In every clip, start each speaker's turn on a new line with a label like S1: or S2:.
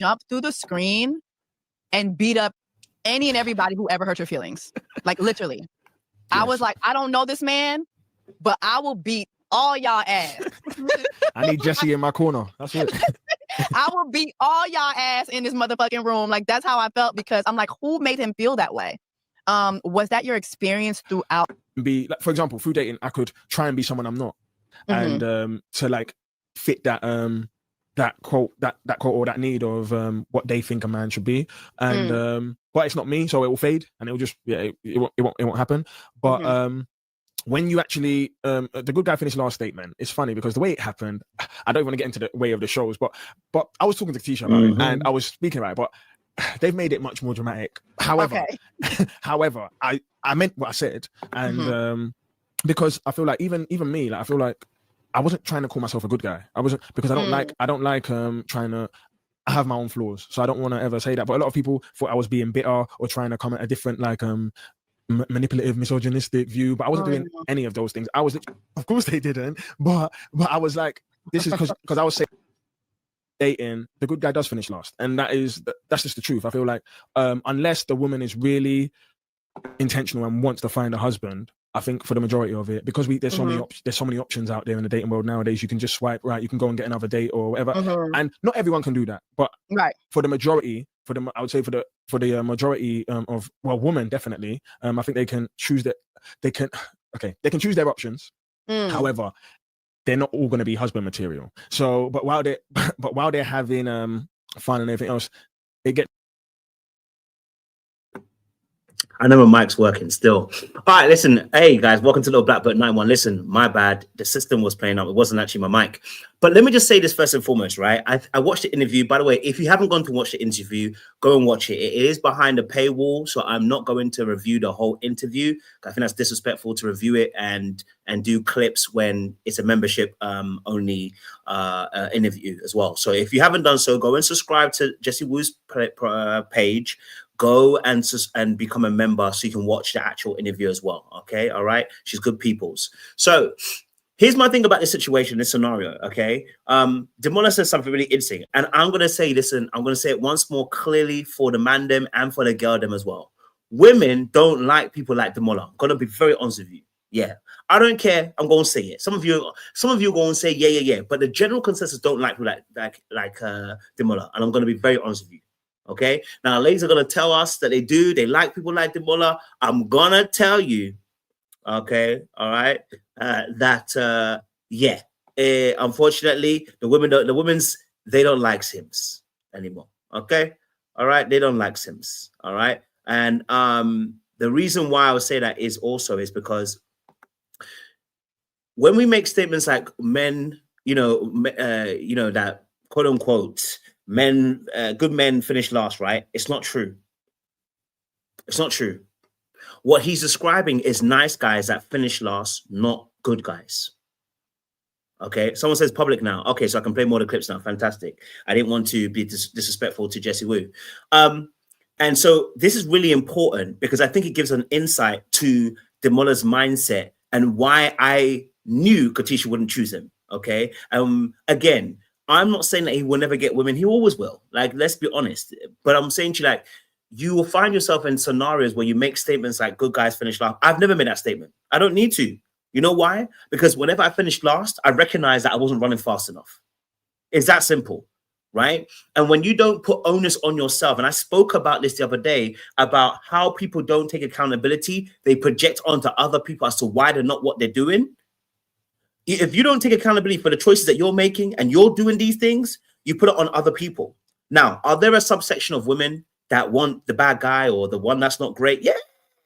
S1: jump through the screen and beat up any and everybody who ever hurt your feelings. Like, literally. Yes. I was like, I don't know this man, but I will beat all y'all ass.
S2: I need Jessie in my corner. That's it.
S1: I will beat all y'all ass in this motherfucking room. Like, that's how I felt, because I'm like, who made him feel that way? Was that your experience throughout?
S2: Be like, for example, through dating, I could try and be someone I'm not, and to like fit that that quote or that need of what they think a man should be, and but it's not me, so it will fade and it will just it won't happen. But when you actually the good guy finished last statement, it's funny because the way it happened, I don't want to get into the way of the shows, but I was talking to Tisha about it and I was speaking about it, but they've made it much more dramatic. However, however, I meant what I said, and because I feel like even me, like I feel like I wasn't trying to call myself a good guy. I wasn't, because I don't like trying to have my own flaws. So I don't want to ever say that. But a lot of people thought I was being bitter or trying to come at a different like manipulative, misogynistic view. But I wasn't doing any of those things. I was, of course they didn't. But I was like, this is because I was saying dating, the good guy does finish last, and that's just the truth. I feel like unless the woman is really intentional and wants to find a husband, I think for the majority of it, because there's so many options out there in the dating world nowadays. You can just swipe right, you can go and get another date or whatever, and not everyone can do that. But for the majority, I would say for the majority of women, definitely, I think they can choose that. They can choose their options. However, they're not all going to be husband material. So, but while they're having fun and everything else, it gets.
S3: I know my mic's working still. All right, listen. Hey, guys, welcome to Little Blackbird 91. Listen, my bad. The system was playing up. It wasn't actually my mic. But let me just say this first and foremost, right? I watched the interview. By the way, if you haven't gone to watch the interview, go and watch it. It is behind a paywall, so I'm not going to review the whole interview. I think that's disrespectful to review it and do clips when it's a membership only interview as well. So if you haven't done so, go and subscribe to Jessie Woo's page. Go and become a member so you can watch the actual interview as well. Okay, all right. She's good peoples. So here's my thing about this situation, this scenario. Okay, Demola says something really interesting, and I'm gonna say this, and I'm gonna say it once more clearly for the man them and for the girl them as well. Women don't like people like Demola. I'm gonna be very honest with you. Yeah, I don't care. I'm gonna say it. Some of you are going to say yeah. But the general consensus don't like people like Demola, and I'm gonna be very honest with you. Okay, now ladies are gonna tell us that they like people like Demola. I'm gonna tell you, okay, all right, unfortunately, the women's they don't like Sims anymore. Okay, all right, they don't like Sims. All right, and the reason why I would say that is because when we make statements like men, that quote unquote. Good men finish last, right? It's not true. It's not true. What he's describing is nice guys that finish last, not good guys. Okay, someone says public now. Okay, so I can play more of the clips now. Fantastic. I didn't want to be disrespectful to Jessie Woo. And so this is really important because I think it gives an insight to Demola's mindset and why I knew Katisha wouldn't choose him. Okay, again, I'm not saying that he will never get women. He always will. Like, let's be honest. But I'm saying to you, like, you will find yourself in scenarios where you make statements like good guys finish last. I've never made that statement. I don't need to. You know why? Because whenever I finished last, I recognize that I wasn't running fast enough. It's that simple, right? And when you don't put onus on yourself, and I spoke about this the other day, about how people don't take accountability. They project onto other people as to why they're not what they're doing. If you don't take accountability for the choices that you're making and you're doing these things, you put it on other people. Now, are there a subsection of women that want the bad guy or the one that's not great? Yeah.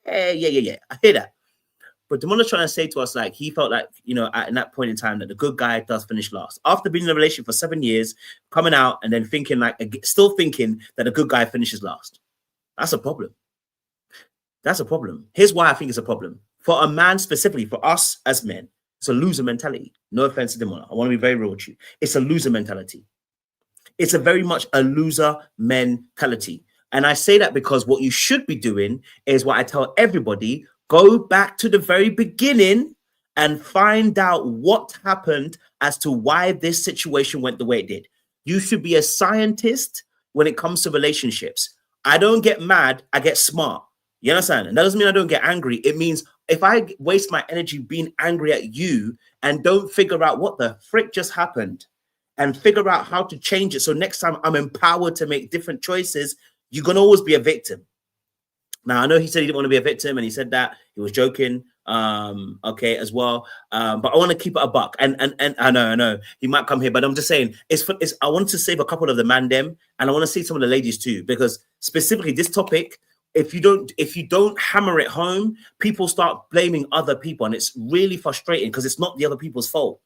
S3: I hear that. But Demola's trying to say to us, like, he felt like, at that point in time that the good guy does finish last. After being in a relationship for 7 years, coming out and then still thinking that the good guy finishes last. That's a problem. That's a problem. Here's why I think it's a problem. For a man specifically, for us as men, it's a loser mentality. No offense to Demola. I want to be very real with you. It's a loser mentality. It's a very much a loser mentality. And I say that because what you should be doing is what I tell everybody, go back to the very beginning and find out what happened as to why this situation went the way it did. You should be a scientist when it comes to relationships. I don't get mad, I get smart. You understand? And that doesn't mean I don't get angry. It means if I waste my energy being angry at you and don't figure out what the frick just happened and figure out how to change it, so next time I'm empowered to make different choices, you're going to always be a victim. Now, I know he said he didn't want to be a victim, and he said that he was joking, okay, as well. But I want to keep it a buck. And I know he might come here, but I'm just saying, I want to save a couple of the man them, and I want to see some of the ladies too, because specifically this topic, if you don't hammer it home, people start blaming other people, and it's really frustrating because it's not the other people's fault.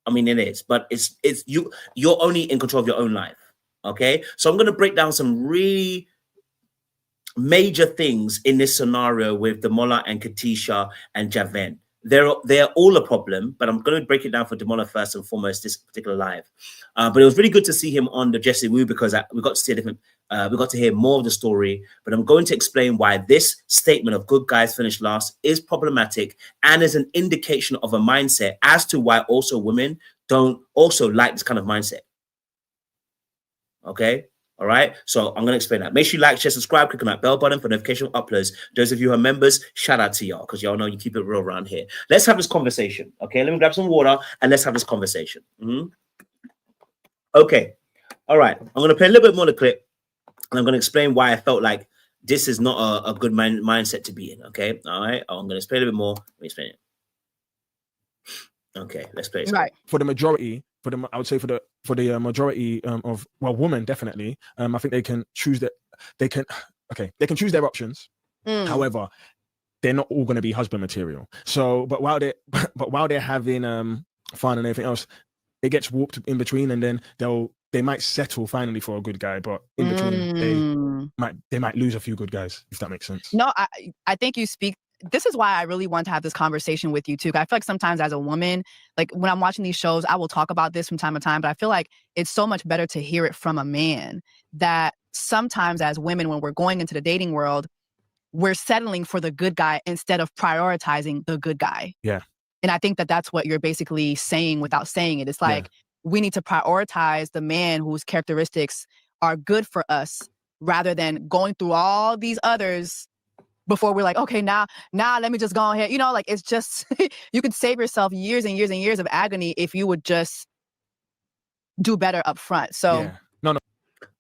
S3: I mean, it is, but you're only in control of your own life. Okay, so I'm going to break down some really major things in this scenario with Demola and Katisha and Javen. They're all a problem, but I'm going to break it down for Demola first and foremost this particular live. But it was really good to see him on the Jessie Woo, because we got to see a different. We got to hear more of the story. But I'm going to explain why this statement of good guys finish last is problematic and is an indication of a mindset as to why also women don't also like this kind of mindset. Okay. All right, so I'm going to explain that. Make sure you like, share, subscribe, click on that bell button for notification uploads. Those of you who are members, shout out to y'all, because y'all know you keep it real around here. Let's have this conversation, okay? Let me grab some water and let's have this conversation. Okay, all right. I'm going to play a little bit more of the clip, and I'm going to explain why I felt like this is not a good mindset to be in, okay? All right, I'm going to explain a little bit more. Let me explain it. Okay, let's play it.
S1: Right.
S2: For the majority, I would say for the majority of women, definitely. I think they can choose they can choose their options. However, they're not all going to be husband material. So, but while they're having fun and everything else, it gets warped in between, and then they might settle finally for a good guy, but in between they might lose a few good guys, if that makes sense.
S1: No, I think you speak. This is why I really want to have this conversation with you too. I feel like sometimes as a woman, like when I'm watching these shows, I will talk about this from time to time, but I feel like it's so much better to hear it from a man, that sometimes as women, when we're going into the dating world, we're settling for the good guy instead of prioritizing the good guy.
S2: Yeah.
S1: And I think that that's what you're basically saying without saying it. It's like, we need to prioritize the man whose characteristics are good for us rather than going through all these others before we're like, okay, now let me just go ahead. You know, like, it's just, you could save yourself years and years and years of agony if you would just do better up front. So
S2: no.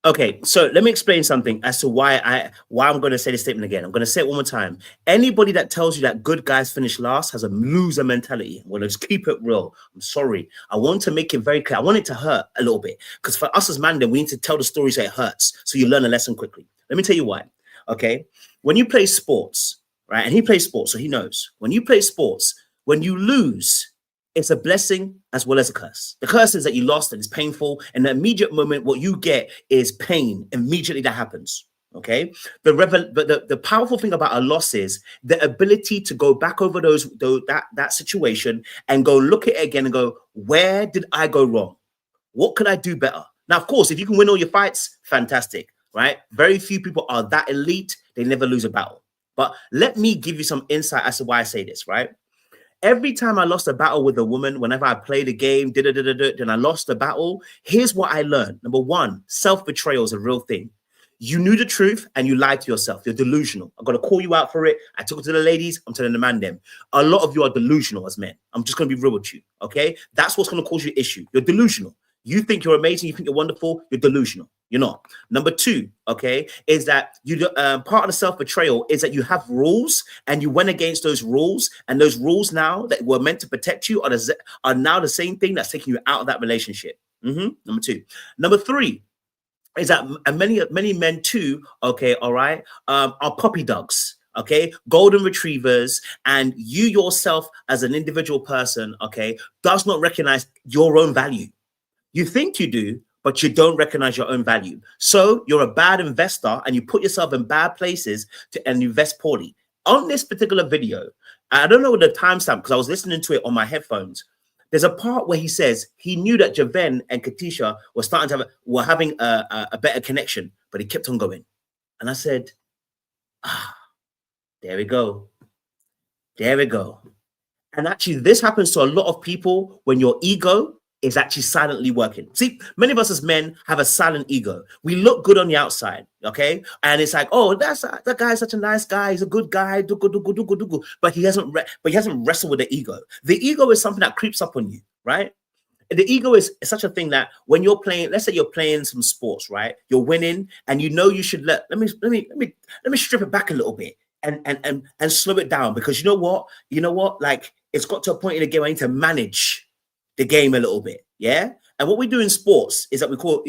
S3: Okay, so let me explain something as to why I'm going to say this statement again. I'm going to say it one more time. Anybody that tells you that good guys finish last has a loser mentality. I'm going to just keep it real. I'm sorry. I want to make it very clear. I want it to hurt a little bit, because for us as man, then we need to tell the story so it hurts, so you learn a lesson quickly. Let me tell you why. Okay, when you play sports, right, and he plays sports, so he knows. When you play sports, when you lose, it's a blessing as well as a curse. The curse is that you lost and it's painful. In the immediate moment, what you get is pain. Immediately that happens. Okay. The powerful thing about a loss is the ability to go back over that situation and go look at it again and go, where did I go wrong? What could I do better? Now, of course, if you can win all your fights, fantastic, right? Very few people are that elite. They never lose a battle. But let me give you some insight as to why I say this, right? Every time I lost a battle with a woman, whenever I played a game, then I lost the battle, here's what I learned. Number one, self-betrayal is a real thing. You knew the truth and you lied to yourself. You're delusional. I'm going to call you out for it. I took it to the ladies. I'm telling the man them. A lot of you are delusional as men. I'm just going to be real with you, okay? That's what's going to cause you issue. You're delusional. You think you're amazing. You think you're wonderful. You're delusional. You're not. Number two, okay, is that part of the self-betrayal is that you have rules and you went against those rules, and those rules now that were meant to protect you are now the same thing that's taking you out of that relationship. Number two. Number three is that many men too, okay, all right, are puppy dogs. Okay, golden retrievers, and you yourself as an individual person, okay, does not recognize your own value. You think you do, but you don't recognize your own value. So you're a bad investor and you put yourself in bad places and invest poorly. On this particular video, I don't know the timestamp because I was listening to it on my headphones. There's a part where he says he knew that Javen and Katisha were having a better connection, but he kept on going. And I said, there we go. There we go. And actually, this happens to a lot of people when your ego is actually silently working. See, many of us as men have a silent ego. We look good on the outside, okay? And it's like, oh, that guy's such a nice guy. He's a good guy. But he hasn't wrestled with the ego. The ego is something that creeps up on you, right? The ego is such a thing that when you're playing, let's say you're playing some sports, right? You're winning, and you know you should let me strip it back a little bit and slow it down, because you know what? Like, it's got to a point in the game I need to manage the game a little bit, yeah. And what we do in sports is that we call,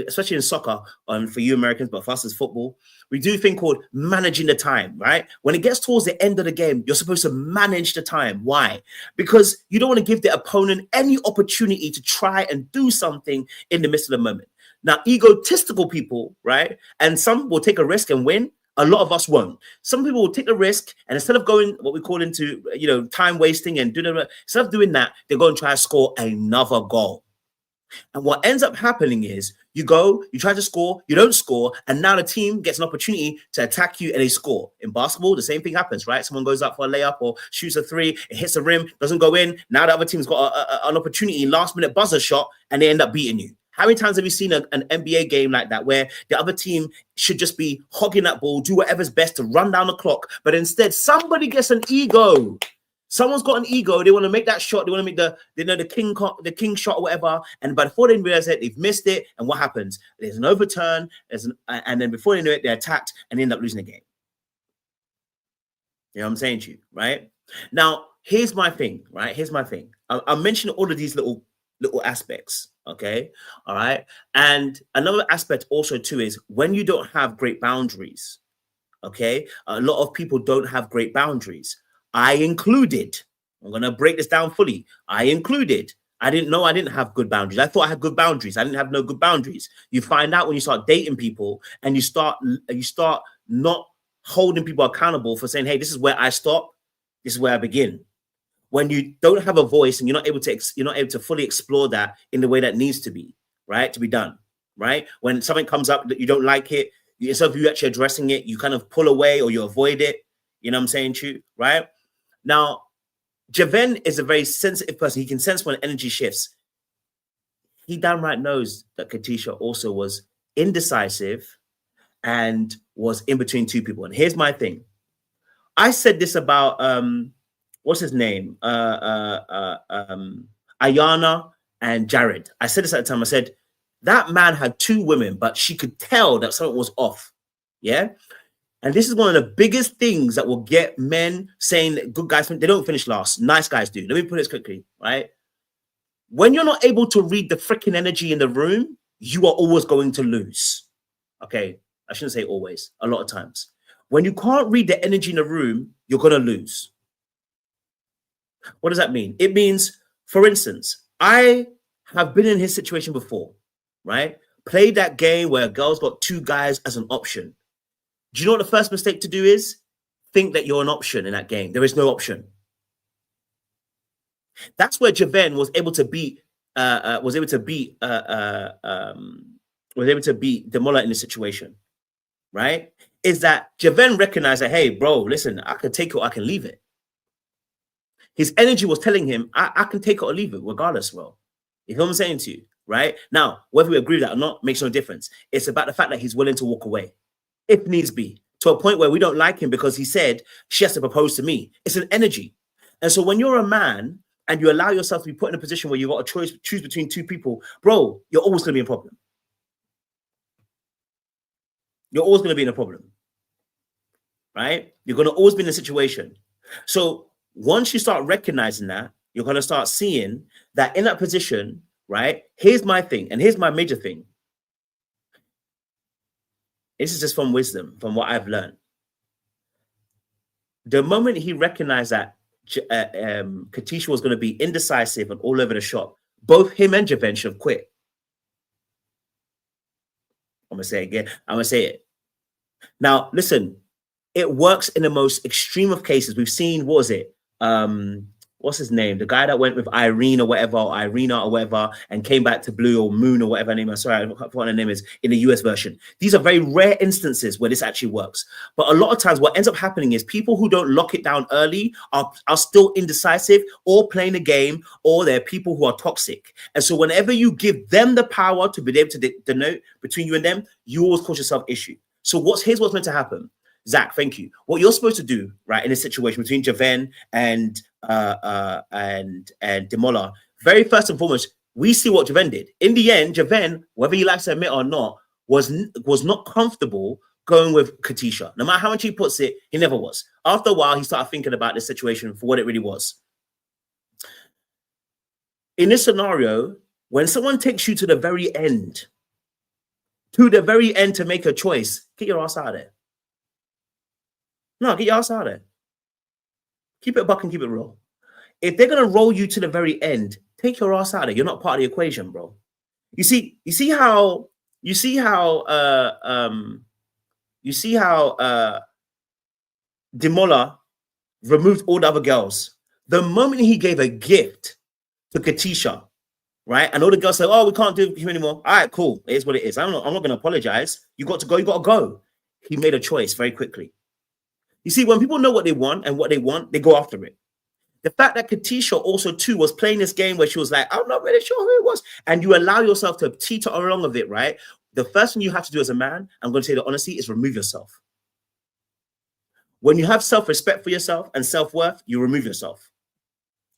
S3: especially in soccer, for you Americans, but for us as football, we do a thing called managing the time, right? When it gets towards the end of the game, you're supposed to manage the time. Why? Because you don't want to give the opponent any opportunity to try and do something in the midst of the moment. Now, egotistical people, right? And some will take a risk and win. A lot of us won't. Some people will take the risk, and instead of going what we call into, time wasting and instead of doing that, they go and try to score another goal. And what ends up happening is you try to score, you don't score, and now the team gets an opportunity to attack you and they score. In basketball, the same thing happens, right? Someone goes up for a layup or shoots a three, it hits the rim, doesn't go in. Now the other team's got an opportunity, last minute buzzer shot, and they end up beating you. How many times have you seen an NBA game like that where the other team should just be hogging that ball, do whatever's best to run down the clock, but instead somebody gets an ego. Someone's got an ego. They want to make that shot. They want to make the king shot or whatever. And before they realize it, they've missed it. And what happens? There's an overturn. And then before they know it, they're attacked and they end up losing the game. You know what I'm saying to you, right? Now, here's my thing, right? Here's my thing. I'll mention all of these little aspects. Okay. All right. And another aspect also too is when you don't have great boundaries. Okay. A lot of people don't have great boundaries. I included. I'm going to break this down fully. I included. I didn't know I didn't have good boundaries. I thought I had good boundaries. I didn't have no good boundaries. You find out when you start dating people and you start not holding people accountable for saying, hey, this is where I stop. This is where I begin. When you don't have a voice and you're not able to fully explore that in the way that needs to be, right? To be done, right? When something comes up that you don't like it, instead of you actually addressing it, you kind of pull away or you avoid it. You know what I'm saying, Chu? Right? Now, Javen is a very sensitive person. He can sense when energy shifts. He downright knows that Katisha also was indecisive and was in between two people. And here's my thing. I said this about what's his name? Ayana and Jared. I said this at the time. I said, that man had two women, but she could tell that something was off. Yeah. And this is one of the biggest things that will get men saying that good guys, they don't finish last. Nice guys do. Let me put this quickly, right? When you're not able to read the freaking energy in the room, you are always going to lose. Okay. I shouldn't say always, a lot of times. When you can't read the energy in the room, you're going to lose. What does that mean? It means, for instance, I have been in his situation before, right? Played that game where a girl's got two guys as an option. Do you know what the first mistake to do is? Think that you're an option in that game. There is no option. That's where Javen was able to beat Demola in the situation, right? Is that Javen recognized that, hey, bro, listen, I can take it or I can leave it. His energy was telling him, I can take it or leave it, regardless, bro. You know what I'm saying to you, right? Now, whether we agree with that or not makes no difference. It's about the fact that he's willing to walk away, if needs be, to a point where we don't like him because he said, she has to propose to me. It's an energy. And so when you're a man and you allow yourself to be put in a position where you've got a choose between two people, bro, you're always going to be in a problem. You're always going to be in a problem, right? You're going to always be in a situation. So once you start recognizing that, you're going to start seeing that in that position, right? Here's my thing, and here's my major thing. This is just from wisdom, from what I've learned. The moment he recognized that Katisha was going to be indecisive and all over the shop, both him and Javen should have quit. I'm going to say it again. I'm going to say it. Now, listen, it works in the most extreme of cases. We've seen, what was it? what's his name? The guy that went with Irene or whatever, or Irina or whatever, and came back to Blue or Moon or whatever her name is. Sorry, I forgot what her name is in the US version. These are very rare instances where this actually works. But a lot of times what ends up happening is people who don't lock it down early are still indecisive or playing a game, or they're people who are toxic. And so whenever you give them the power to be able to denote between you and them, you always cause yourself issue. So here's what's meant to happen. Zach, thank you. What you're supposed to do, right, in a situation between Javen and Demola, very first and foremost, we see what Javen did. In the end, Javen, whether he likes to admit or not, was not comfortable going with Katisha. No matter how much he puts it, he never was. After a while, he started thinking about the situation for what it really was. In this scenario, when someone takes you to the very end to make a choice, get your ass out of there. No, get your ass out of there. Keep it a buck and keep it real. If they're gonna roll you to the very end, take your ass out of there. You're not part of the equation, bro. You see how Demola removed all the other girls. The moment he gave a gift to Katisha, right? And all the girls say, "Oh, we can't do him anymore." All right, cool. It is what it is. I'm not gonna apologize. You got to go, you gotta go. He made a choice very quickly. You see, when people know what they want, they go after it. The fact that Katisha also too was playing this game where she was like, I'm not really sure who it was, and you allow yourself to teeter along of it, right? The first thing you have to do as a man, I'm going to say the honesty, is remove yourself. When you have self-respect for yourself and self-worth, you remove yourself.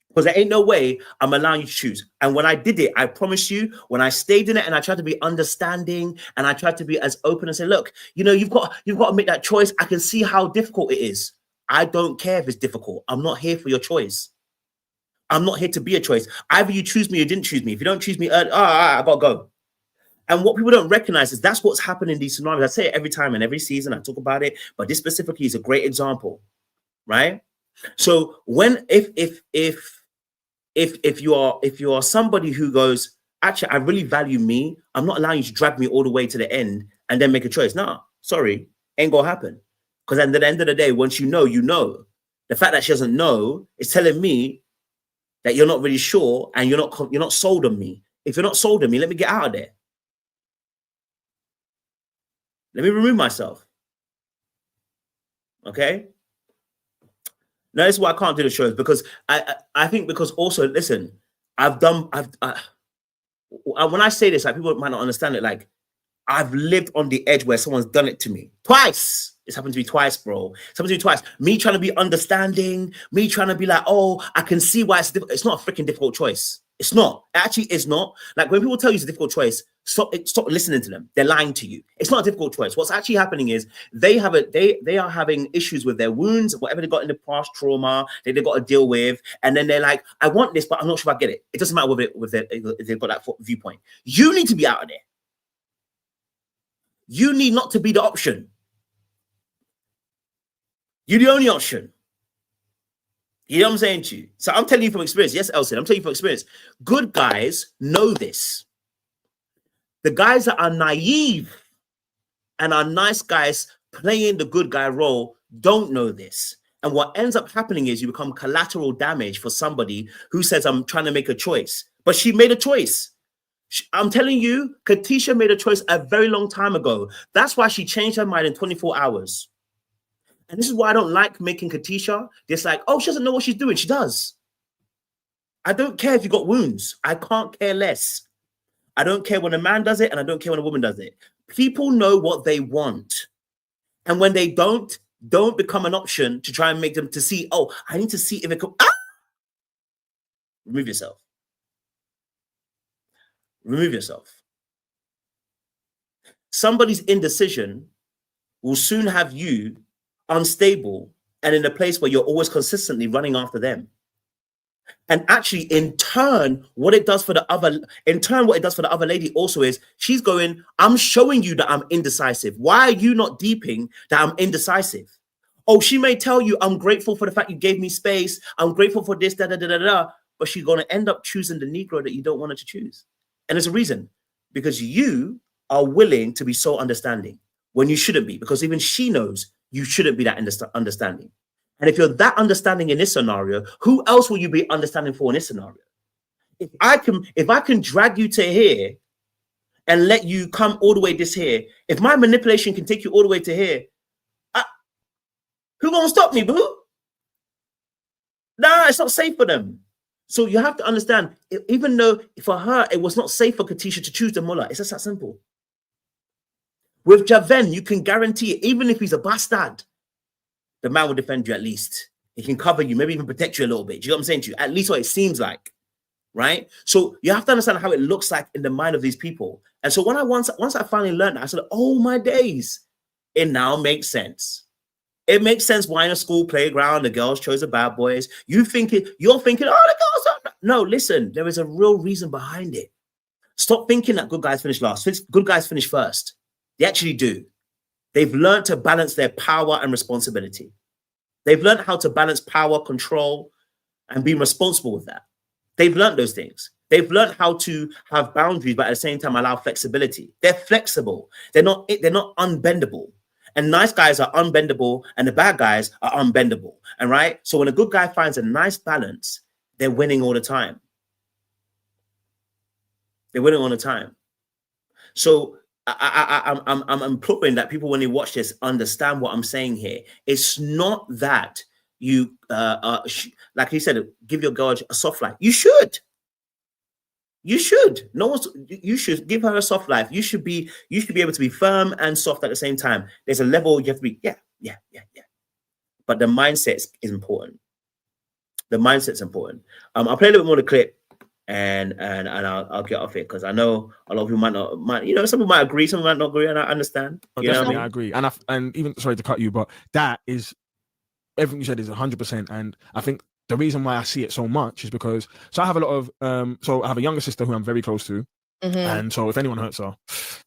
S3: Because there ain't no way I'm allowing you to choose. And when I did it, I promise you, when I stayed in it and I tried to be understanding and I tried to be as open and say, look, you know, you've got to make that choice. I can see how difficult it is. I don't care if it's difficult. I'm not here for your choice. I'm not here to be a choice. Either you choose me or you didn't choose me. If you don't choose me, I got to go. And what people don't recognize is that's what's happening in these scenarios. I say it every time and every season I talk about it, but this specifically is a great example, right? So if you are somebody who goes, actually, I really value me, I'm not allowing you to drag me all the way to the end and then make a choice. No, sorry, ain't gonna happen. Because at the end of the day, once you know, you know. The fact that she doesn't know is telling me that you're not really sure and you're not sold on me. If you're not sold on me, let me get out of there. Let me remove myself. Okay? No, this is why I can't do the shows, because I think because also, listen, when I say this, like, people might not understand it. Like, I've lived on the edge where someone's done it to me twice. It's happened to me twice, bro. It's happened to me twice. Me trying to be understanding, me trying to be like, oh, I can see why it's not a freaking difficult choice. It's not. It actually is not. Like, when people tell you it's a difficult choice, stop listening to them. They're lying to you. It's not a difficult choice. What's actually happening is they are having issues with their wounds, whatever they got in the past, trauma that they got to deal with, and then they're like, I want this, but I'm not sure if I get it. It doesn't matter if they've got that viewpoint. You need to be out of there. You need not to be the option. You're the only option. You know what I'm saying to you? So I'm telling you from experience. Yes, Elsie, I'm telling you from experience. Good guys know this. The guys that are naive and are nice guys playing the good guy role don't know this. And what ends up happening is you become collateral damage for somebody who says, I'm trying to make a choice. But she made a choice. I'm telling you, Katisha made a choice a very long time ago. That's why she changed her mind in 24 hours. And this is why I don't like making Katisha just like, oh, she doesn't know what she's doing. She does. I don't care if you got wounds. I can't care less. I don't care when a man does it, and I don't care when a woman does it. People know what they want. And when they don't become an option to try and make them to see, oh, I need to see if it could. Ah! Remove yourself. Remove yourself. Somebody's indecision will soon have you unstable and in a place where you're always consistently running after them. And actually, in turn, what it does for the other lady also is she's going, I'm showing you that I'm indecisive. Why are you not deeping that I'm indecisive? Oh, she may tell you, I'm grateful for the fact you gave me space. I'm grateful for this, but she's going to end up choosing the Negro that you don't want her to choose. And there's a reason, because you are willing to be so understanding when you shouldn't be, because even she knows you shouldn't be that understanding. And if you're that understanding in this scenario, who else will you be understanding for in this scenario? If I can drag you to here and let you come all the way this here, if my manipulation can take you all the way to here, who gonna stop me, boo? Nah, it's not safe for them. So you have to understand, even though for her it was not safe for Katisha to choose Demola, it's just that simple. With Javen, you can guarantee it, even if he's a bastard, the man will defend you at least. He can cover you, maybe even protect you a little bit. Do you know what I'm saying to you? At least what it seems like, right? So you have to understand how it looks like in the mind of these people. And so once I finally learned that, I said, oh my days, it now makes sense. It makes sense why in a school playground the girls chose the bad boys. You're thinking, oh, the girls are... No, listen, there is a real reason behind it. Stop thinking that good guys finish last. Good guys finish first. They actually do. They've learned to balance their power and responsibility. They've learned how to balance power, control, and be responsible with that. They've learned those things. They've learned how to have boundaries, but at the same time allow flexibility. They're flexible. They're not unbendable. And nice guys are unbendable, and the bad guys are unbendable. And right? So when a good guy finds a nice balance, they're winning all the time. They're winning all the time. So I'm imploring that people, when they watch this, understand what I'm saying here. It's not that you, like he said, give your girl a soft life. You should. You should. You should give her a soft life. You should be able to be firm and soft at the same time. There's a level you have to be, yeah. But the mindset is important. The mindset's important. I'll play a little bit more of the clip and I'll get off it, because I know a lot of you might not, some people might agree, some might not agree, and I understand.
S2: Oh, definitely, I agree. And even, sorry to cut you, but that is, everything you said is 100%. And I think the reason why I see it so much is because, so I have a lot of, so I have a younger sister who I'm very close to. Mm-hmm. And so if anyone hurts her,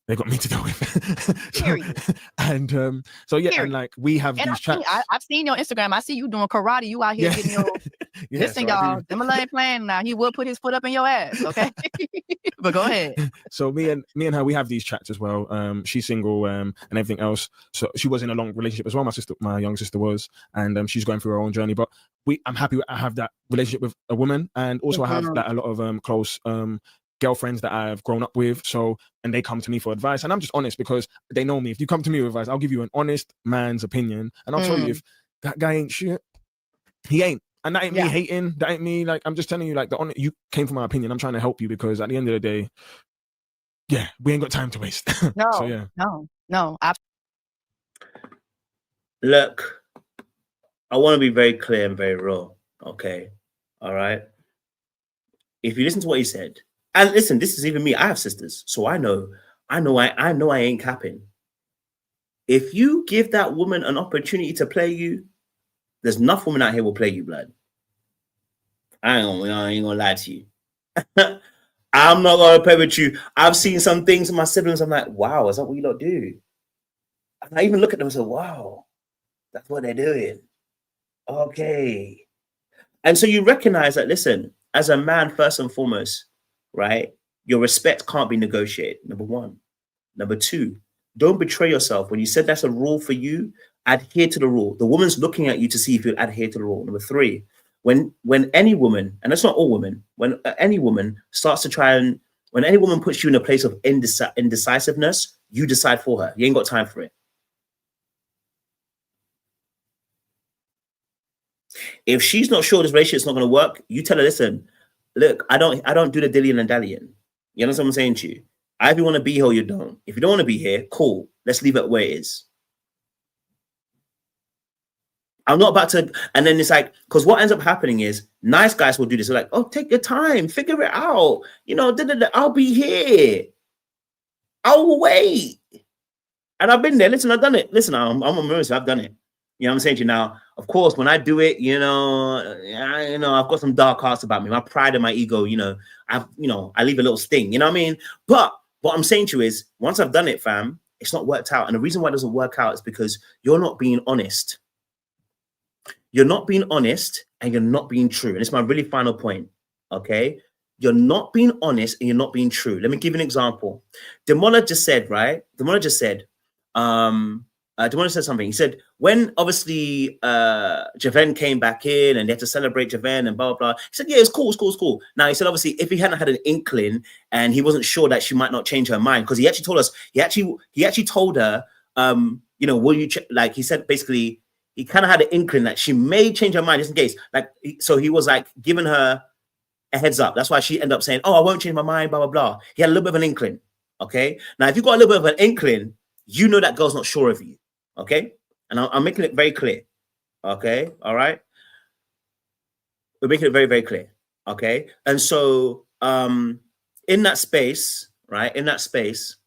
S2: they got me to deal with. And so yeah, and like we have these chats.
S1: I've seen your Instagram. I see you doing karate. You out here getting your listen, y'all. Demola ain't playing now. He will put his foot up in your ass, okay? But go ahead.
S2: So me and her, we have these chats as well. She's single and everything else. So she was in a long relationship as well. My younger sister was, and she's going through her own journey. But I'm happy I have that relationship with a woman, and also I have like a lot of close girlfriends that I've grown up with, and they come to me for advice, and I'm just honest because they know me. If you come to me with advice, I'll give you an honest man's opinion, and I'll tell you if that guy ain't shit, he ain't, and that ain't me hating, that ain't me, like, I'm just telling you, like, you came for my opinion. I'm trying to help you, because at the end of the day, yeah, we ain't got time to waste.
S1: No,
S2: so yeah,
S1: no.
S3: Look, I want to be very clear and very real. Okay, all right. If you listen to what he said. And listen, this is even me. I have sisters, so I know I ain't capping. If you give that woman an opportunity to play you, there's enough women out here will play you, blood. I ain't gonna lie to you. I'm not gonna play with you. I've seen some things in my siblings. I'm like, wow, is that what you lot do? And I even look at them and say, wow, that's what they're doing. Okay. And so you recognize that, listen, as a man, first and foremost, right? Your respect can't be negotiated, number one. Number two, don't betray yourself. When you said that's a rule for you, adhere to the rule. The woman's looking at you to see if you'll adhere to the rule. Number three, when any woman, and that's not all women, when any woman starts to try and, when any woman puts you in a place of indecisiveness, you decide for her. You ain't got time for it. If she's not sure this relationship's not going to work, you tell her, listen, look, I don't do the dillying and dallying. You understand what I'm saying to you? Either you want to be here or you don't. If you don't want to be here, cool. Let's leave it where it is. I'm not about to, and then it's like, because what ends up happening is nice guys will do this. They're like, oh, take your time, figure it out. I'll be here. I'll wait. And I've been there. Listen, I've done it. Listen, I'm a mercy. I've done it. You know what I'm saying to you now? Of course, when I do it, I've got some dark hearts about me. My pride and my ego, I leave a little sting. You know what I mean? But what I'm saying to you is, once I've done it, fam, it's not worked out. And the reason why it doesn't work out is because you're not being honest. You're not being honest and you're not being true. And it's my really final point, okay? You're not being honest and you're not being true. Let me give you an example. Demola just said, right? Demola just said, Demola said something. He said, when obviously Javen came back in and they had to celebrate Javen and blah, blah, blah. He said, yeah, it's cool, it's cool, it's cool. Now, he said, obviously, if he hadn't had an inkling and he wasn't sure that she might not change her mind, because he actually told us, he actually told her, you know, will you, like, he said, basically, he kind of had an inkling that she may change her mind just in case. Like, so he was like giving her a heads up. That's why she ended up saying, oh, I won't change my mind, blah, blah, blah. He had a little bit of an inkling. Okay. Now, if you've got a little bit of an inkling, you know that girl's not sure of you. Okay. And I'm making it very clear. Okay. All right. We're making it very, very clear. Okay. And so in that space, right, in that space,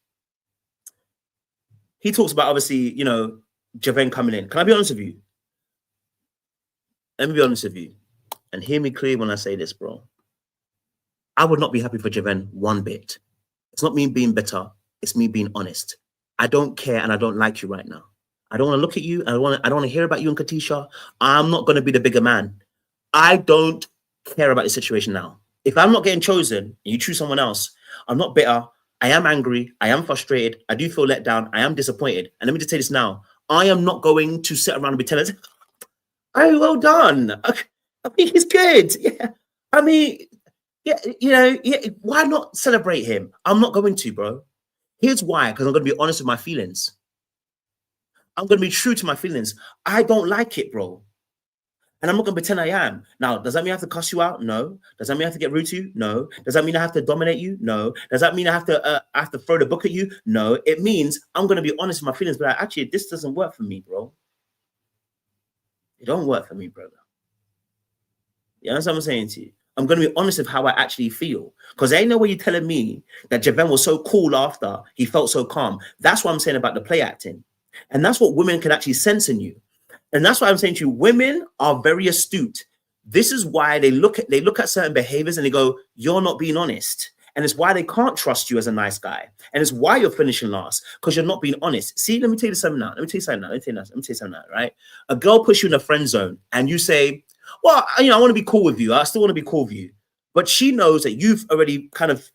S3: he talks about, obviously, you know, Javen coming in. Can I be honest with you? Let me be honest with you. And hear me clear when I say this, bro. I would not be happy for Javen one bit. It's not me being better. It's me being honest. I don't care and I don't like you right now. I don't want to look at you. I don't want to hear about you and Katisha. I'm not going to be the bigger man. I don't care about the situation now. If I'm not getting chosen and you choose someone else, I'm not bitter. I am angry. I am frustrated. I do feel let down. I am disappointed. And let me just say this now. I am not going to sit around and be telling, oh, well done. I mean, he's good. Yeah. I mean, yeah, you know, yeah, why not celebrate him? I'm not going to, bro. Here's why, because I'm going to be honest with my feelings. I'm going to be true to my feelings. I don't like it, bro. And I'm not going to pretend I am. Now, does that mean I have to cuss you out? No. Does that mean I have to get rude to you? No. Does that mean I have to dominate you? No. Does that mean I have to throw the book at you? No. It means I'm going to be honest with my feelings, but like, actually, this doesn't work for me, bro. It don't work for me, brother. You understand what I'm saying to you? I'm going to be honest with how I actually feel. Because there ain't no way you're telling me that Javen was so cool after he felt so calm. That's what I'm saying about the play acting. And that's what women can actually sense in you. And that's why I'm saying to you, women are very astute. This is why they look at certain behaviors and they go, you're not being honest. And it's why they can't trust you as a nice guy. And it's why you're finishing last, because you're not being honest. See, let me tell you something now. Let me tell you something now, right? A girl puts you in a friend zone and you say, well, you know, I want to be cool with you. I still want to be cool with you. But she knows that you've already kind of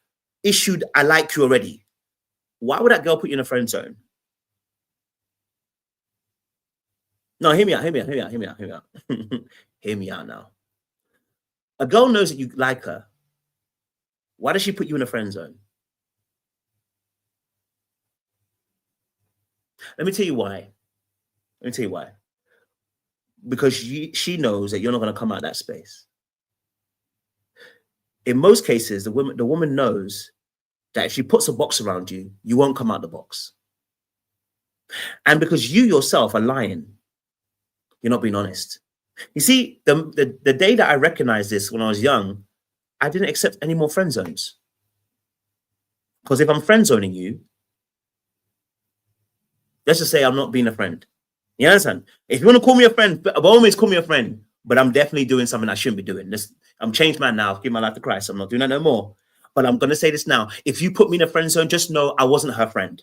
S3: issued, I like you already. Why would that girl put you in a friend zone? No, hear me out. Hear me out now. A girl knows that you like her. Why does she put you in a friend zone? Let me tell you why. Because she knows that you're not going to come out of that space. In most cases, the woman knows that if she puts a box around you, you won't come out the box. And because you yourself are lying, you're not being honest. You see, the day that I recognized this when I was young, I didn't accept any more friend zones. Because if I'm friend zoning you, let's just say I'm not being a friend. You understand? If you want to call me a friend, by all means call me a friend, but I'm definitely doing something I shouldn't be doing. I'm changed man now. I've given my life to Christ. I'm not doing that no more. But I'm going to say this now. If you put me in a friend zone, just know I wasn't her friend.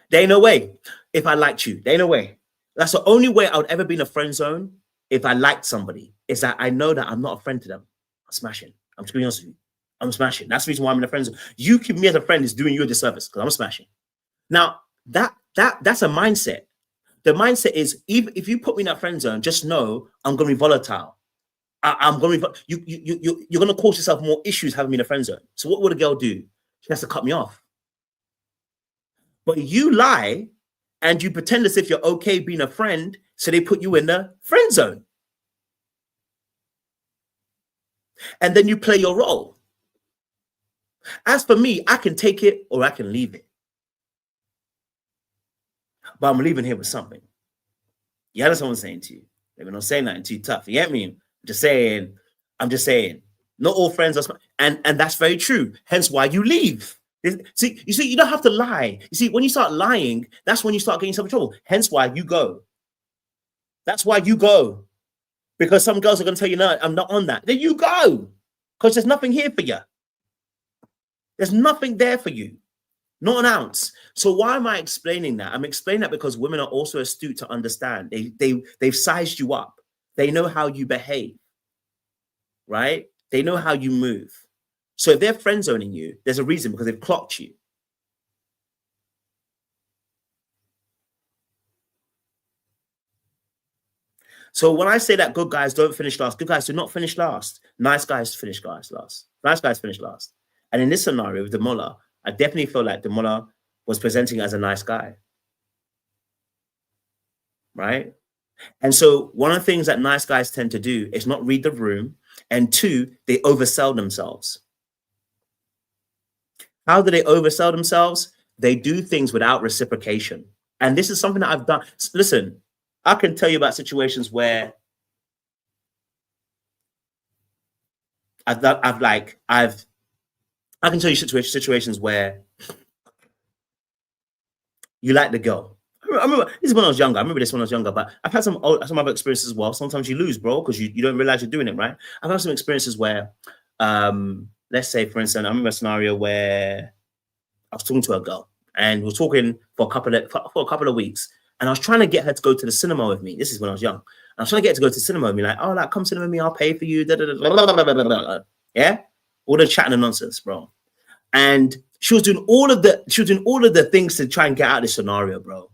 S3: There ain't no way. If I liked you, there ain't no way. That's the only way I would ever be in a friend zone if I liked somebody, is that I know that I'm not a friend to them. I'm smashing. I'm just being honest with you. I'm smashing. That's the reason why I'm in a friend zone. You keep me as a friend is doing you a disservice because I'm smashing. Now, that's a mindset. The mindset is, even if you put me in that friend zone, just know I'm going to be volatile. I'm going to be, you're going to cause yourself more issues having me in a friend zone. So what would a girl do? She has to cut me off. But you lie and you pretend as if you're okay being a friend, so they put you in the friend zone. And then you play your role. As for me, I can take it or I can leave it. But I'm leaving here with something. You understand what I'm saying to you? Maybe I'm not saying nothing too tough. You get me? I'm just saying. Not all friends are smart. And that's very true. Hence why you leave. See, you don't have to lie. You see, when you start lying, that's when you start getting yourself in trouble. Hence why you go. That's why you go. Because some girls are going to tell you, no, I'm not on that. Then you go. Because there's nothing here for you. There's nothing there for you. Not an ounce. So why am I explaining that? I'm explaining that because women are also astute to understand. They've sized you up. They know how you behave. Right? They know how you move. So if they're friend zoning you, there's a reason, because they've clocked you. So when I say that good guys don't finish last, good guys do not finish last. Nice guys finish last. Nice guys finish last. And in this scenario with Demola, I definitely feel like Demola was presenting as a nice guy. Right? And so one of the things that nice guys tend to do is not read the room. And 2, they oversell themselves. How do they oversell themselves? They do things without reciprocation. And this is something that I've done. Listen, I can tell you about situations where I can tell you situations where you like the girl. I remember this is when I was younger. I remember this when I was younger, but I've had some other experiences as well. Sometimes you lose, bro, because you don't realize you're doing it, right? I've had some experiences where, let's say, for instance, I remember a scenario where I was talking to a girl and we were talking for a couple of weeks, and I was trying to get her to go to the cinema with me. This is when I was young. I was trying to get her to go to the cinema with me, like, oh, like, come cinema with me, I'll pay for you. Yeah, all the chatting and nonsense, bro. And she was doing all of the things to try and get out of this scenario, bro.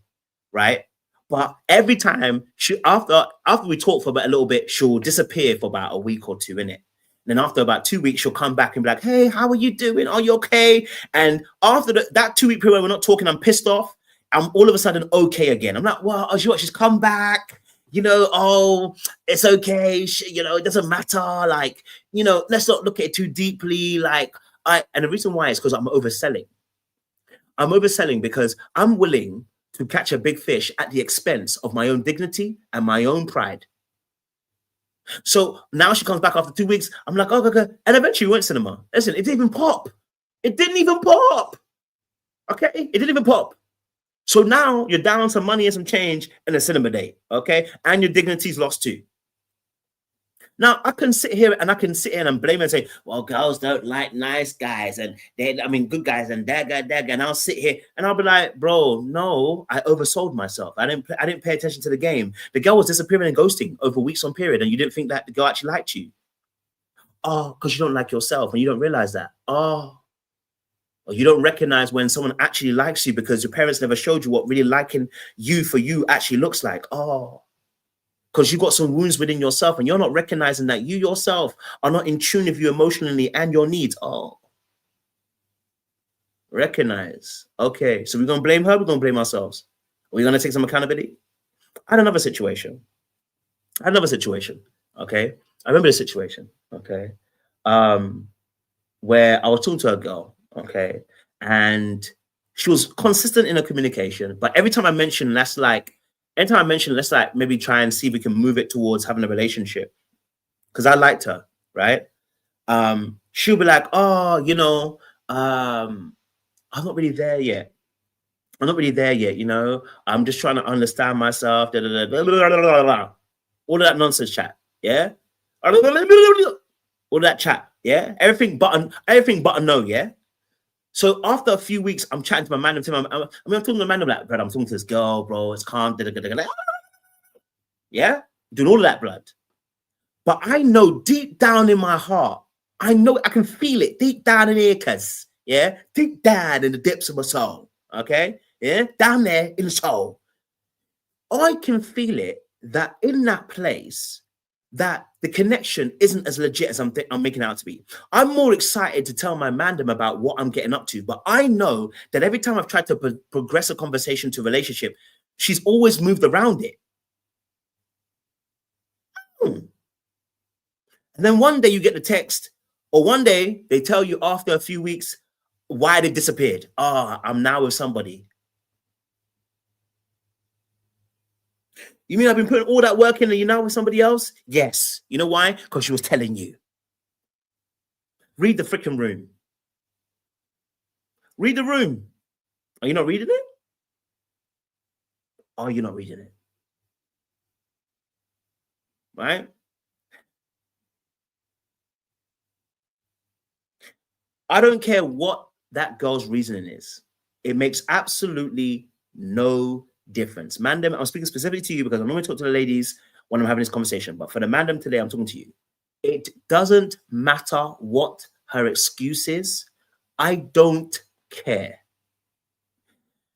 S3: Right? But every time after we talk for about a little bit, she'll disappear for about a week or 2 in it. Then after about 2 weeks, she'll come back and be like, hey, how are you doing? Are you okay? And after that 2-week period, we're not talking, I'm pissed off. I'm all of a sudden okay again. I'm like, well, she's come back. Oh, it's okay. It doesn't matter. Like, let's not look at it too deeply. Like, and the reason why is because I'm overselling. I'm overselling because I'm willing to catch a big fish at the expense of my own dignity and my own pride. So now she comes back after 2 weeks. I'm like, oh, okay. And eventually we went cinema. Listen, it didn't even pop. It didn't even pop. Okay? It didn't even pop. So now you're down on some money and some change in a cinema date. Okay? And your dignity's lost too. Now I can sit here and blame and say, well, girls don't like nice guys and good guys and that guy. And I'll sit here and I'll be like, bro, no, I oversold myself. I didn't pay attention to the game. The girl was disappearing and ghosting over weeks on period, and you didn't think that the girl actually liked you. Oh, because you don't like yourself and you don't realize that. Oh, or you don't recognize when someone actually likes you because your parents never showed you what really liking you for you actually looks like. Oh. Because you've got some wounds within yourself and you're not recognizing that you yourself are not in tune with you emotionally and your needs. Oh, recognize. Okay, so we're going to blame her, we're going to blame ourselves. We're going to take some accountability. I had another situation. Okay? I remember the situation, okay? Where I was talking to a girl, okay? And she was consistent in her communication, but every time I mentioned let's maybe try and see if we can move it towards having a relationship, because I liked her, right? She'll be like, oh, I'm not really there yet. I'm just trying to understand myself. All of that nonsense chat, yeah? All of that chat, yeah? Everything but a no, yeah? So after a few weeks, I'm chatting to my man. I'm talking to my man. I'm like, bro, I'm talking to this girl, bro. It's calm. Yeah, doing all of that, blood. But I know deep down in my heart, I can feel it deep down in here, cuz, yeah, deep down in the depths of my soul. Okay, yeah, down there in the soul, I can feel it that in that place, that the connection isn't as legit as I'm making it out to be. I'm more excited to tell my mandem about what I'm getting up to, but I know that every time I've tried to progress a conversation to a relationship, she's always moved around it. And then one day you get the text, or one day they tell you after a few weeks why they disappeared. I'm now with somebody. You mean I've been putting all that work in and you're now with somebody else? Yes. You know why? Because she was telling you. Read the freaking room. Read the room. Are you not reading it? Are you not reading it? Right? I don't care what that girl's reasoning is. It makes absolutely no difference. Mandem, I'm speaking specifically to you because I'm normally talking to the ladies when I'm having this conversation, but for the mandem today, I'm talking to you. It doesn't matter what her excuse is. I don't care.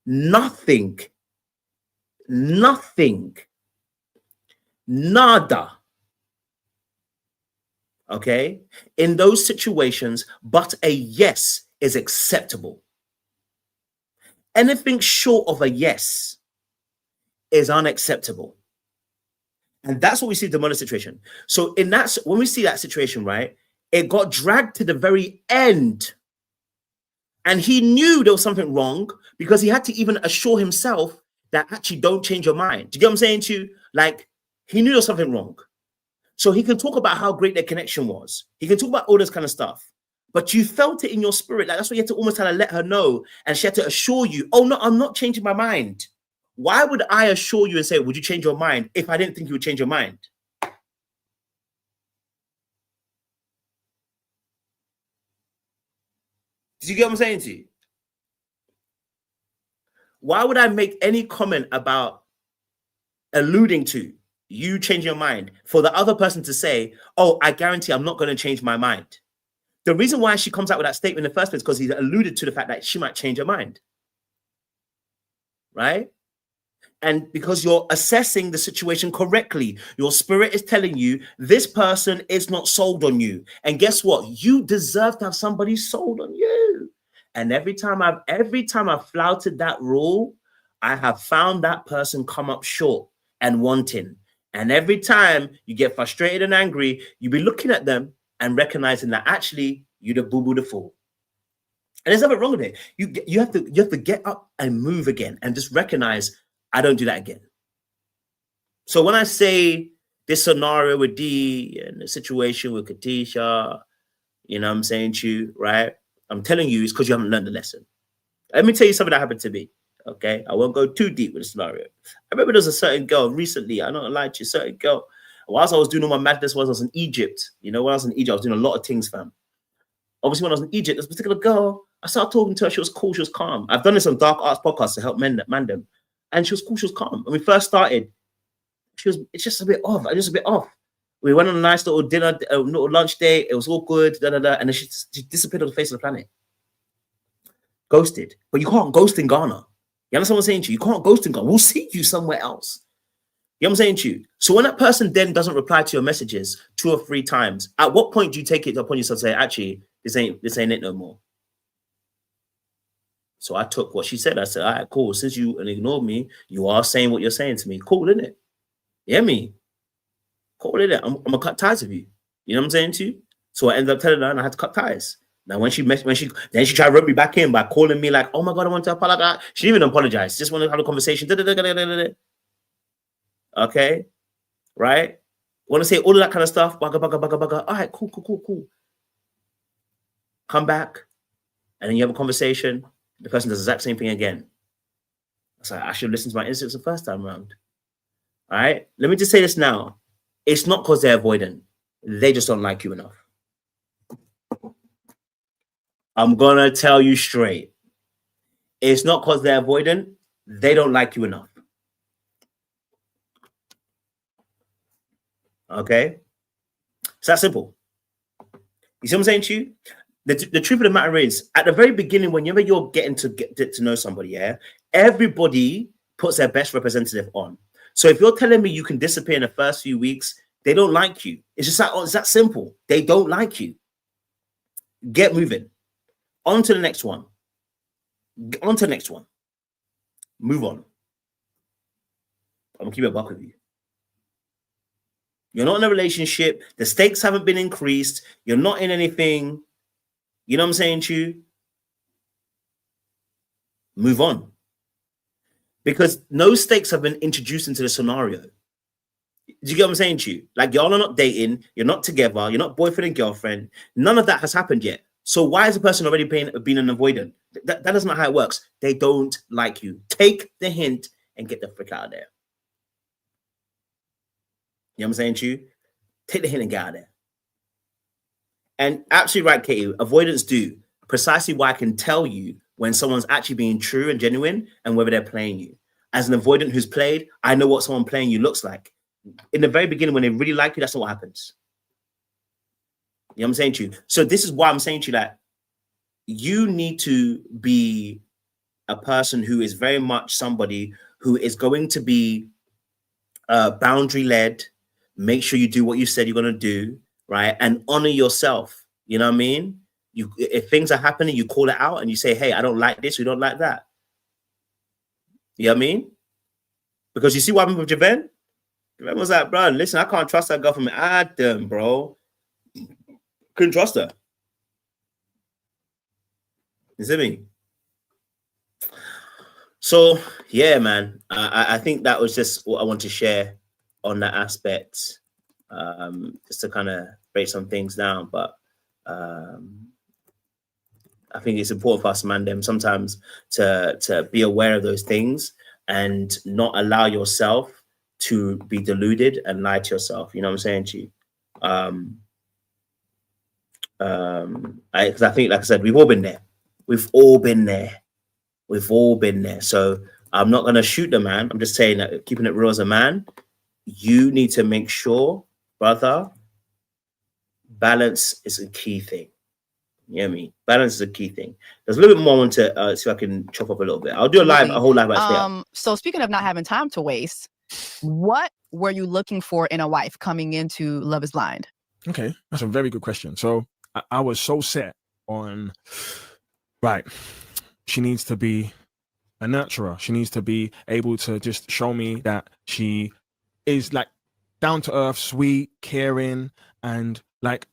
S3: Nothing Nada. Okay? In those situations, but a yes is acceptable. Anything short of a yes is unacceptable. And that's what we see in the Demola situation. So in that, when we see that situation, right, it got dragged to the very end. And he knew there was something wrong because he had to even assure himself that actually don't change your mind. Do you get what I'm saying to you? Like, he knew there was something wrong. So he can talk about how great their connection was. He can talk about all this kind of stuff. But you felt it in your spirit. Like, that's what you had to almost kind of let her know. And she had to assure you, oh, no, I'm not changing my mind. Why would I assure you and say, would you change your mind if I didn't think you would change your mind? Did you get what I'm saying to you? Why would I make any comment about alluding to you changing your mind for the other person to say, oh, I guarantee I'm not going to change my mind? The reason why she comes out with that statement in the first place is because he alluded to the fact that she might change her mind. Right? And because you're assessing the situation correctly, your spirit is telling you this person is not sold on you. And guess what? You deserve to have somebody sold on you. And every time I've flouted that rule, I have found that person come up short and wanting. And every time you get frustrated and angry, you be looking at them and recognizing that actually you're the boo-boo the fool. And there's nothing wrong with it. You have to get up and move again and just recognize, I don't do that again. So when I say this scenario with D and the situation with Katisha, you know what I'm saying to you, right? I'm telling you it's because you haven't learned the lesson. Let me tell you something that happened to me, okay? I won't go too deep with the scenario. I remember there was a certain girl recently, I don't lie to you, a certain girl. Whilst I was doing all my madness, whilst I was in Egypt, you know, when I was in Egypt, I was doing a lot of things, fam. Obviously, when I was in Egypt, this particular girl, I started talking to her. She was cool. She was calm. I've done this on Dark Arts podcast to help man them. And she was cool. She was calm. When we first started, it's just a bit off. Just a bit off. We went on a nice little dinner, a little lunch date. It was all good. And then she disappeared on the face of the planet. Ghosted. But you can't ghost in Ghana. You understand what I'm saying to you? You can't ghost in Ghana. We'll see you somewhere else. You know what I'm saying to you? So when that person then doesn't reply to your messages 2 or 3 times, at what point do you take it upon yourself to say, actually, this ain't it no more? So I took what she said. I said, all right, cool. Since you ignored me, you are saying what you're saying to me. Cool, isn't it? You hear me? Cool, isn't it? I'm gonna cut ties with you. You know what I'm saying to you? So I ended up telling her and I had to cut ties. Now when she tried to rub me back in by calling me like, oh my God, I want to apologize. She didn't even apologize. Just wanted to have a conversation. Okay, right? Want to say all of that kind of stuff. Bugger. All right, cool. Come back, and then you have a conversation. The person does the exact same thing again. So I should have listened to my instincts the first time around. All right, let me just say this now. It's not because they're avoidant. They just don't like you enough. I'm gonna tell you straight. It's not because they're avoidant. They don't like you enough. Okay, it's that simple. You see what I'm saying to you? The truth of the matter is, at the very beginning, whenever you're getting to know somebody, yeah, everybody puts their best representative on. So if you're telling me you can disappear in the first few weeks, they don't like you. It's just that, it's that simple. They don't like you. Get moving. On to the next one. On to the next one. Move on. I'm gonna keep it a buck with you. You're not in a relationship. The stakes haven't been increased. You're not in anything. You know what I'm saying to you? Move on. Because no stakes have been introduced into the scenario. Do you get what I'm saying to you? Like, y'all are not dating. You're not together. You're not boyfriend and girlfriend. None of that has happened yet. So why is the person already being an avoidant? That is not how it works. They don't like you. Take the hint and get the frick out of there. You know what I'm saying to you? Take the hint and get out of there. And absolutely right, Katie. Avoidance do. Precisely why I can tell you when someone's actually being true and genuine and whether they're playing you. As an avoidant who's played, I know what someone playing you looks like. In the very beginning, when they really like you, that's not what happens. You know what I'm saying to you? So this is why I'm saying to you that you need to be a person who is very much somebody who is going to be boundary-led, Make sure you do what you said you're going to do, right? And honor yourself. You know what I mean? If things are happening, you call it out and you say, hey, I don't like this. We don't like that. You know what I mean? Because you see what happened with Javen? Javen was like, bro, listen, I can't trust that girl from Adam, bro. Couldn't trust her. You see me? So, yeah, man, I think that was just what I want to share on that aspect, just to kind of break some things down. But I think it's important for us, man, them sometimes to be aware of those things and not allow yourself to be deluded and lie to yourself. You know what I'm saying to you? Because I think, like I said, we've all been there. We've all been there. We've all been there. So I'm not going to shoot the man. I'm just saying that, keeping it real as a man, you need to make sure, brother, balance is a key thing. You know what I mean? Balance is a key thing. There's a little bit more I want to see if I can chop up a little bit. I'll do a whole live about
S1: So speaking of not having time to waste, what were you looking for in a wife coming into Love is Blind?
S2: Okay, that's a very good question. So I was so set on, right, she needs to be a nurturer. She needs to be able to just show me that she is like down to earth, sweet, caring, and like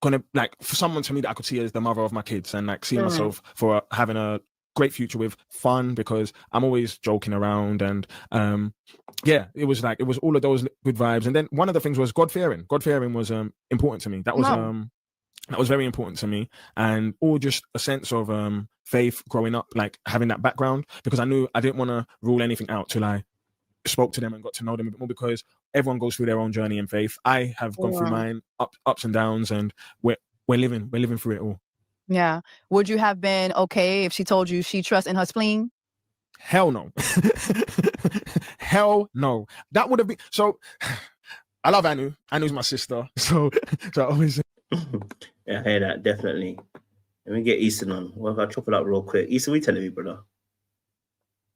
S2: gonna, like, for someone to me that I could see as the mother of my kids, and like see myself for having a great future with fun, because I'm always joking around, and yeah, it was all of those good vibes. And then one of the things was God-fearing. God-fearing was important to me. That was very important to me, and all just a sense of faith growing up, like having that background, because I knew I didn't want to rule anything out till I spoke to them and got to know them a bit more, because everyone goes through their own journey in faith. I have gone through mine, ups and downs, and we're living through it all.
S1: Yeah. Would you have been okay if she told you she trusts in her spleen?
S2: Hell no. Hell no. That would have been so. I love Anu. Anu's my sister, so I always.
S3: Yeah, I hear that, definitely. Let me get Easton on. Well, I'll chop it up real quick. Easton, what you telling me, brother?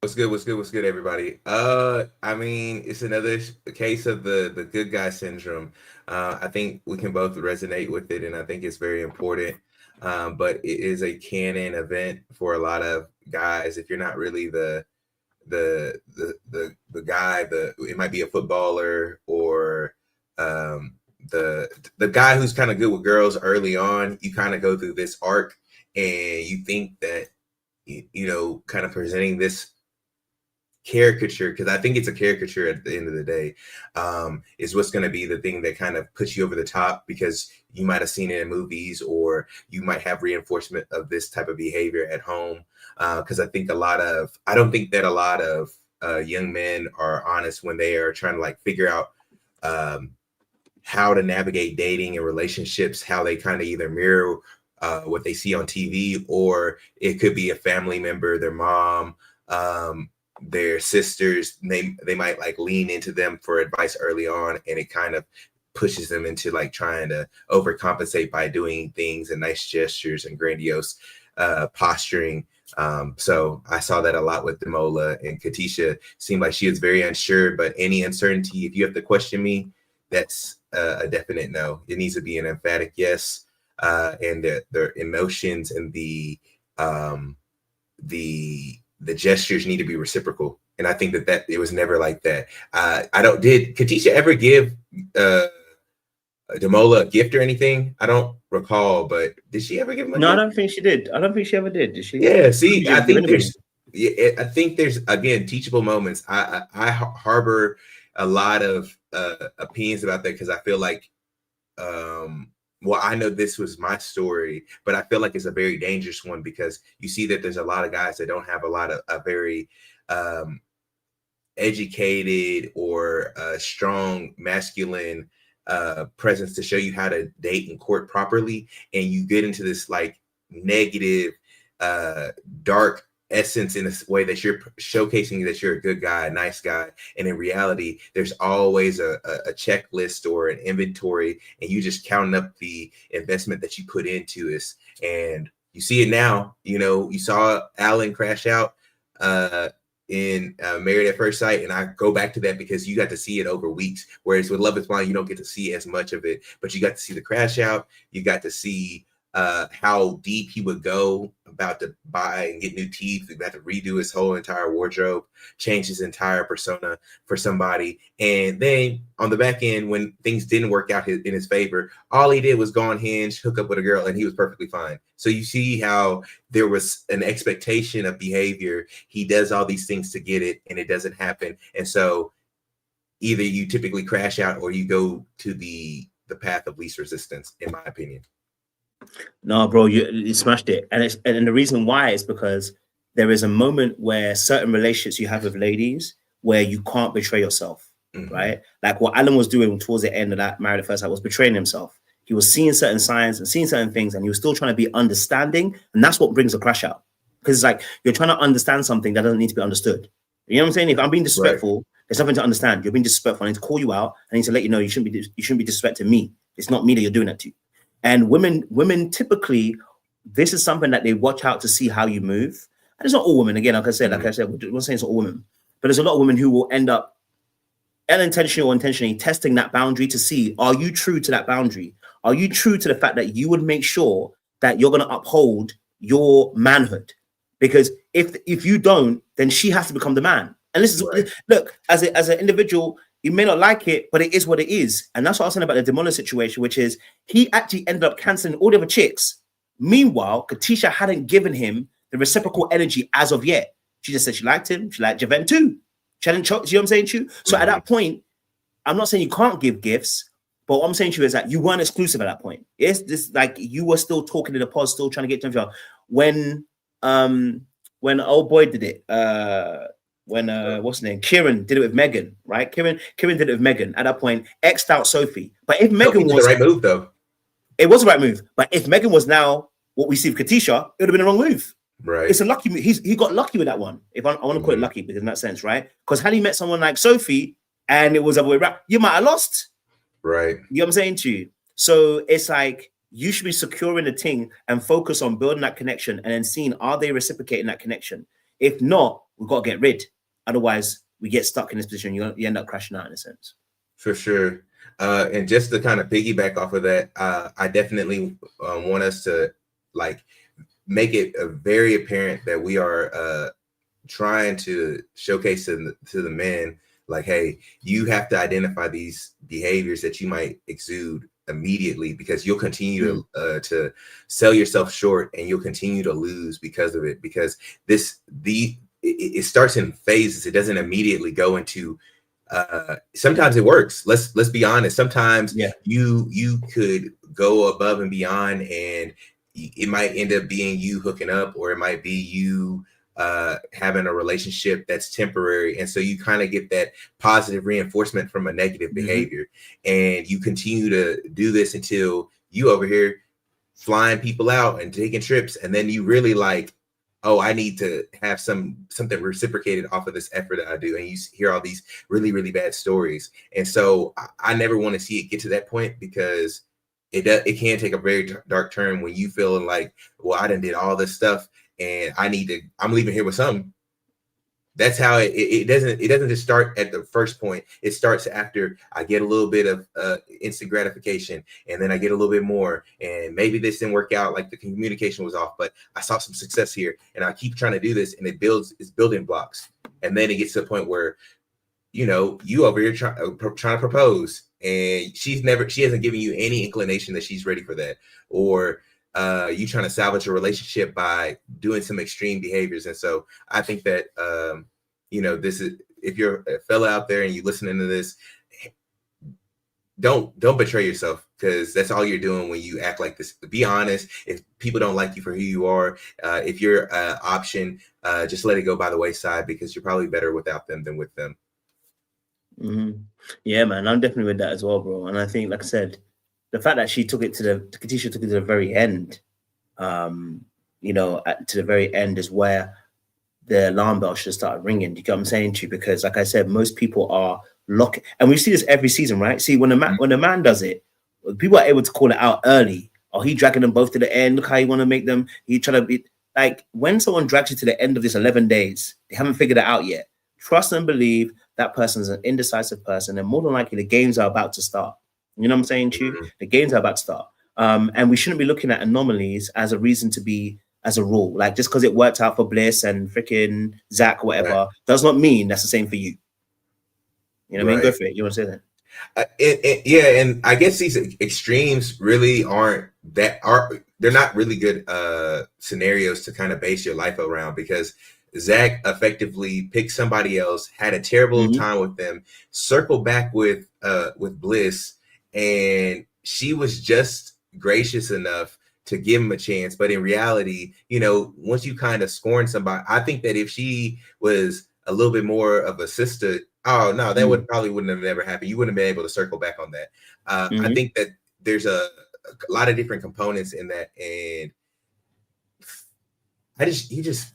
S4: What's good, everybody? I mean, it's another case of the good guy syndrome. I think we can both resonate with it, and I think it's very important. But it is a canon event for a lot of guys. If you're not really the guy, it might be a footballer or the guy who's kind of good with girls early on. You kind of go through this arc, and you think that you know, kind of presenting this caricature, because I think it's a caricature at the end of the day, is what's going to be the thing that kind of puts you over the top, because you might have seen it in movies, or you might have reinforcement of this type of behavior at home. Because I don't think that a lot of young men are honest when they are trying to like figure out how to navigate dating and relationships, how they kind of either mirror what they see on TV, or it could be a family member, their mom, their sisters. They might like lean into them for advice early on, and it kind of pushes them into like trying to overcompensate by doing things and nice gestures and grandiose posturing. So I saw that a lot with Demola, and Katisha seemed like she was very unsure, but any uncertainty, if you have to question me, that's a definite no. It needs to be an emphatic yes. And the emotions and the gestures need to be reciprocal. And I think that it was never like that. Did Katisha ever give Demola a gift or anything? I don't recall, but did she ever give him a gift?
S3: I don't think she did. I don't think she ever did she?
S4: Yeah, see, I think there's again teachable moments. I harbor a lot of opinions about that, because I feel like well, I know this was my story, but I feel like it's a very dangerous one, because you see that there's a lot of guys that don't have a lot of a very educated or strong masculine presence to show you how to date and court properly, and you get into this like negative dark essence in this way that you're showcasing that you're a good guy, a nice guy, and in reality there's always a checklist or an inventory, and you just counting up the investment that you put into this. And you see it now. You know, you saw Alan crash out in Married at First Sight, and I go back to that because you got to see it over weeks, whereas with Love is Blind you don't get to see as much of it, but you got to see the crash out, you got to see how deep he would go about to buy and get new teeth. He had to redo his whole entire wardrobe, change his entire persona for somebody. And then on the back end, when things didn't work out in his favor, all he did was go on Hinge, hook up with a girl, and he was perfectly fine. So you see how there was an expectation of behavior. He does all these things to get it, and it doesn't happen. And so either you typically crash out or you go to the path of least resistance, in my opinion.
S3: No, bro, you smashed it. And the reason why is because there is a moment where certain relationships you have with ladies where you can't betray yourself, right? Like what Alan was doing towards the end of that Married at First Sight was betraying himself. He was seeing certain signs and seeing certain things, and he was still trying to be understanding. And that's what brings a crash out. Because it's like you're trying to understand something that doesn't need to be understood. You know what I'm saying? If I'm being disrespectful, there's nothing to understand. You're being disrespectful. I need to call you out. I need to let you know you shouldn't be disrespecting me. It's not me that you're doing that to. And women typically, this is something that they watch out to see how you move. And it's not all women. Again, like I said, we're not saying it's all women, but there's a lot of women who will end up unintentionally or intentionally testing that boundary to see, are you true to that boundary? Are you true to the fact that you would make sure that you're going to uphold your manhood? Because if you don't, then she has to become the man. And this is look, as an individual, you may not like it, but it is what it is. And that's what I was saying about the Demola situation, which is he actually ended up canceling all the other chicks. Meanwhile, Katisha hadn't given him the reciprocal energy as of yet. She just said she liked him. She liked Javen too. She hadn't choked, you know what I'm saying to you? So at that point, I'm not saying you can't give gifts, but what I'm saying to you is that you weren't exclusive at that point. It's this like you were still talking in the pod, still trying to get to him. When old boy did it, what's his name? Kieran did it with Megan, right? Kieran did it with Megan. At that point, X'd out Sophie. But if Megan was
S4: the right move, though,
S3: it was the right move. But if Megan was now what we see with Katisha, it would have been the wrong move.
S4: Right.
S3: It's a lucky move. He got lucky with that one. If I want to call it lucky, because in that sense, right? Because had he met someone like Sophie and it was a way around, you might have lost.
S4: Right.
S3: You know what I'm saying to you? So it's like you should be securing the thing and focus on building that connection and then seeing, are they reciprocating that connection? If not, we've got to get rid. Otherwise, we get stuck in this position. You end up crashing out in a sense.
S4: For sure. And just to kind of piggyback off of that, I definitely want us to like make it very apparent that we are trying to showcase to the men, like, hey, you have to identify these behaviors that you might exude immediately, because you'll continue to sell yourself short and you'll continue to lose because of it. Because it starts in phases. It doesn't immediately go into sometimes it works. Let's be honest. Sometimes you could go above and beyond, and it might end up being you hooking up, or it might be you having a relationship that's temporary, and so you kind of get that positive reinforcement from a negative behavior, and you continue to do this until you over here flying people out and taking trips, and then you really like, oh, I need to have something reciprocated off of this effort that I do. And you hear all these really, really bad stories. And so I never want to see it get to that point, because it can take a very dark turn when you feeling like, well, I done did all this stuff and I'm leaving here with something. That's how it doesn't just start at the first point. It starts after I get a little bit of instant gratification, and then I get a little bit more, and maybe this didn't work out, like the communication was off, but I saw some success here, and I keep trying to do this, and it's building blocks. And then it gets to the point where, you over here trying to propose, and she hasn't given you any inclination that she's ready for that, or you trying to salvage a relationship by doing some extreme behaviors. And so I think that this is, if you're a fella out there and you listening to this, don't betray yourself, because that's all you're doing when you act like this. Be honest. If people don't like you for who you are, if you're an option, just let it go by the wayside, because you're probably better without them than with them.
S3: Yeah, man, I'm definitely with that as well, bro. And I think, like I said, the fact that Katisha took it to the very end, to the very end is where the alarm bell should start ringing. You get what I'm saying to you? Because, like I said, most people are locking, and we see this every season, right? See, when the man does it, people are able to call it out early. Oh, he dragging them both to the end. Look how you want to make them. He trying to be. like when someone drags you to the end of this 11 days, they haven't figured it out yet. Trust and believe that person is an indecisive person, and more than likely the games are about to start. You know what I'm saying, Chu? The games are about to start. And we shouldn't be looking at anomalies as a reason to be, as a rule. Like just because it worked out for Bliss and freaking Zach or whatever, does not mean that's the same for you. You know what I mean? Go for it. You want to say that?
S4: Yeah, and I guess these extremes really aren't that they're not really good scenarios to kind of base your life around, because Zach effectively picked somebody else, had a terrible time with them, circled back with Bliss, and she was just gracious enough to give him a chance. But in reality, you know, once you kind of scorn somebody, I think that if she was a little bit more of a sister, oh no, that wouldn't have never happened. You wouldn't have been able to circle back on that. I think that there's a lot of different components in that, and you just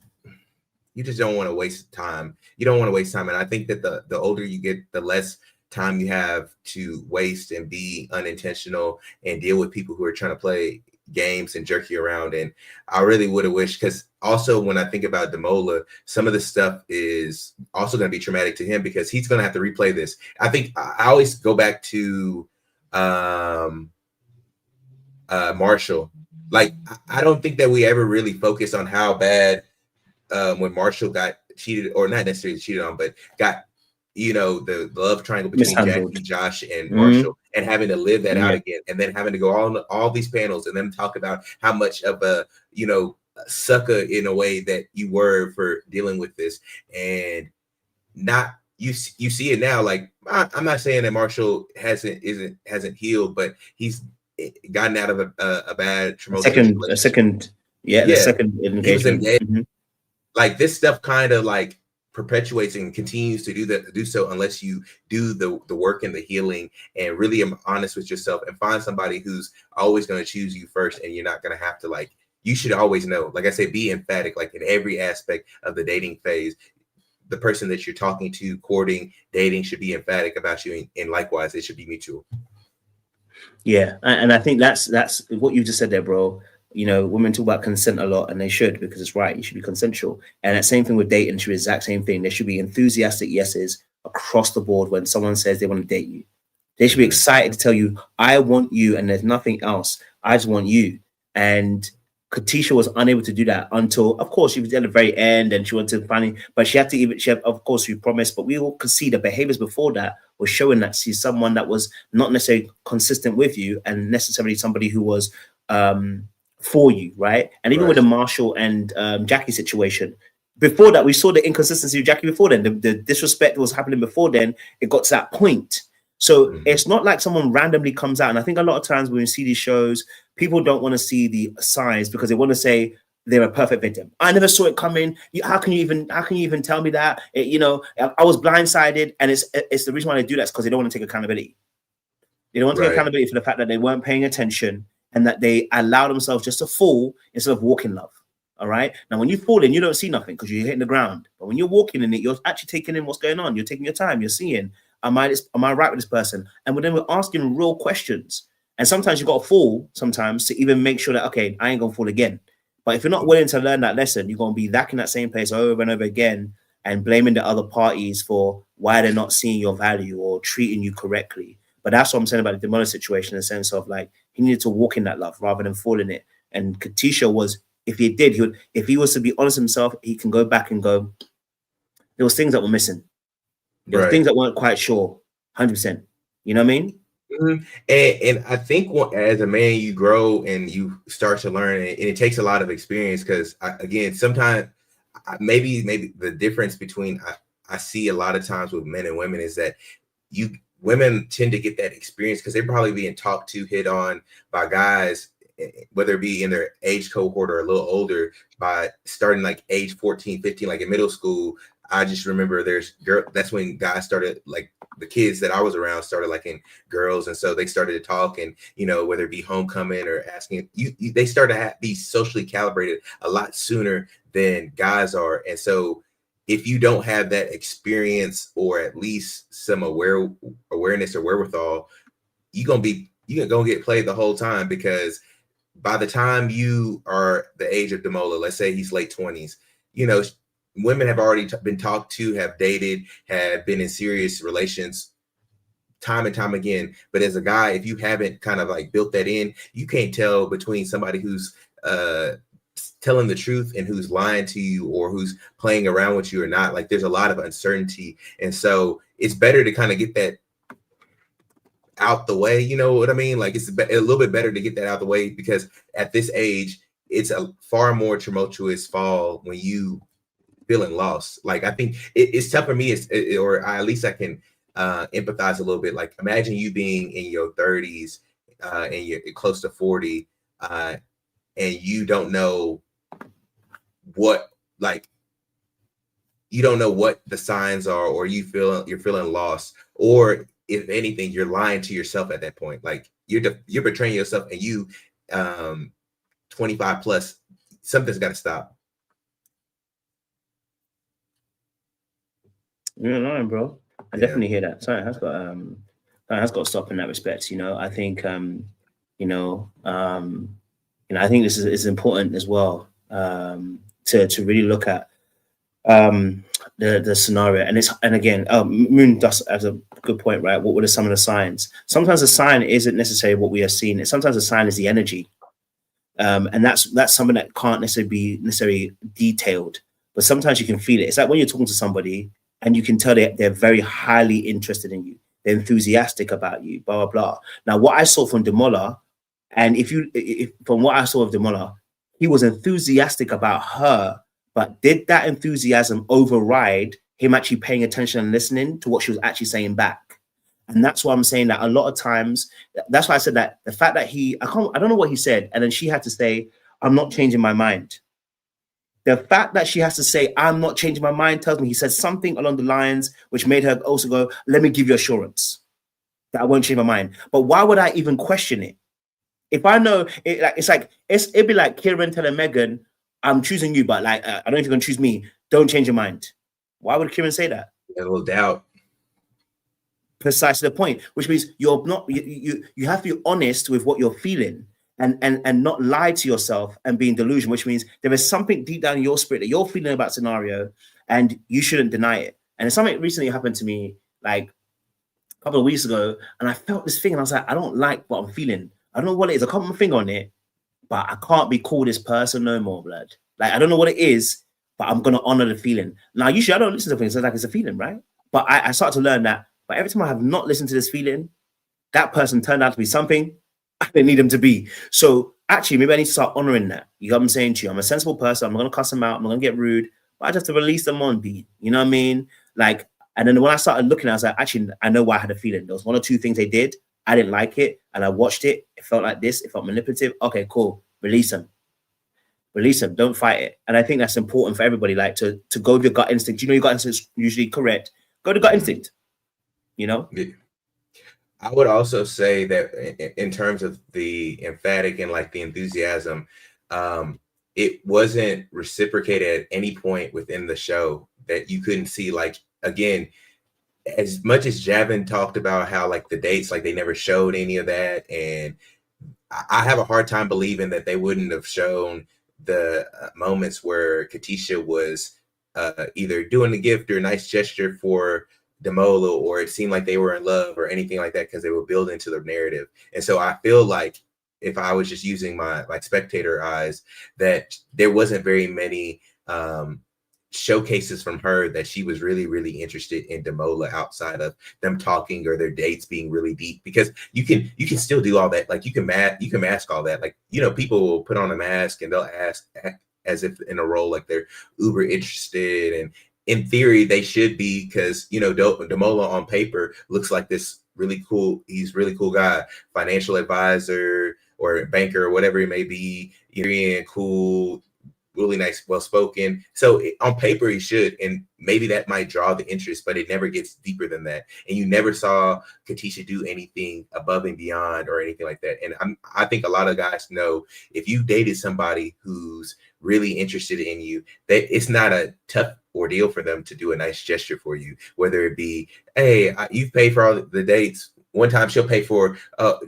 S4: don't want to waste time. You don't want to waste time, and I think that the older you get, the less time you have to waste and be unintentional and deal with people who are trying to play games and jerk you around. And I really would have wished, because also when I think about Demola, some of this stuff is also going to be traumatic to him, because he's going to have to replay this. I think I always go back to Marshall. Like, I don't think that we ever really focus on how bad when Marshall got cheated, or not necessarily cheated on, but got, you know, the love triangle between Jackie, Josh, and Marshall, and having to live that out again, and then having to go on all these panels and then talk about how much of a, you know, sucker in a way that you were for dealing with this. And not you see it now. Like, I'm not saying that Marshall hasn't healed, but he's gotten out of a bad traumatic
S3: the second engagement.
S4: Like, this stuff kind of like perpetuates and continues to do so unless you do the work and the healing and really am honest with yourself and find somebody who's always going to choose you first, and you're not going to have to, like, you should always know, like I say, be emphatic, like in every aspect of the dating phase. The person that you're talking to, courting, dating, should be emphatic about you, and likewise it should be mutual.
S3: Yeah, and I think that's what you just said there, bro. You know, women talk about consent a lot, and they should, because it's right. You should be consensual. And that same thing with dating, it should be the exact same thing. There should be enthusiastic yeses across the board when someone says they want to date you. They should be excited to tell you, I want you, and there's nothing else. I just want you. And Katisha was unable to do that until, of course, she was at the very end, and she wanted to finally, but she had, of course, we promised, but we all could see the behaviors before that were showing that she's someone that was not necessarily consistent with you, and necessarily somebody who was for you, right? And even with the Marshall and Jackie situation, before that, we saw the inconsistency of Jackie before then. The disrespect that was happening before then, it got to that point. So it's not like someone randomly comes out. And I think a lot of times when we see these shows, people don't want to see the signs because they want to say they're a perfect victim. I never saw it coming. How can you even tell me that? You know, I was blindsided, and it's the reason why they do that is because they don't want to take accountability. They don't want to take accountability for the fact that they weren't paying attention and that they allow themselves just to fall instead of walk in love. All right. Now, when you fall in, you don't see nothing because you're hitting the ground. But when you're walking in it, you're actually taking in what's going on. You're taking your time. You're seeing, am I right with this person? And then we're asking real questions. And sometimes you got to fall sometimes to even make sure that, okay, I ain't going to fall again. But if you're not willing to learn that lesson, you're going to be back in that same place over and over again and blaming the other parties for why they're not seeing your value or treating you correctly. But that's what I'm saying about the Demola situation, in the sense of, like, he needed to walk in that love rather than fall in it. And Katisha was, if he was to be honest himself, he can go back and go, there was things that were missing. There were things that weren't quite sure, 100%. You know what I mean?
S4: And I think as a man, you grow and you start to learn, and it takes a lot of experience, because again, sometimes maybe the difference between I see a lot of times with men and women is that women tend to get that experience because they're probably being talked to, hit on by guys, whether it be in their age cohort or a little older, by starting like age 14, 15, like in middle school. I just remember that's when guys started, like the kids that I was around started liking girls. And so they started to talk, and, you know, whether it be homecoming or asking, they started to be socially calibrated a lot sooner than guys are. And so if you don't have that experience, or at least some awareness or wherewithal, you're going to get played the whole time, because by the time you are the age of Demola, let's say he's late 20s, you know, women have already been talked to, have dated, have been in serious relations time and time again. But as a guy, if you haven't kind of like built that in, you can't tell between somebody who's telling the truth and who's lying to you or who's playing around with you or not. Like there's a lot of uncertainty. And so it's better to kind of get that out the way. You know what I mean? Like it's a little bit better to get that out the way, because at this age, it's a far more tumultuous fall when you feeling lost. Like I think it's tough for me, or at least I can empathize a little bit. Like imagine you being in your 30s and you're close to 40 and you don't know what, like, you don't know what the signs are, or you're feeling lost, or if anything, you're lying to yourself at that point. Like you're betraying yourself, and you 25 plus, something's got to stop.
S3: You're not lying, bro. I definitely hear that. Sorry, has got to stop in that respect. You know, I think I think this is important as well, to really look at the scenario. And again, Moon does has a good point, right? What are some of the signs? Sometimes the sign isn't necessarily what we are seeing. Sometimes the sign is the energy. And that's something that can't necessarily be detailed, but sometimes you can feel it. It's like when you're talking to somebody and you can tell they're very highly interested in you. They're enthusiastic about you, blah, blah, blah. Now, what I saw from Demola, and from what I saw of Demola, he was enthusiastic about her, but did that enthusiasm override him actually paying attention and listening to what she was actually saying back? And that's why I'm saying that a lot of times, that's why I said that the fact that I don't know what he said, and then she had to say, I'm not changing my mind. The fact that she has to say, I'm not changing my mind, tells me he said something along the lines which made her also go, let me give you assurance that I won't change my mind. But why would I even question it? If I know, it'd be like Kieran telling Megan, I'm choosing you, but like, I don't know if you're going to choose me. Don't change your mind. Why would Kieran say that?
S4: A little doubt.
S3: Precisely the point, which means you're not, you have to be honest with what you're feeling. And not lie to yourself and be in delusion, which means there is something deep down in your spirit that you're feeling about scenario, and you shouldn't deny it. And it's something recently happened to me, like a couple of weeks ago, and I felt this thing, and I was like, I don't like what I'm feeling. I don't know what it is. I can't put my finger on it, but I can't be called this person no more, blood. Like, I don't know what it is, but I'm gonna honor the feeling. Now, usually I don't listen to things like it's a feeling, right? But I started to learn that. But every time I have not listened to this feeling, that person turned out to be something I didn't need them to be. So actually, maybe I need to start honoring that. You know what I'm saying to you? I'm a sensible person. I'm not going to cuss them out. I'm not going to get rude. But I just have to release them on beat. You know what I mean? Like, and then when I started looking, I was like, actually, I know why I had a feeling. There was one or two things they did. I didn't like it. And I watched it. It felt like this. It felt manipulative. Okay, cool. Release them. Release them. Don't fight it. And I think that's important for everybody, like to go with your gut instinct. You know, your gut instinct is usually correct. Go to gut instinct. You know?
S4: Yeah. I would also say that in terms of the emphatic and like the enthusiasm, it wasn't reciprocated at any point within the show, that you couldn't see. Like, again, as much as Javin talked about how like the dates, like they never showed any of that. And I have a hard time believing that they wouldn't have shown the moments where Katisha was either doing a gift or a nice gesture for Demola, or it seemed like they were in love or anything like that, because they were building into the narrative. And so I feel like if I was just using my like spectator eyes, that there wasn't very many showcases from her that she was really, really interested in Demola outside of them talking or their dates being really deep. Because you can still do all that. Like you can mask all that. Like, you know, people will put on a mask and they'll act as if in a role like they're uber interested, and in theory, they should be, because, you know, Demola on paper looks like this really cool, he's really cool guy, financial advisor or banker or whatever it may be, cool, really nice, well-spoken. So on paper, he should, and maybe that might draw the interest, but it never gets deeper than that. And you never saw Katisha do anything above and beyond or anything like that. And I think a lot of guys know, if you dated somebody who's really interested in you, that it's not a tough ordeal for them to do a nice gesture for you, whether it be, hey, you've paid for all the dates one time she'll pay for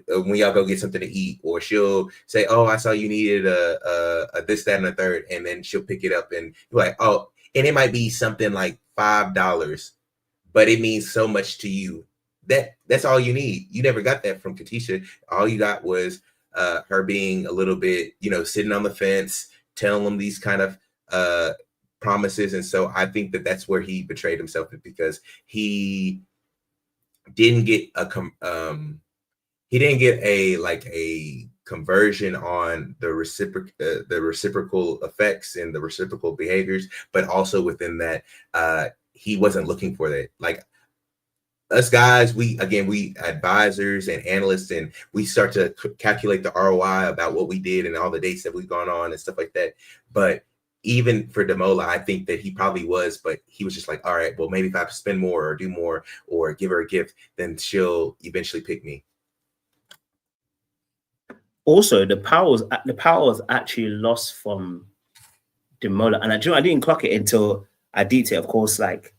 S4: when y'all go get something to eat, or she'll say, oh, I saw you needed a this, that, and a third, and then she'll pick it up and be like, oh, and it might be something like $5, but it means so much to you. That's all you need. You never got that from Katisha. All you got was her being a little bit, sitting on the fence, telling them these kind of promises. And so I think that that's where he betrayed himself, because he didn't get a conversion on the reciprocal effects and the reciprocal behaviors, but also within that he wasn't looking for that. Like us guys, we advisors and analysts, and we start to calculate the ROI about what we did and all the dates that we've gone on and stuff like that. But even for Demola, I think that he probably was, but he was just like, all right, well, maybe if I spend more or do more or give her a gift, then she'll eventually pick me.
S3: Also, the power was actually lost from Demola, and I didn't clock it until I deeped it. Of course, like,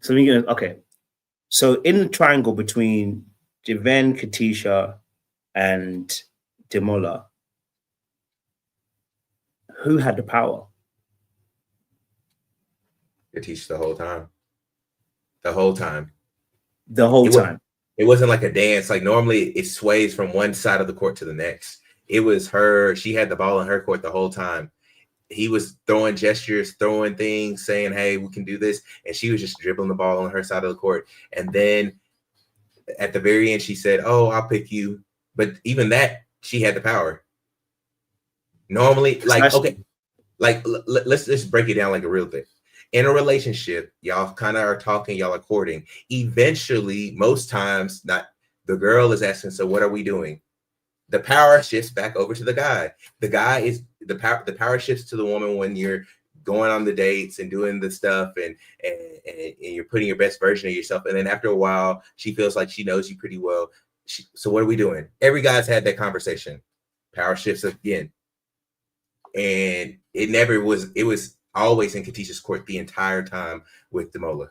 S3: so we're gonna So in the triangle between Javen, Katisha, and Demola, who had the power?
S4: Katisha the whole time. The whole time. It wasn't like a dance. Like normally it sways from one side of the court to the next. It was her. She had the ball in her court the whole time. He was throwing gestures, throwing things, saying, hey, we can do this. And she was just dribbling the ball on her side of the court. And then at the very end, she said, oh, I'll pick you. But even that, she had the power. Normally, like, okay, like let's just break it down like a real thing. In a relationship, y'all kind of are talking, y'all are courting. Eventually, most times, not the girl is asking, so what are we doing? The power shifts back over to the guy. The guy is the power shifts to the woman when you're going on the dates and doing the stuff and you're putting your best version of yourself. And then after a while, she feels like she knows you pretty well. So what are we doing? Every guy's had that conversation. Power shifts again. And it was always in Katisha's court the entire time with Demola.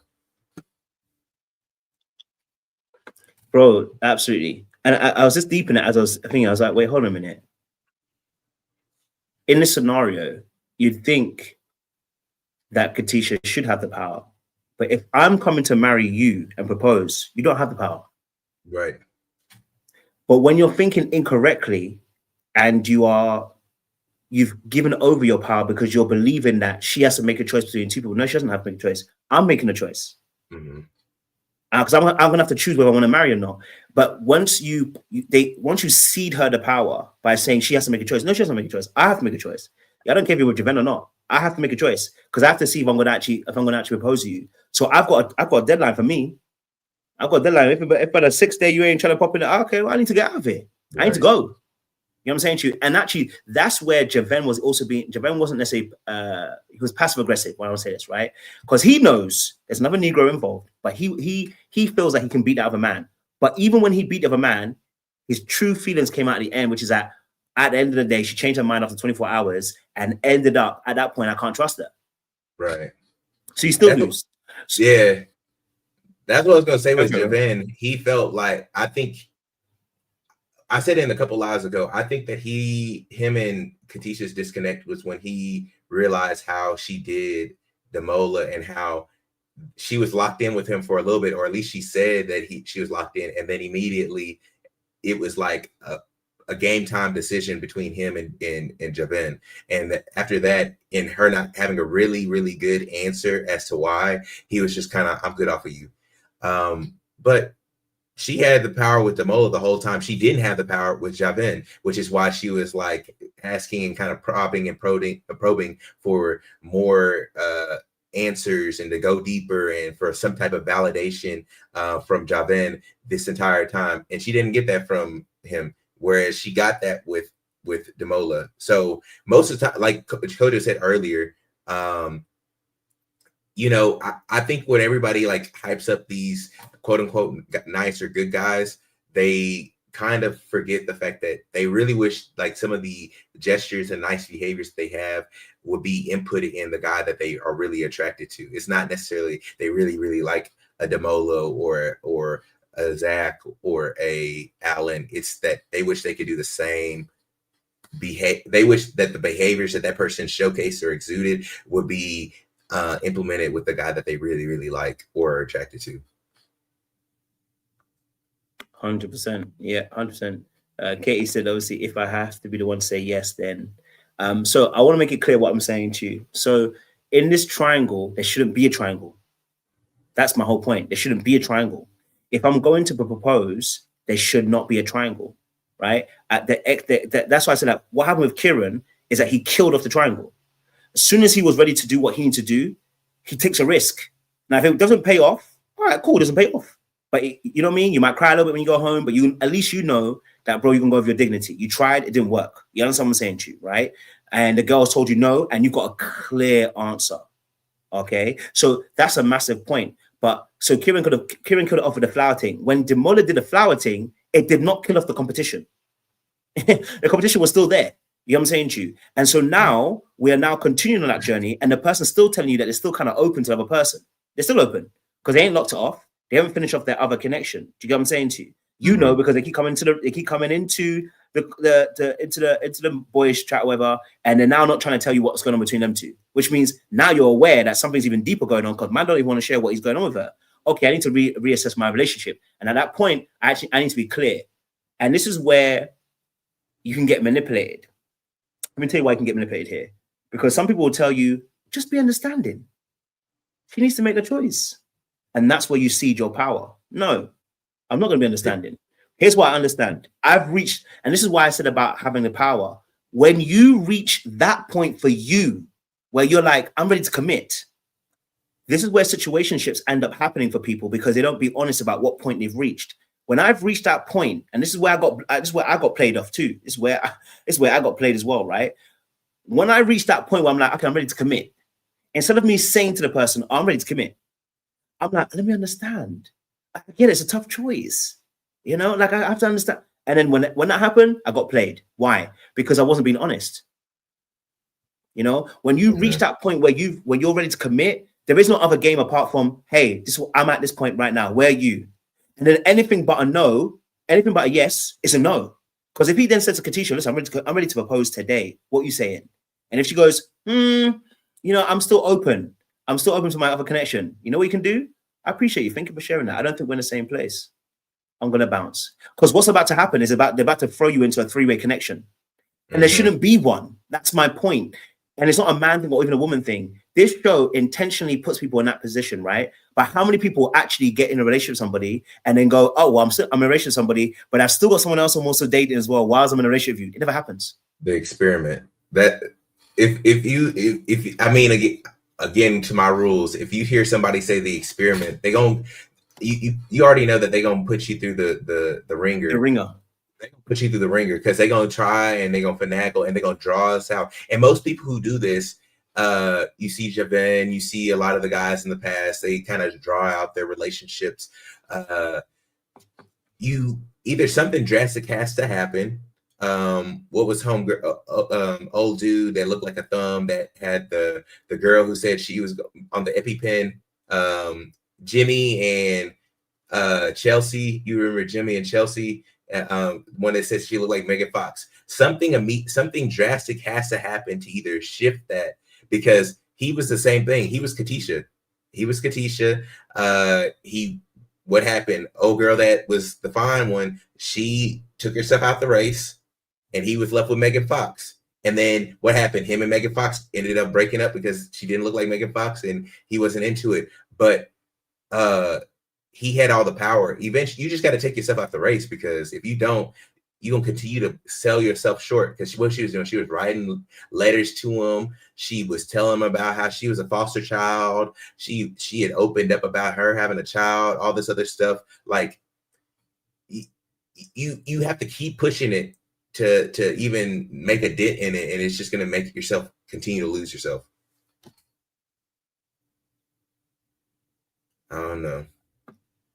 S3: Bro, absolutely. And I was just deep in it as I was thinking. I was like, wait, hold on a minute. In this scenario, you'd think that Katisha should have the power. But if I'm coming to marry you and propose, you don't have the power.
S4: Right.
S3: But when you're thinking incorrectly and you've given over your power because you're believing that she has to make a choice between two people. No, she doesn't have to make a choice. I'm making a choice.
S4: Mm-hmm.
S3: Because I'm gonna have to choose whether I want to marry or not. But once you cede her the power by saying she has to make a choice, no, she doesn't make a choice. I have to make a choice. I don't care if you're with Javen or not. I have to make a choice because I have to see if I'm gonna actually propose to you. So I've got a deadline for me. I've got a deadline. If by the 6th day you ain't trying to pop in, okay, well, I need to get out of here. Right. I need to go. You know what I'm saying to you? And actually, that's where Javen was also Javen wasn't necessarily, he was passive aggressive when I would say this, right? Because he knows there's another Negro involved, but he feels like he can beat that other man. But even when he beat the other man, his true feelings came out at the end, which is that at the end of the day, she changed her mind after 24 hours and ended up at that point, I can't trust her.
S4: Right.
S3: So you still lose.
S4: Yeah. That's what I was going to say with Javen. He felt like, I said it a couple lives ago. I think that him and Katisha's disconnect was when he realized how she did Demola and how she was locked in with him for a little bit, or at least she said that she was locked in, and then immediately it was like a game time decision between him and Javen. And after that, in her not having a really, really good answer as to why, he was just kind of, I'm good off of you. But she had the power with Demola the whole time. She didn't have the power with Javen, which is why she was like asking and kind of probing and probing for more answers and to go deeper and for some type of validation from Javen this entire time. And she didn't get that from him, whereas she got that with Demola. So most of the time, like Kojo said earlier, I think when everybody like hypes up these quote unquote nice or good guys, they kind of forget the fact that they really wish like some of the gestures and nice behaviors they have would be inputted in the guy that they are really attracted to. It's not necessarily they really, really like a Demola or Zach or a Alan. It's that they wish they could do the same they wish that the behaviors that person showcased or exuded would be implemented with the guy that they really, really like or are attracted to.
S3: 100%. Yeah, 100%. Katie said, obviously, if I have to be the one to say yes, then. So I want to make it clear what I'm saying to you. So in this triangle, there shouldn't be a triangle. That's my whole point. There shouldn't be a triangle. If I'm going to propose, there should not be a triangle, right? That's why I said that what happened with Kieran is that he killed off the triangle. As soon as he was ready to do what he needs to do, he takes a risk. Now, if it doesn't pay off, all right, cool, it doesn't pay off. But you know what I mean? You might cry a little bit when you go home, but at least you know that, bro, you can go with your dignity. You tried, it didn't work. You understand what I'm saying to you, right? And the girls told you no, and you got a clear answer. Okay, so that's a massive point. But so Kieran could have offered the flower thing. When Demola did the flower thing, it did not kill off the competition. The competition was still there. You know what I'm saying to you? And so now we are now continuing on that journey, and the person's still telling you that they're still kind of open to the other person. They're still open because they ain't locked it off. They haven't finished off their other connection. Do you get what I'm saying to you? You know, because they keep coming into the boyish chat or whatever, and they're now not trying to tell you what's going on between them two, which means now you're aware that something's even deeper going on because man don't even want to share what he's going on with her. Okay, I need to reassess my relationship. And at that point, I need to be clear. And this is where you can get manipulated. Let me tell you why you can get manipulated here. Because some people will tell you, just be understanding. She needs to make the choice. And that's where you cede your power. No, I'm not going to be understanding. Here's what I understand. I've reached, and this is why I said about having the power. When you reach that point for you, where you're like, I'm ready to commit. This is where situationships end up happening for people because they don't be honest about what point they've reached. When I've reached that point, and this is where I got played off too. This is where I got played as well, right? When I reached that point where I'm like, okay, I'm ready to commit. Instead of me saying to the person, I'm ready to commit, I'm like, let me understand. I get it, it's a tough choice. You know, like I have to understand. And then when that happened, I got played. Why? Because I wasn't being honest. You know, when you reach that point where you're ready to commit, there is no other game apart from, hey, I'm at this point right now. Where are you? And then anything but a no, anything but a yes is a no. Because if he then says to Katisha, listen, I'm ready to propose today. What are you saying? And if she goes, you know, I'm still open. I'm still open to my other connection. You know what you can do? I appreciate you. Thank you for sharing that. I don't think we're in the same place. I'm going to bounce. Because what's about to happen is they're about to throw you into a three-way connection. And there shouldn't be one. That's my point. And it's not a man thing or even a woman thing. This show intentionally puts people in that position, right? But how many people actually get in a relationship with somebody and then go, oh, well, I'm in a relationship with somebody, but I've still got someone else I'm also dating as well while I'm in a relationship with you. It never happens. The
S4: experiment. That if I mean, again, to my rules, if you hear somebody say the experiment, you already know that they're gonna put you through the ringer.
S3: The ringer.
S4: They're gonna put you through the ringer because they're gonna try and they're gonna finagle and they're gonna draw us out. And most people who do this, you see Javan, you see a lot of the guys in the past, they kind of draw out their relationships. You either something drastic has to happen. What was old dude that looked like a thumb that had the girl who said she was on the EpiPen, Jimmy and Chelsea. You remember Jimmy and Chelsea? One that said she looked like Megan Fox. Something drastic has to happen to either shift that, because he was the same thing. He was Katisha. What happened? Old girl that was the fine one, she took herself out the race and he was left with Megan Fox. And then what happened? Him and Megan Fox ended up breaking up because she didn't look like Megan Fox and he wasn't into it. But he had all the power. Eventually, you just got to take yourself out the race, because if you don't, you're going to continue to sell yourself short. Because what she was doing, she was writing letters to him. She was telling him about how she was a foster child. She had opened up about her having a child, all this other stuff. Like, you have to keep pushing it to even make a dent in it, and it's just going to make yourself continue to lose yourself. I don't know.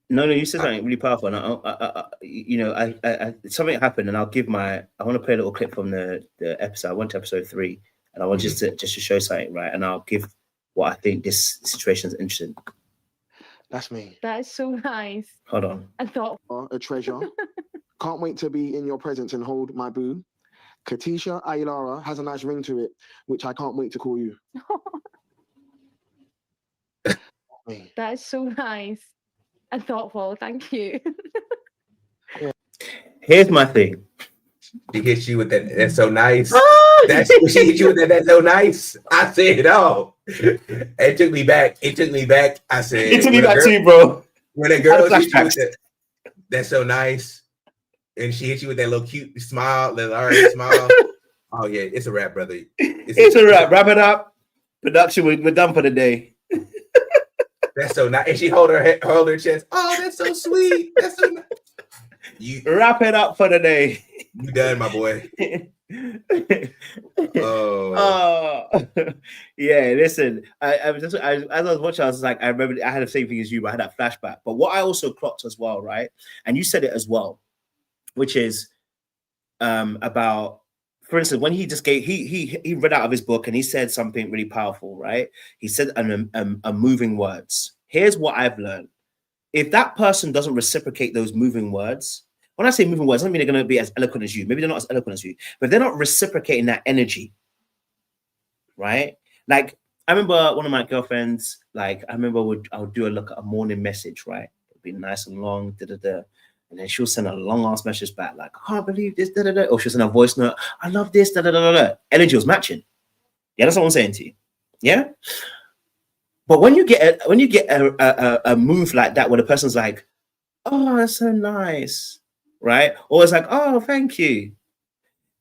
S3: No, you said something really powerful. And I something happened, and I want to play a little clip from the episode. I went to episode 3, and I want just to show something, right? And I'll give what I think this situation is interesting.
S5: That's me.
S6: That is so nice.
S3: Hold on.
S6: I thought
S5: A treasure. Can't wait to be in your presence and hold my boo. Katisha Aylara has a nice ring to it, which I can't wait to call you. Me.
S6: that is so nice and thoughtful. Thank you.
S3: Here's my thing.
S4: She hit you with that. That's so nice.
S3: Ah!
S4: That's she hit you with that. That's so nice. I said it all. It took me back. It took me back. I said
S3: It took me
S4: when a
S3: back
S4: girl-
S3: too, bro.
S4: When a girl hit you
S3: flashbacks.
S4: with that, that's so nice, and she hit you with that little cute smile, that alright smile. Oh yeah, it's a wrap, brother.
S3: It's a wrap. Wrap it up. Production, we're done for the day.
S4: That's so nice. And she hold her chest. Oh, that's so sweet. That's so nice. You
S3: Wrap it up for the day.
S4: you done, my boy. Oh,
S3: Yeah, listen, I was just as I was watching, I was like, I remember I had the same thing as you, but I had that flashback. But what I also clocked as well, right? And you said it as well, which is about, for instance, when he just gave he read out of his book and he said something really powerful, right? He said a moving words. Here's what I've learned. If that person doesn't reciprocate those moving words, when I say moving words, I don't mean they're going to be as eloquent as you. Maybe they're not as eloquent as you, but they're not reciprocating that energy, right? Like, I remember one of my girlfriends, like, I remember I would do a morning message, right? It'd be nice and long, da-da-da. And then she'll send a long-ass message back, like, I can't believe this, da-da-da. Or she'll send a voice note, I love this, da-da-da-da-da. Energy was matching. Yeah, that's what I'm saying to you. Yeah? But when you get a move like that, where the person's like, oh, that's so nice, right? Or it's like, oh, thank you.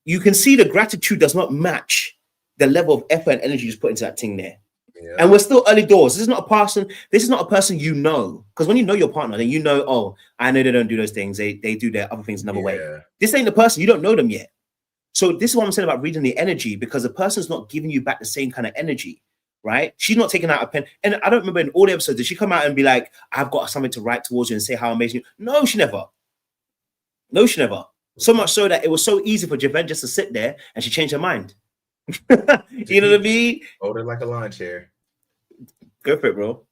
S3: You can see the gratitude does not match the level of effort and energy you just put into that thing there.
S4: yeah.
S3: And we're still early doors. This is not a person you know. Because when you know your partner, then you know, oh, I know they don't do those things. They do their other things another way. This ain't the person. You don't know them yet. So this is what I'm saying about reading the energy, because the person's not giving you back the same kind of energy, right? She's not taking out a pen. And I don't remember in all the episodes, did she come out and be like, I've got something to write towards you and say how amazing you. No, she never. No, she never. So much so that it was so easy for Javed just to sit there and she changed her mind. You know what I mean?
S4: Folded like a lawn chair.
S3: Go for it, bro.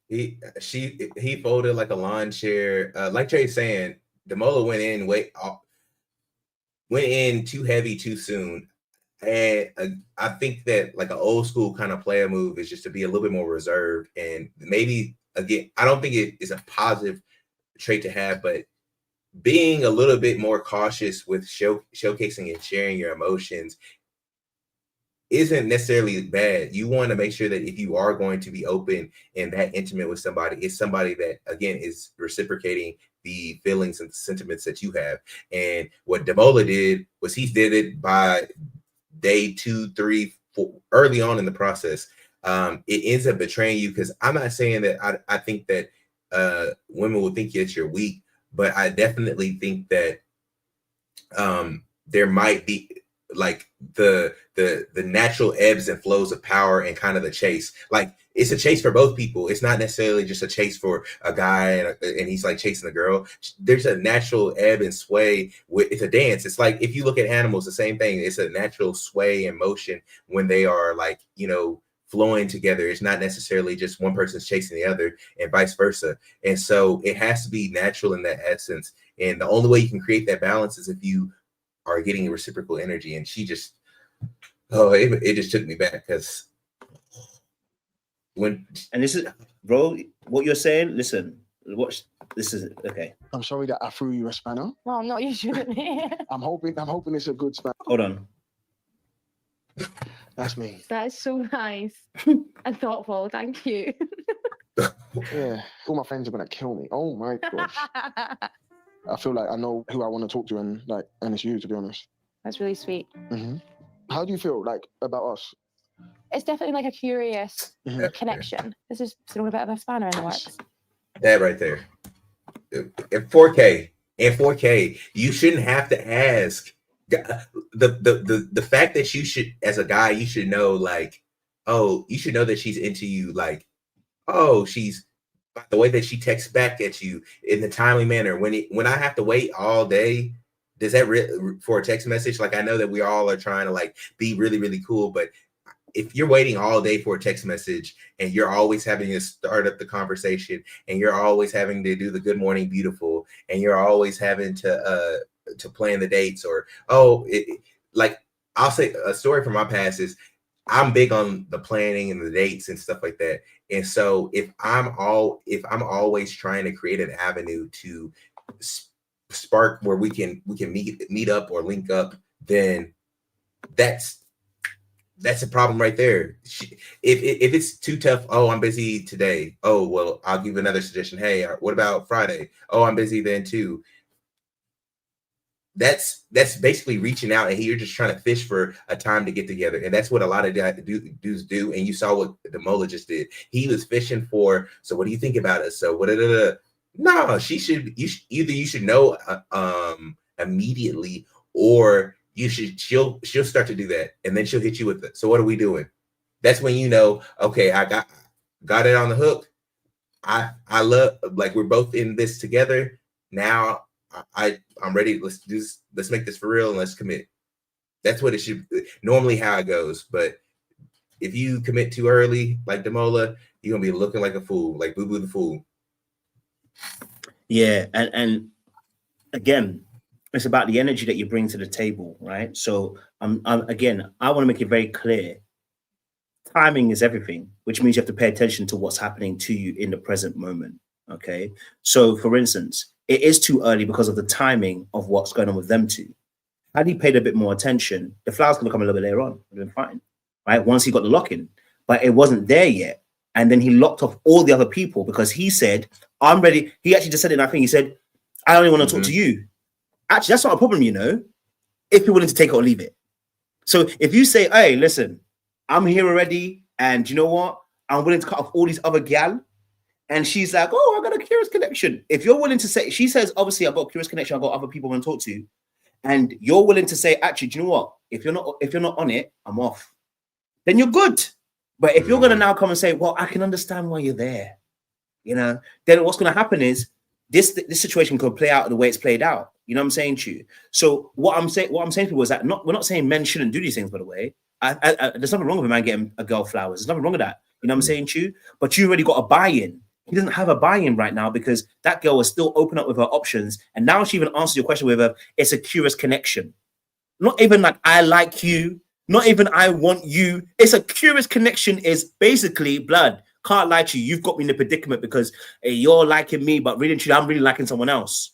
S4: He folded like a lawn chair. Like Trey's saying, Demola went in too heavy too soon. And I think that like an old school kind of player move is just to be a little bit more reserved. And maybe, again, I don't think it is a positive trait to have, but being a little bit more cautious with showcasing and sharing your emotions isn't necessarily bad. You want to make sure that if you are going to be open and that intimate with somebody, it's somebody that, again, is reciprocating the feelings and sentiments that you have. And what Demola did was he did it by day 2, 3, 4, early on in the process. It ends up betraying you, because I'm not saying that I think that women will think that you're weak, but I definitely think that there might be like the natural ebbs and flows of power and kind of the chase. Like, it's a chase for both people. It's not necessarily just a chase for a guy and he's like chasing a girl. There's a natural ebb and sway. It's a dance. It's like, if you look at animals, the same thing. It's a natural sway and motion when they are like, you know, flowing together. It's not necessarily just one person's chasing the other and vice versa. And so it has to be natural in that essence. And the only way you can create that balance is if you are getting reciprocal energy. And she just, it just took me back, because and
S3: this is, bro, what you're saying, listen, watch, this is okay.
S5: I'm sorry that I threw you a spanner.
S6: Well, not you shouldn't.
S5: I'm hoping it's a good spanner.
S3: Hold on.
S5: That's me.
S6: That is so nice and thoughtful. Thank you.
S5: Yeah, all my friends are gonna kill me. Oh my gosh. I feel like I know who I want to talk to, and it's you, to be honest.
S6: That's really sweet.
S5: Mm-hmm. How do you feel like about us?
S6: It's definitely like a curious connection. This is still a bit of a spanner in the works.
S4: That right there. In 4K, you shouldn't have to ask. The fact that you should, as a guy, you should know, like, oh, you should know that she's into you, like, oh, she's, the way that she texts back at you in the timely manner. When I have to wait all day, does that for a text message? Like, I know that we all are trying to like be really, really cool, but if you're waiting all day for a text message and you're always having to start up the conversation and you're always having to do the good morning beautiful and you're always having to plan the dates or like I'll say a story from my past is I'm big on the planning and the dates and stuff like that. And so if I'm always trying to create an avenue to spark where we can meet up or link up, then that's a problem right there. If it's too tough, oh, I'm busy today. Oh, well, I'll give another suggestion. Hey, what about Friday? Oh, I'm busy then too. That's basically reaching out, and you're just trying to fish for a time to get together, and that's what a lot of dudes do. And you saw what Demola just did. He was fishing for. So, what do you think about us? So, what? No, you should know immediately, or she'll start to do that, and then she'll hit you with it. So, what are we doing? That's when you know. Okay, I got it on the hook. I love, like, we're both in this together now. I'm ready. Let's make this for real and let's commit. That's what it should normally how it goes. But if you commit too early, like Demola, you're gonna be looking like a fool, like Boo Boo the Fool.
S3: Yeah, and again, it's about the energy that you bring to the table, right? So again, I want to make it very clear. Timing is everything, which means you have to pay attention to what's happening to you in the present moment. Okay. So for instance, it is too early because of the timing of what's going on with them two. Had he paid a bit more attention, the flowers going to come a little bit later on. It would have been fine, right? Once he got the lock-in, but it wasn't there yet. And then he locked off all the other people because he said, I'm ready. He actually just said it, and I think he said, I only want to talk to you. Actually, that's not a problem, you know, if you're willing to take it or leave it. So if you say, hey, listen, I'm here already, and you know what? I'm willing to cut off all these other gal. And she's like, oh, I got a curious connection. If you're willing to say, she says, obviously, I've got a curious connection. I've got other people I want to talk to. And you're willing to say, actually, do you know what? If you're not on it, I'm off. Then you're good. But if you're going to now come and say, well, I can understand why you're there, you know, then what's going to happen is this situation could play out the way it's played out. You know what I'm saying to you? So what I'm saying to people is that we're not saying men shouldn't do these things, by the way. There's nothing wrong with a man getting a girl flowers. There's nothing wrong with that. You know what I'm saying to you? But you already got a buy-in. He doesn't have a buy-in right now because that girl is still open up with her options. And now she even answers your question with it's a curious connection. Not even like, I like you. Not even I want you. It's a curious connection is basically blood. Can't lie to you. You've got me in a predicament because you're liking me, but really, I'm really liking someone else.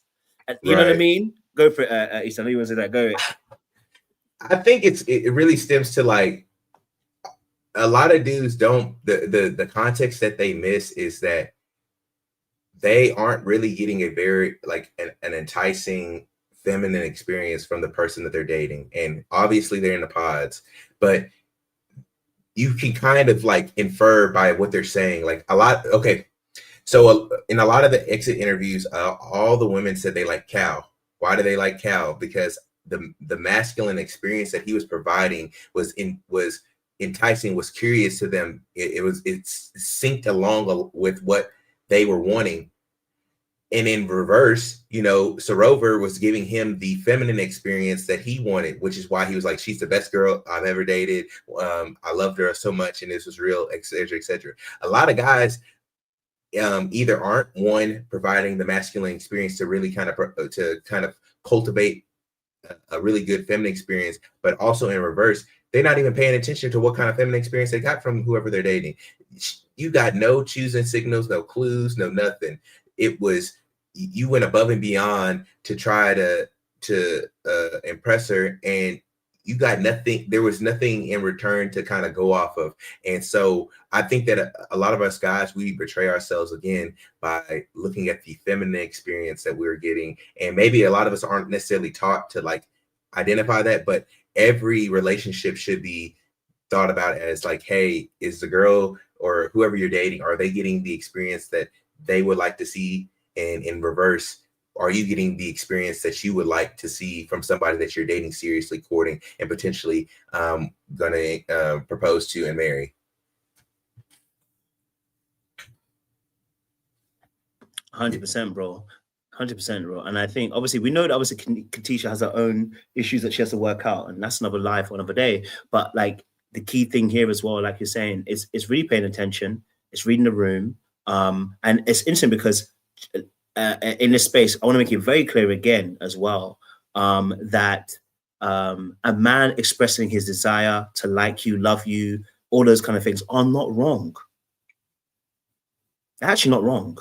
S3: You know what I mean? Go for it, Easton. I know you want to say that. Go.
S4: I think it really stems to like a lot of dudes don't the context that they miss is that they aren't really getting a very like an enticing feminine experience from the person that they're dating. And obviously they're in the pods, but you can kind of like infer by what they're saying, like a lot. Okay. So in a lot of the exit interviews, all the women said they like Cal. Why do they like Cal? Because the masculine experience that he was providing was enticing, was curious to them. It's synced along with what they were wanting. And in reverse, you know, Sorover was giving him the feminine experience that he wanted, which is why he was like, she's the best girl I've ever dated. I loved her so much, and this was real, et cetera, et cetera. A lot of guys either aren't one providing the masculine experience to really kind of cultivate a really good feminine experience, but also in reverse, they're not even paying attention to what kind of feminine experience they got from whoever they're dating. You got no choosing signals, no clues, no nothing. It was you went above and beyond to try to impress her, and you got nothing. There was nothing in return to kind of go off of. And so I think that a lot of us guys, we betray ourselves again by looking at the feminine experience that we're getting. And maybe a lot of us aren't necessarily taught to like identify that, but every relationship should be thought about as like, hey, is the girl or whoever you're dating, are they getting the experience that they would like to see? And in reverse, are you getting the experience that you would like to see from somebody that you're dating, seriously courting, and potentially gonna propose to and marry?
S3: 100%, bro. 100%, bro. And I think obviously we know that obviously Katisha has her own issues that she has to work out, and that's another life, another day. But like the key thing here as well, like you're saying, is really paying attention. It's reading the room. And it's interesting because in this space, I want to make it very clear again as well, that a man expressing his desire to like you, love you, all those kind of things are not wrong. They're actually not wrong.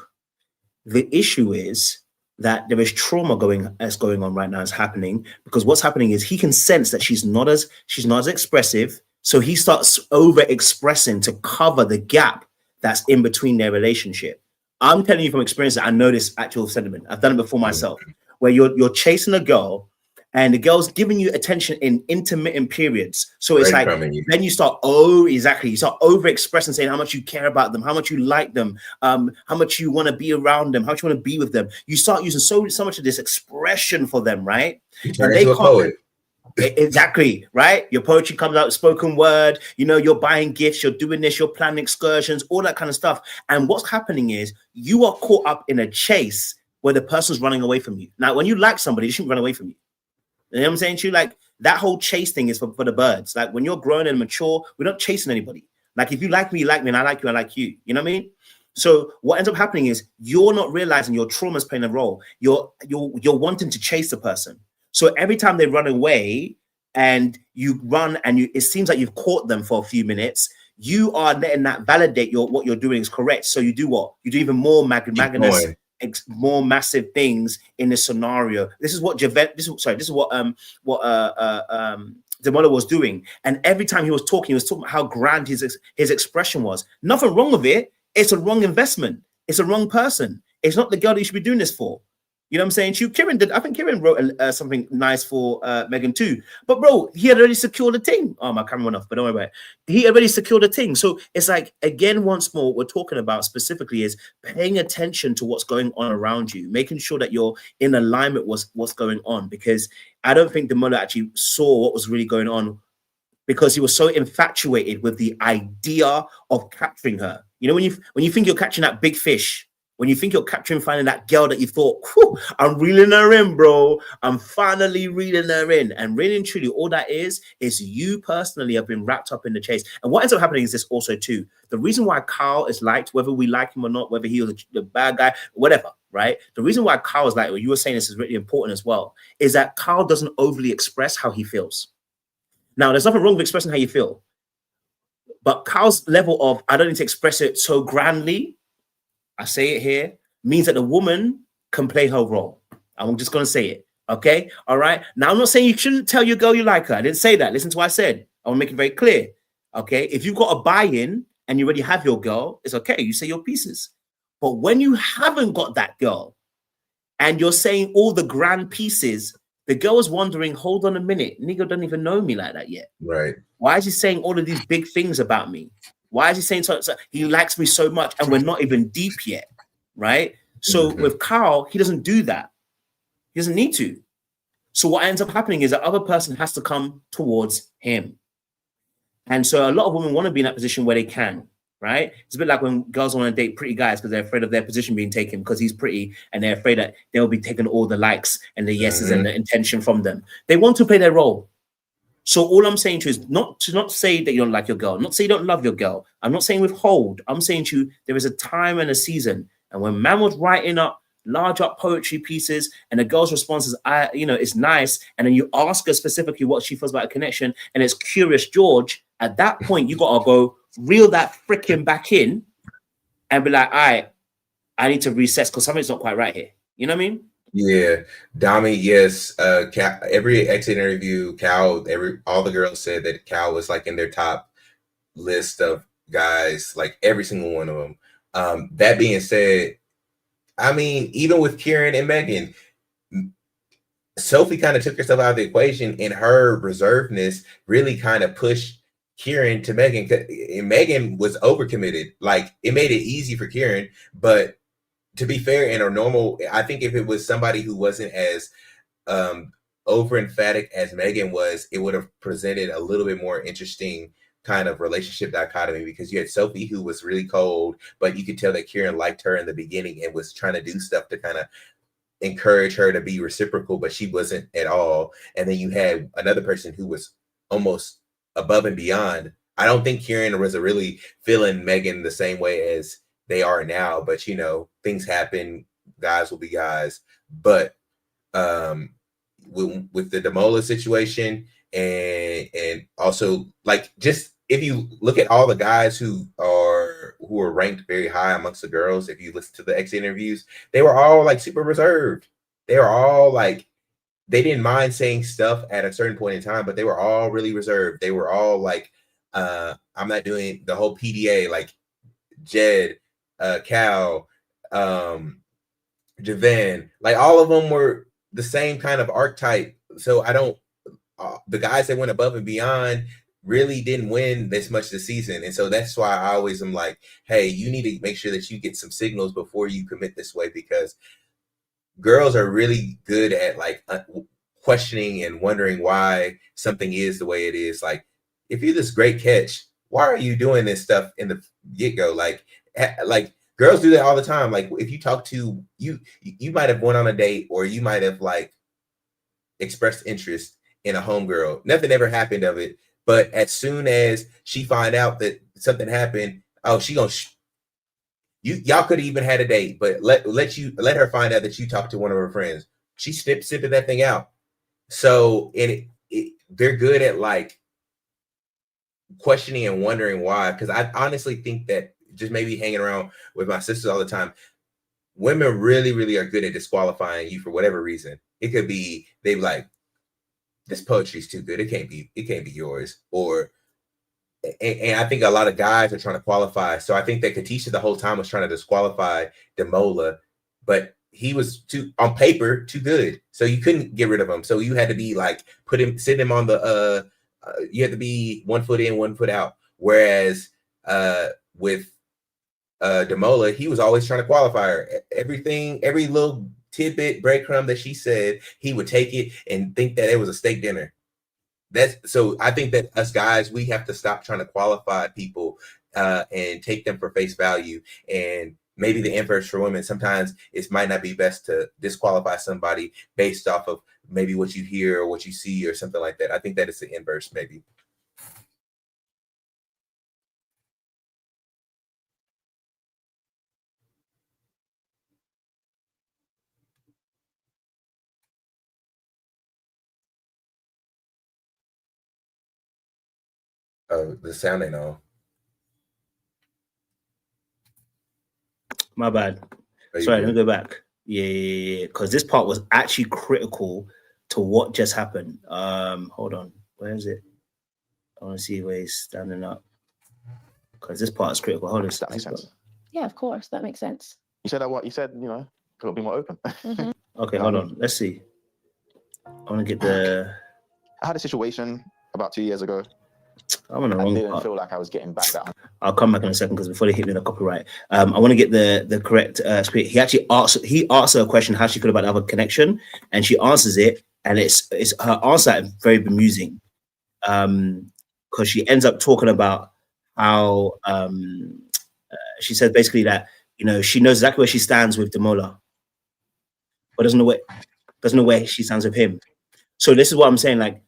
S3: The issue is that there is trauma going on right now, is happening, because what's happening is he can sense that she's not as expressive, so he starts over expressing to cover the gap that's in between their relationship. I'm telling you from experience that I know this actual sentiment. I've done it before myself, where you're chasing a girl and the girl's giving you attention in intermittent periods. So it's like, then you start, you start over expressing, saying how much you care about them, how much you like them, how much you want to be around them, how much you want to be with them. You start using so much of this expression for them, right?
S4: You turn into a poet.
S3: Exactly, right? Your poetry comes out, spoken word, you're buying gifts, you're doing this, you're planning excursions, all that kind of stuff. And what's happening is you are caught up in a chase where the person's running away from you. Now, when you like somebody, they shouldn't run away from you. You know what I'm saying to you? Like, that whole chase thing is for the birds. Like, when you're grown and mature, we're not chasing anybody. Like, if you like me, you like me, and I like you, I like you. You know what I mean? So what ends up happening is you're not realizing your trauma is playing a role. You're wanting to chase the person. So every time they run away and you run and it seems like you've caught them for a few minutes, you are letting that validate what you're doing is correct. So you do what? You do even more more massive things in this scenario. This is what Demola was doing. And every time he was talking about how grand his expression was. Nothing wrong with it. It's a wrong investment. It's a wrong person. It's not the girl that you should be doing this for. You know what I'm saying? I think Kieran wrote something nice for Megan too. But bro, he had already secured a thing. Oh, my camera went off, but don't worry about it. He already secured a thing. So it's like, again, once more, what we're talking about specifically is paying attention to what's going on around you, making sure that you're in alignment with what's going on. Because I don't think Demola actually saw what was really going on, because he was so infatuated with the idea of capturing her. You know, when you think you're catching that big fish, when you think you're finding that girl that you thought, I'm reeling her in, bro. I'm finally reeling her in. And really and truly, all that is you personally have been wrapped up in the chase. And what ends up happening is this also too. The reason why Carl is liked, whether we like him or not, whether he was the bad guy, whatever, right? The reason why Carl is liked, what you were saying, this is really important as well, is that Carl doesn't overly express how he feels. Now, there's nothing wrong with expressing how you feel. But Carl's level of, I don't need to express it so grandly, I say it here, means that the woman can play her role. I'm just going to say it. Okay. All right. Now, I'm not saying you shouldn't tell your girl you like her. I didn't say that. Listen to what I said. I want to make it very clear. Okay. If you've got a buy-in and you already have your girl, it's okay. You say your pieces. But when you haven't got that girl and you're saying all the grand pieces, the girl is wondering, hold on a minute, nigga don't even know me like that yet.
S4: Right.
S3: Why is he saying all of these big things about me? Why is he saying so he likes me so much and we're not even deep yet, right? So with Carl, he doesn't do that. He doesn't need to. So what ends up happening is that other person has to come towards him. And so a lot of women want to be in that position where they can, right? It's a bit like when girls want to date pretty guys because they're afraid of their position being taken because he's pretty, and they're afraid that they'll be taking all the likes and the yeses and the intention from them. They want to play their role. So all I'm saying to you is not say that you don't like your girl, not say you don't love your girl. I'm not saying withhold. I'm saying to you, there is a time and a season. And when man was writing up large up poetry pieces and the girl's response is, it's nice. And then you ask her specifically what she feels about a connection and it's Curious George. At that point, you got to go reel that freaking back in and be like, all right, I need to recess because something's not quite right here. You know what I mean?
S4: Yeah, Dami, yes. Every exit interview, all the girls said that Cal was like in their top list of guys, like every single one of them. That being said, I mean, even with Kieran and Megan, Sophie kind of took herself out of the equation, and her reservedness really kind of pushed Kieran to Megan. And Megan was overcommitted. Like, it made it easy for Kieran, but to be fair, in a normal, I think if it was somebody who wasn't as over emphatic as Megan was, it would have presented a little bit more interesting kind of relationship dichotomy, because you had Sophie who was really cold, but you could tell that Kieran liked her in the beginning and was trying to do stuff to kind of encourage her to be reciprocal, but she wasn't at all. And then you had another person who was almost above and beyond. I don't think Kieran was really feeling Megan the same way as they are now, but you know, things happen, guys will be guys. But with the Demola situation, and also like, just if you look at all the guys who are ranked very high amongst the girls, if you listen to the exit interviews, they were all like super reserved. They were all like, they didn't mind saying stuff at a certain point in time, but they were all really reserved. They were all like, I'm not doing the whole PDA, like Jed, Cal, Javan, like all of them were the same kind of archetype. So I don't, the guys that went above and beyond really didn't win this much this season. And so that's why I always am like, hey, you need to make sure that you get some signals before you commit this way, because girls are really good at like questioning and wondering why something is the way it is. Like, if you're this great catch, why are you doing this stuff in the get-go? Like girls do that all the time. Like, if you talk to you might have went on a date, or you might have like expressed interest in a homegirl. Nothing ever happened of it. But as soon as she find out that something happened, oh, she gonna y'all could have even had a date, but let her find out that you talked to one of her friends. She sipping that thing out. So they're good at like questioning and wondering why. Because I honestly think that, just maybe hanging around with my sisters all the time, women really, really are good at disqualifying you for whatever reason. It could be they like, this poetry's too good. It can't be yours. Or and I think a lot of guys are trying to qualify. So I think that Katisha the whole time was trying to disqualify Demola, but he was on paper too good. So you couldn't get rid of him. So you had to be like, sit him on the you had to be 1 foot in, 1 foot out. Whereas with Demola, he was always trying to qualify her. Everything, every little tidbit, breadcrumb that she said, he would take it and think that it was a steak dinner. So I think that us guys, we have to stop trying to qualify people and take them for face value. And maybe the inverse for women, sometimes it might not be best to disqualify somebody based off of maybe what you hear or what you see or something like that. I think that it's the inverse, maybe. Oh, the sound ain't on.
S3: My bad. Sorry, let me go back. Yeah. Because this part was actually critical to what just happened. Hold on. Where is it? I want to see where he's standing up. Because this part is critical. Hold on.
S5: That makes sense.
S6: Yeah, of course. That makes sense.
S5: You said that what you said, you know, could be more open.
S3: Okay, hold on. Let's see. I want to get the...
S5: I had a situation about 2 years ago.
S3: I'm on the
S5: I
S3: wrong
S5: didn't
S3: part.
S5: feel like I was getting back that.
S3: I'll come back in a second, because before they hit me with a copyright, I want to get the correct script. He actually asked her a question how she feel about the other connection, and she answers it, and it's her answer is very bemusing, because she ends up talking about how she said basically that, you know, she knows exactly where she stands with Demola, but doesn't know where she stands with him. So this is what I'm saying, like,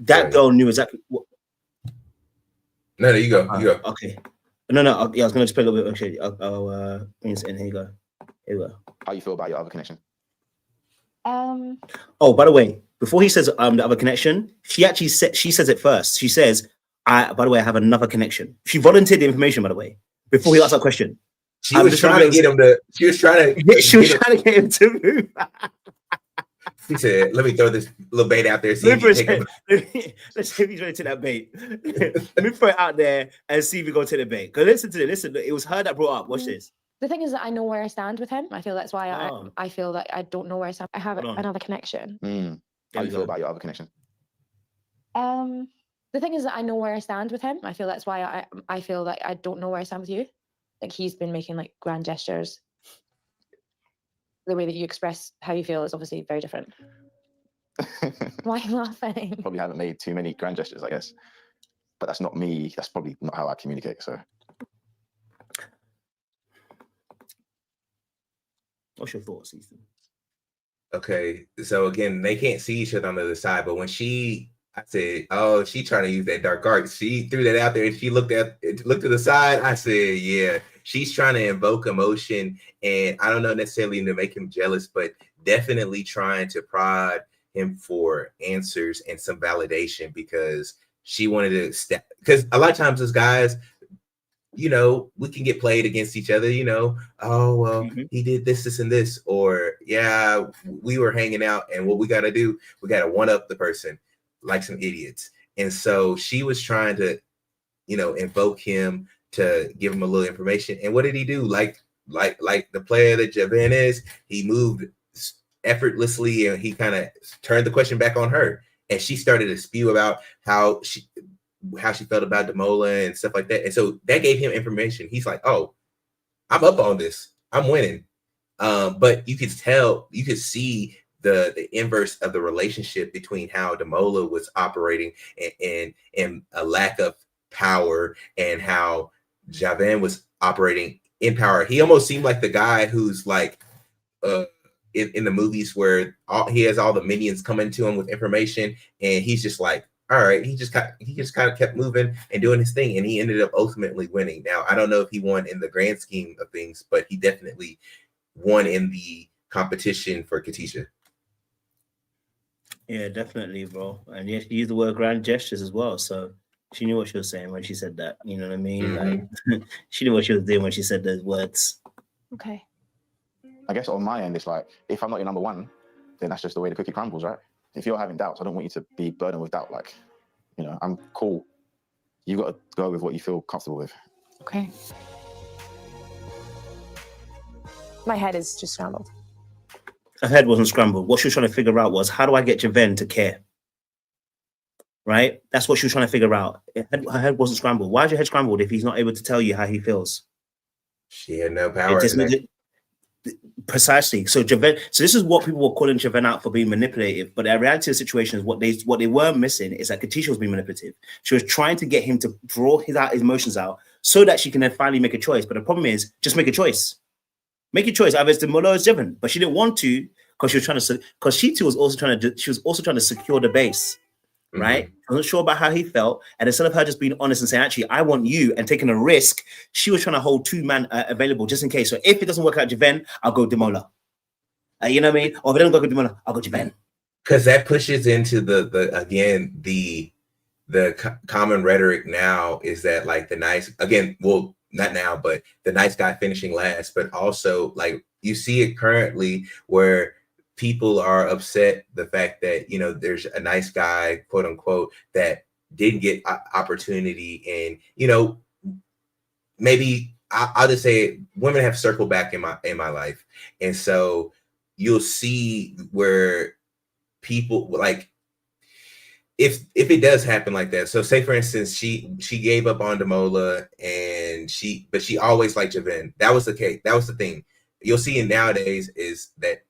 S3: that girl knew exactly what.
S4: No, you go.
S3: Okay. No. Yeah, I was going to explain a little bit. Okay, I'll bring this in. Here you go. Here we go.
S5: How you feel about your other connection?
S3: Oh, by the way, before he says the other connection, she says it first. She says, by the way, I have another connection. She volunteered the information, by the way, before he asked that question.
S4: She was trying to get him to. She was trying
S3: to get him to move.
S4: She said, "Let me throw this little bait out there. See if you take him."
S3: Let's see if he's ready to take that bait. Let me throw it out there and see if we go take the bait. Because listen to this. Listen, it was her that brought up. Watch this.
S6: The thing is that I know where I stand with him. I feel that's why I feel that I don't know where I stand. I have another connection.
S5: How you feel about your other connection?
S6: The thing is that I know where I stand with him. I feel that's why I feel that I don't know where I stand with you. Like, he's been making like grand gestures. The way that you express how you feel is obviously very different. Why are you laughing?
S5: Probably haven't made too many grand gestures, I guess. But that's not me. That's probably not how I communicate. So,
S3: what's your thoughts, Ethan?
S4: Okay, so again, they can't see each other on the other side, but when she I said, "Oh, she trying to use that dark art." She threw that out there, and she looked to the side. I said, "Yeah, she's trying to invoke emotion, and I don't know necessarily to make him jealous, but definitely trying to prod him for answers and some validation because she wanted to step. Because a lot of times as guys, you know, we can get played against each other, you know, oh, well, he did this, this, and this, or yeah, we were hanging out, and what we got to do, we got to one up the person like some idiots. And so she was trying to, you know, invoke him to give him a little information. And what did he do? Like the player that Javan is, he moved effortlessly, and he kind of turned the question back on her. And she started to spew about how she felt about Demola and stuff like that. And so that gave him information. He's like, oh, I'm up on this. I'm winning. But you could see the inverse of the relationship between how Demola was operating and a lack of power, and how Javan was operating in power. He almost seemed like the guy who's like in the movies where he has all the minions coming to him with information, and he's just like, all right, he just kind of kept moving and doing his thing, and he ended up ultimately winning. Now, I don't know if he won in the grand scheme of things, but he definitely won in the competition for Katisha.
S3: Yeah, definitely, bro. And yeah, she used the word grand gestures as well, so she knew what she was saying when she said that. You know what I mean? Like, she knew what she was doing when she said those words.
S6: Okay.
S5: I guess on my end, it's like, if I'm not your number one, then that's just the way the cookie crumbles, right? If you're having doubts, I don't want you to be burdened with doubt. Like, you know, I'm cool. You got to go with what you feel comfortable with.
S6: Okay. My head is just scrambled.
S3: Her head wasn't scrambled. What she was trying to figure out was, how do I get Javan to care? Right? That's what she was trying to figure out. Her head wasn't scrambled. Why is your head scrambled if he's not able to tell you how he feels?
S4: She had no power.
S3: Precisely. So Javan. So this is what people were calling Javan out for being manipulative. But the reality of the situation is what they were missing is that Katisha was being manipulative. She was trying to get him to draw his emotions out so that she can then finally make a choice. But the problem is, just make a choice. Make a choice. Either it's Demola or it's Javan. But she didn't want to, because she was trying to. Because she too was also trying to. She was also trying to secure the base. Right? I wasn't sure about how he felt. And instead of her just being honest and saying, actually, I want you, and taking a risk, she was trying to hold two men available just in case. So if it doesn't work out Javan, I'll go Demola. You know what I mean? Or if it doesn't go Demola, I'll go Javan.
S4: Because that pushes into the common rhetoric now is that, like, the nice, again, well, not now, but the nice guy finishing last, but also, like, you see it currently where people are upset the fact that, you know, there's a nice guy, quote unquote, that didn't get opportunity. And, you know, maybe I'll just say women have circled back in my life. And so you'll see where people, like, if it does happen like that. So say, for instance, she gave up on Demola, but she always liked Javan. That was the case. That was the thing. You'll see in nowadays is that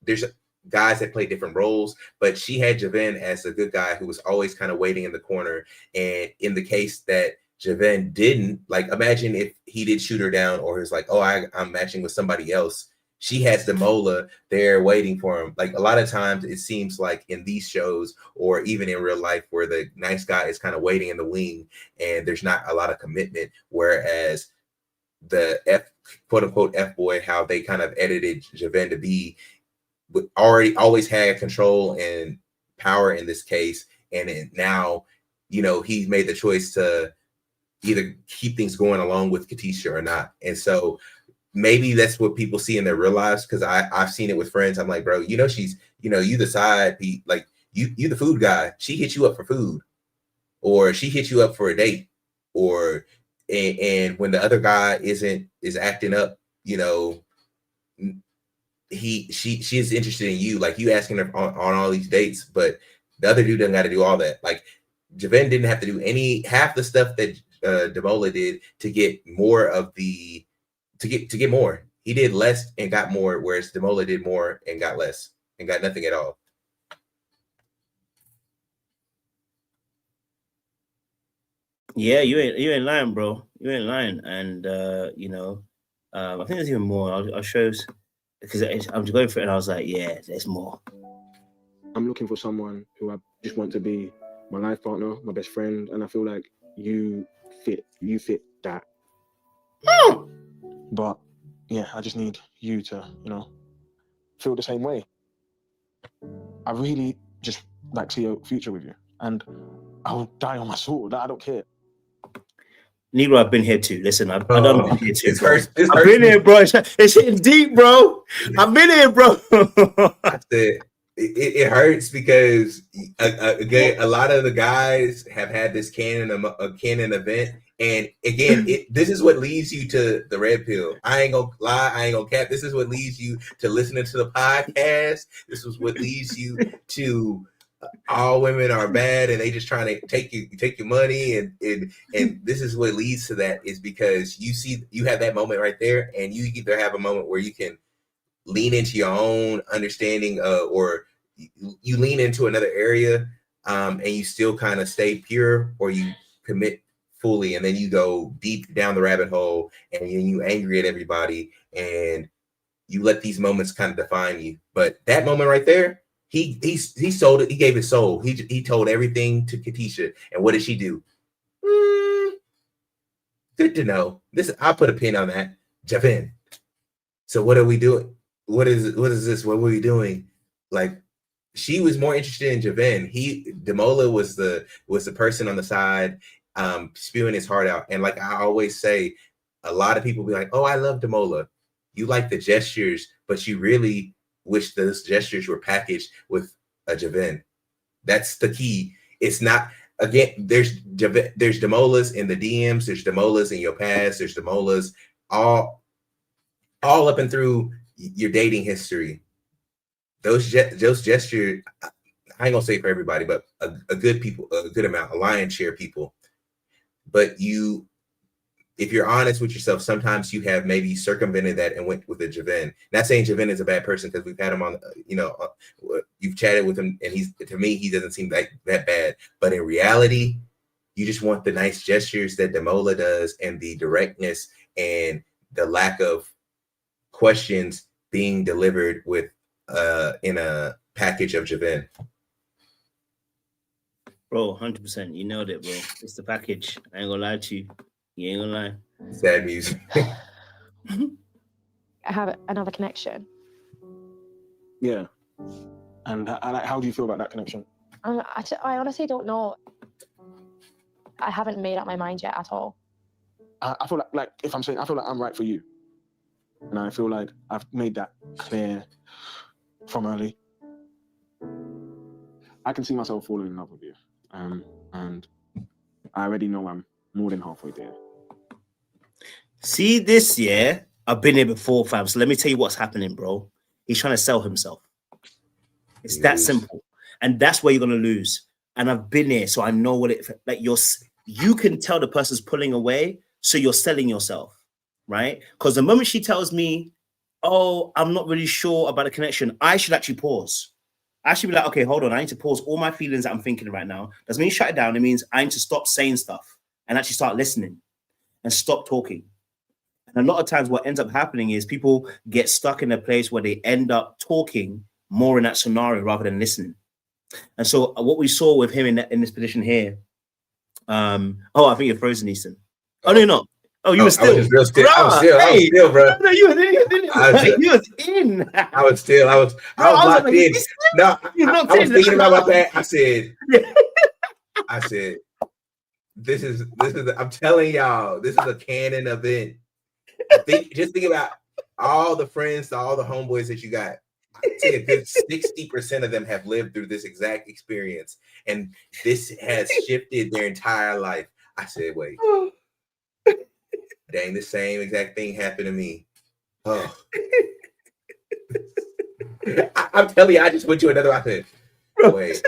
S4: there's guys that play different roles, but she had Javan as a good guy who was always kind of waiting in the corner. And in the case that Javan didn't, like, imagine if he did shoot her down, or he's like, oh, I'm matching with somebody else. She has Demola there waiting for him. Like, a lot of times it seems like in these shows, or even in real life, where the nice guy is kind of waiting in the wing and there's not a lot of commitment, whereas the quote unquote F boy, how they kind of edited Javan to be, always had control and power in this case. And now, you know, he's made the choice to either keep things going along with Katisha or not. And so maybe that's what people see in their real lives, because I've seen it with friends. I'm like, bro, you know, she's, you know, you the side, like, you the food guy. She hit you up for food, or she hit you up for a date, or and when the other guy is acting up, you know, she's interested in you, like, you asking her on all these dates, but the other dude doesn't got to do all that. Like, Javan didn't have to do half the stuff that Demola did to get more of the to get more. He did less and got more, whereas Demola did more and got less and got nothing at all.
S3: Yeah, you ain't lying, bro. You ain't lying. And you know, I think there's even more. I'll show you, because I'm just going for it, and I was like, yeah, there's more.
S5: I'm looking for someone who I just want to be
S2: my life partner, my best friend, and I feel like you fit that. But yeah, I just need you to, feel the same way. I really just like see a future with you, and I'll die on my sword. I don't care.
S3: Negro, I've been here too. Listen, I've done been here too.
S4: It's hurts.
S3: I've been here, bro. It's hitting deep, bro. I've been here, bro.
S4: It hurts because again, a lot of the guys have had this canon event, and again, this is what leads you to the red pill. I ain't gonna lie, I ain't gonna cap. This is what leads you to listening to the podcast. This is what leads you to all women are bad and they just trying to take your money, and this is what leads to that, is because you have that moment right there, and you either have a moment where you can lean into your own understanding, or you lean into another area, and you still kind of stay pure, or you commit fully, and then you go deep down the rabbit hole, and you angry at everybody, and you let these moments kind of define you. But that moment right there, he sold it. He gave his soul. He told everything to Katisha, and what did she do? Good to know. I'll put a pin on that. Javin. So what are we doing? What is this? What were we doing? Like, she was more interested in Javin. Demola was the person on the side, spewing his heart out. And like I always say, a lot of people be like, "Oh, I love Demola." You like the gestures, but you really wish those gestures were packaged with a Javin. That's the key. It's not, again, there's Demolas in the DMs, there's Demolas in your past, there's Demolas all up and through your dating history. Those gestures, I ain't gonna say for everybody, but a good amount, a lion's share people. But if you're honest with yourself, sometimes you have maybe circumvented that and went with a Javin. Not saying Javin is a bad person, because we've had him on, you've chatted with him, and to me, he doesn't seem that bad. But in reality, you just want the nice gestures that Demola does, and the directness and the lack of questions being delivered with in a package of Javin.
S3: Bro, 100%. You nailed it, bro. It's the package. I ain't gonna lie to you. You ain't gonna lie.
S4: Sad music.
S6: I have another connection.
S2: Yeah. And how do you feel about that connection?
S6: I honestly don't know. I haven't made up my mind yet at all.
S2: I feel like if I'm saying, I feel like I'm right for you. And I feel like I've made that clear from early. I can see myself falling in love with you. And I already know I'm more than halfway there.
S3: See this, yeah? I've been here before, fam. So let me tell you what's happening, bro. He's trying to sell himself. It's that simple. And that's where you're going to lose. And I've been here, so I know what you can tell the person's pulling away, so you're selling yourself, right? Because the moment she tells me, "Oh, I'm not really sure about the connection," I should actually pause. I should be like, "Okay, hold on. I need to pause all my feelings that I'm thinking right now." Doesn't mean shut it down. It means I need to stop saying stuff and actually start listening and stop talking. And a lot of times what ends up happening is people get stuck in a place where they end up talking more in that scenario rather than listening. And so what we saw with him in this position here, I think you're frozen, Easton. Oh, no, you're not. Oh, you were still.
S4: I was still, bro.
S3: No, you was in.
S4: I was locked in. No, I was thinking about that. I said, this is. I'm telling y'all, this is a canon event. Just think about all the friends, all the homeboys that you got. I'd say a good 60% of them have lived through this exact experience, and this has shifted their entire life. I said, wait. Dang, the same exact thing happened to me. Oh. I'm telling you, I just went to another. I said, wait.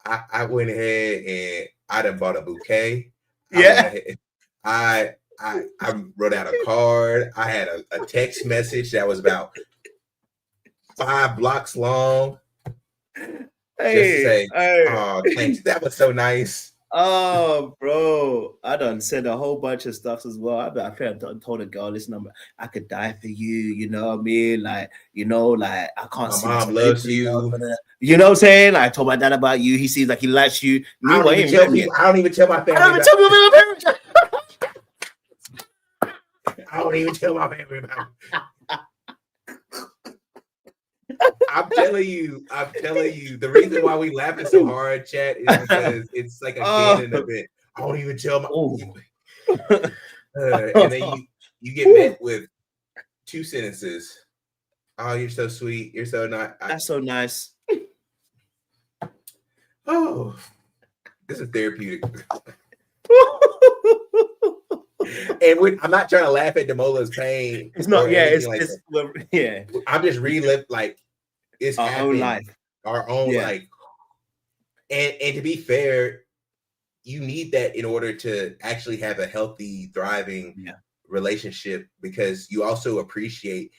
S4: I went ahead and I done bought a bouquet.
S3: Yeah.
S4: I wrote out a card. I had a text message that was about 5 blocks long. Just to say, oh, thanks. That was so nice.
S3: Oh, bro, I done said a whole bunch of stuff as well. I feel I done told a girl, listen, I could die for you. You know what I mean? Like, like I can't
S4: My
S3: see
S4: mom
S3: myself
S4: loves
S3: anybody else,
S4: you.
S3: but, you know what I'm saying? Like, I told my dad about you. He seems like he likes you.
S4: I don't
S3: Meanwhile, he
S4: even
S3: ain't
S4: tell
S3: met me.
S4: people. I don't even tell my family.
S3: I don't even tell me about my parents.
S4: I don't even tell my family about it. I'm telling you, the reason why we laughing so hard, chat, is because it's like a kid in a bit. I don't even tell my and then you get met with 2 sentences. Oh, you're so sweet. You're so nice.
S3: That's so nice.
S4: Oh, this is therapeutic. And I'm not trying to laugh at Demola's pain.
S3: It's not,
S4: yeah. I'm just reliving like it's
S3: our
S4: happened,
S3: own life.
S4: Our own life. And to be fair, you need that in order to actually have a healthy, thriving relationship, because you also appreciate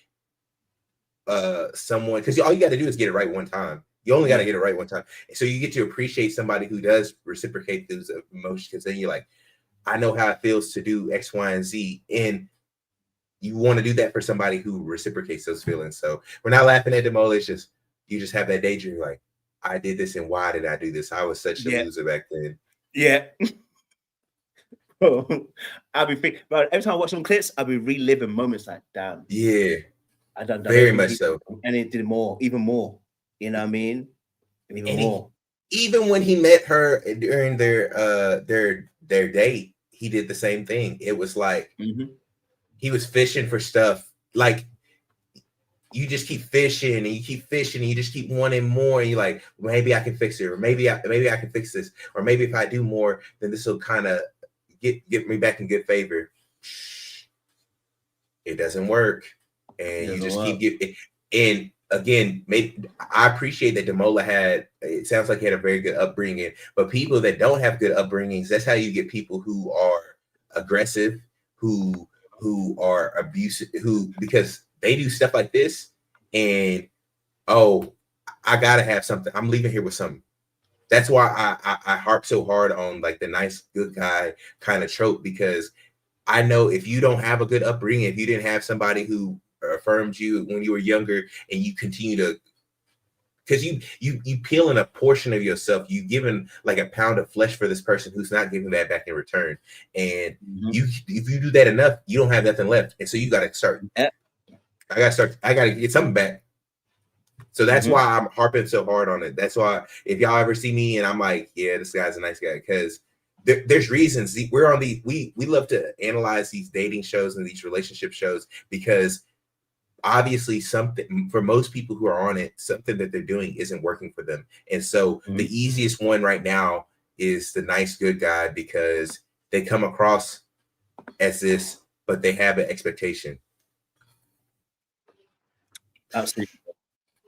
S4: someone, because all you got to do is get it right one time. You only got to get it right one time. So you get to appreciate somebody who does reciprocate those emotions, because then you're like, I know how it feels to do X, Y, and Z. And you want to do that for somebody who reciprocates those feelings. So we're not laughing at Demola. It's just, you just have that daydream like, I did this, and why did I do this? I was such a loser back then.
S3: Yeah. I'll be thinking, but every time I watch some clips, I'll be reliving moments like, damn.
S4: Yeah.
S3: I done
S4: very much so.
S3: And it did more, even more. You know what I mean? Even more.
S4: Even when he met her during their date, he did the same thing. It was like he was fishing for stuff. Like, you just keep fishing and you keep fishing and you just keep wanting more, and you're like, maybe I can fix it, or maybe I can fix this, or maybe if I do more, then this will kind of get me back in good favor. It doesn't work, and you just keep getting. And again, I appreciate that Demola had. It sounds like he had a very good upbringing, but people that don't have good upbringings, that's how you get people who are aggressive, who are abusive, because they do stuff like this, and I gotta have something. I'm leaving here with something. That's why I harp so hard on like the nice good guy kind of trope, because I know if you don't have a good upbringing, if you didn't have somebody who affirmed you when you were younger, and you continue to, because you peeling a portion of yourself, you giving like a pound of flesh for this person who's not giving that back in return, and if you do that enough, you don't have nothing left, and so you got to start. I got to get something back. So that's why I'm harping so hard on it. That's why if y'all ever see me and I'm like, yeah, this guy's a nice guy, because there's reasons. We're on we love to analyze these dating shows and these relationship shows, because obviously something for most people who are on it, something that they're doing isn't working for them. And so the easiest one right now is the nice good guy, because they come across as this, but they have an expectation.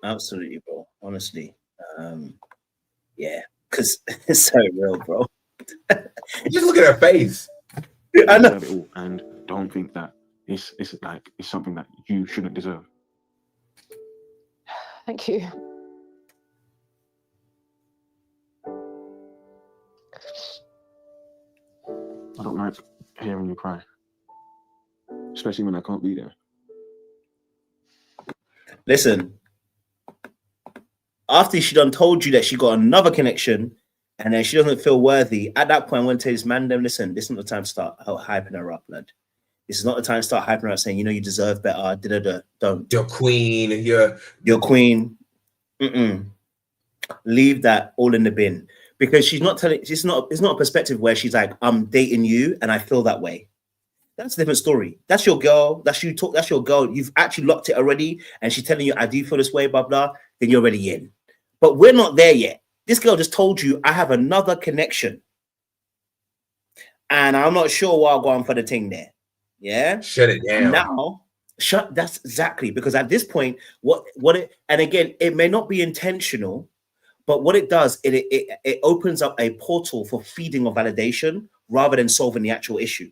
S3: Absolutely, bro. Honestly, yeah, because it's so real, bro.
S4: Just look at her face.
S5: I know. It all, and don't think that it's something that you shouldn't deserve.
S6: Thank you.
S5: I don't like hearing you cry, especially when I can't be there.
S3: Listen, after she done told you that she got another connection and then she doesn't feel worthy, at that point, I'm going to tell this man, listen, this is not the time to start hyping her up, blood. This is not the time to start hyping her up, saying, you deserve better. Don't.
S4: Your queen.
S3: Your queen. Leave that all in the bin. Because she's not telling, it's not a perspective where she's like, I'm dating you and I feel that way. That's a different story. That's your girl. That's your girl. You've actually locked it already, and she's telling you, I do feel this way, blah, blah. Then you're already in. But we're not there yet. This girl just told you, I have another connection. And I'm not sure why I'll go on for the thing there. Yeah?
S4: Shut it down.
S3: Now, that's exactly, because at this point, and again, it may not be intentional, but what it does, it opens up a portal for feeding of validation rather than solving the actual issue.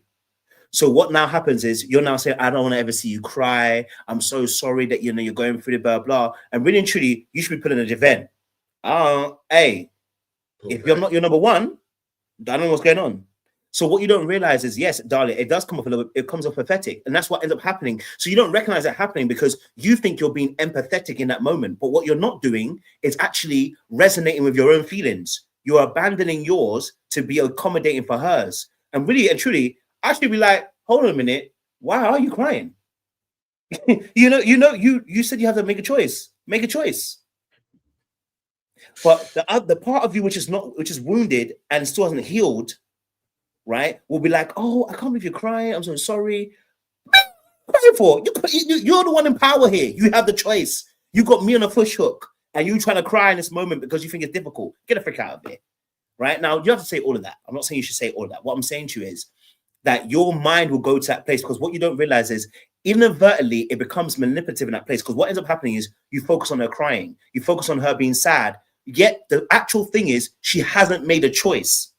S3: So what now happens is you're now saying, I don't want to ever see you cry. I'm so sorry that, you're going through the blah, blah. And really and truly, you should be putting an event. Hey, if you're not your number one, I don't know what's going on. So what you don't realize is, yes, darling, it does come off a little bit, it comes off pathetic. And that's what ends up happening. So you don't recognize that happening because you think you're being empathetic in that moment. But what you're not doing is actually resonating with your own feelings. You're abandoning yours to be accommodating for hers. And really and truly, actually be like, hold on a minute, why are you crying? you said you have to make a choice. Make a choice. But the part of you which is wounded and still hasn't healed, right, will be like, oh, I can't believe you're crying. I'm so sorry. Crying for you're the one in power here. You have the choice. You got me on a push hook, and you trying to cry in this moment because you think it's difficult. Get the frick out of here, right? Now you have to say all of that. I'm not saying you should say all of that. What I'm saying to you is that your mind will go to that place because what you don't realize is inadvertently it becomes manipulative in that place. Because what ends up happening is you focus on her crying, you focus on her being sad. Yet the actual thing is she hasn't made a choice.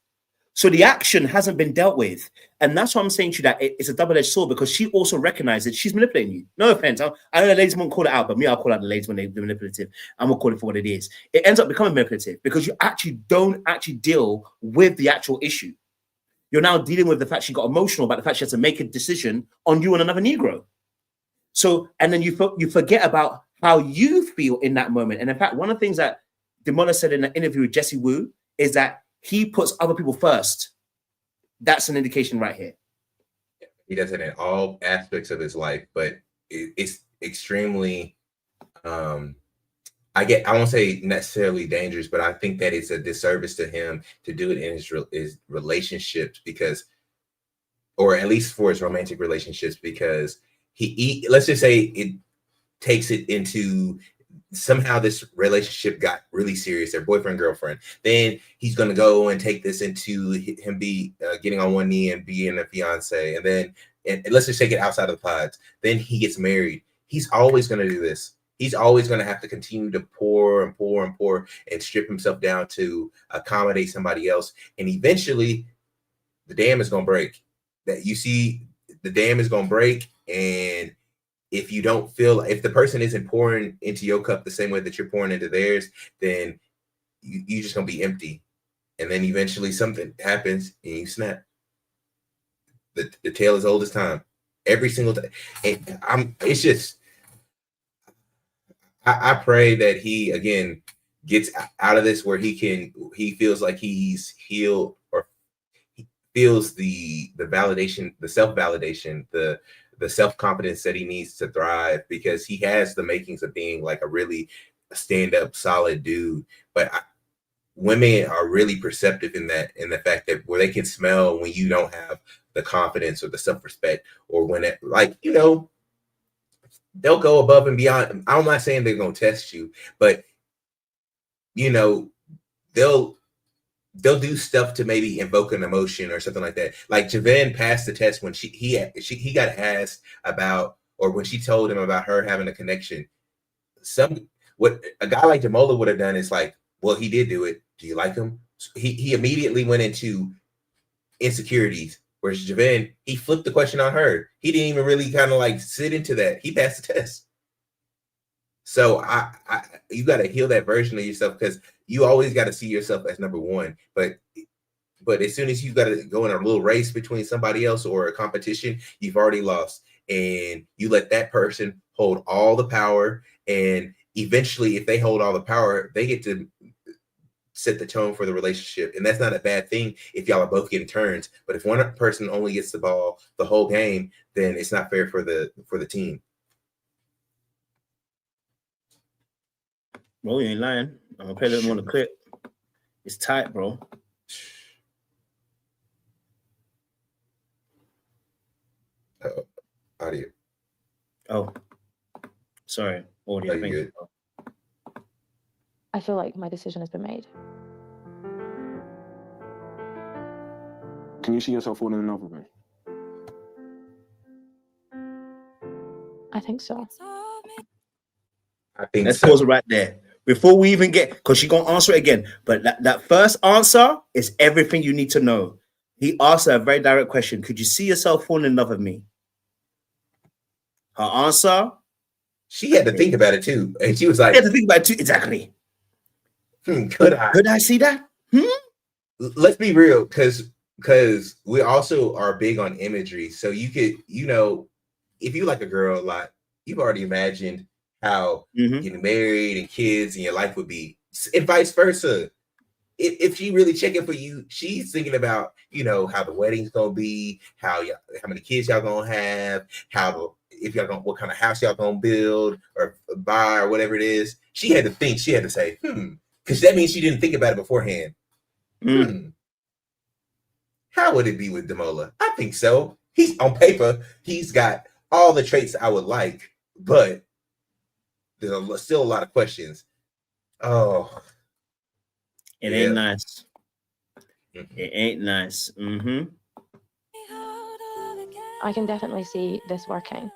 S3: So the action hasn't been dealt with. And that's why I'm saying to you that it's a double-edged sword because she also recognizes she's manipulating you. No offense. I know the ladies won't call it out, but me, I'll call out the ladies when they're manipulative. I'm going to call it for what it is. It ends up becoming manipulative because you actually don't deal with the actual issue. You're now dealing with the fact she got emotional about the fact she has to make a decision on you and another Negro. So, and then you forget about how you feel in that moment. And in fact, one of the things that Demola said in an interview with Jessie Wu is that he puts other people first. That's an indication right here.
S4: He does it in all aspects of his life, but it's extremely, I won't say necessarily dangerous, but I think that it's a disservice to him to do it in his relationships because, or at least for his romantic relationships, because let's just say it takes it into somehow this relationship got really serious, their boyfriend, girlfriend. Then he's going to go and take this into him getting on one knee and being a fiance. And then, and let's just take it outside of the pods. Then he gets married. He's always going to do this. He's always going to have to continue to pour and pour and pour and strip himself down to accommodate somebody else. And eventually the dam is going to break. That you see, the dam is going to break. And if you don't feel, if the person isn't pouring into your cup the same way that you're pouring into theirs, then you're just going to be empty. And then eventually something happens and you snap. The tale is old as time. Every single time. And it's just, I pray that he, again, gets out of this where he feels like he's healed, or he feels the validation, the self-validation, the self-confidence that he needs to thrive, because he has the makings of being like a really stand-up, solid dude. But women are really perceptive in the fact that where they can smell when you don't have the confidence or the self-respect, or when it, like, you know, they'll go above and beyond. I'm not saying they're going to test you, but, you know, they'll do stuff to maybe invoke an emotion or something like that. Like Javan passed the test when he got asked about, or when she told him about her having a connection. What a guy like Demola would have done is like, well, he did do it. Do you like him? He immediately went into insecurities. Whereas Javan, he flipped the question on her. He didn't even really kind of like sit into that. He passed the test. So you got to heal that version of yourself, because you always got to see yourself as number one. But as soon as you got to go in a little race between somebody else or a competition, you've already lost. And you let that person hold all the power. And eventually, if they hold all the power, they get to set the tone for the relationship. And that's not a bad thing if y'all are both getting turns. But if one person only gets the ball the whole game, then it's not fair for the team.
S3: Bro, you ain't lying. I'm gonna play a little more on the clip. It's tight, bro.
S4: Audio.
S3: Oh, sorry. Audio.
S4: Oh,
S3: Thank
S4: good.
S3: you.
S6: I feel like my decision has been made.
S5: Can you see yourself falling in love with me?
S6: I think so.
S4: I think
S3: Let's
S4: so.
S3: pause it right there. Before we even get, because she's going to answer it again. But that first answer is everything you need to know. He asked her a very direct question. Could you see yourself falling in love with me? Her answer?
S4: She had to think about it too. And she was like,
S3: You have to think about it too. Exactly.
S4: could I?
S3: Could I see that?
S4: let's be real, because we also are big on imagery. So you could, if you like a girl a lot, you've already imagined how getting married and kids and your life would be, and vice versa. If she really checking for you, she's thinking about, how the wedding's gonna be, how many kids y'all gonna have, what kind of house y'all gonna build or buy or whatever it is. She had to think. She had to say, because that means she didn't think about it beforehand. How would it be with Demola? I think so. He's on paper. He's got all the traits I would like, but there's still a lot of questions. Oh,
S3: it ain't nice. It ain't nice.
S6: I can definitely see this working.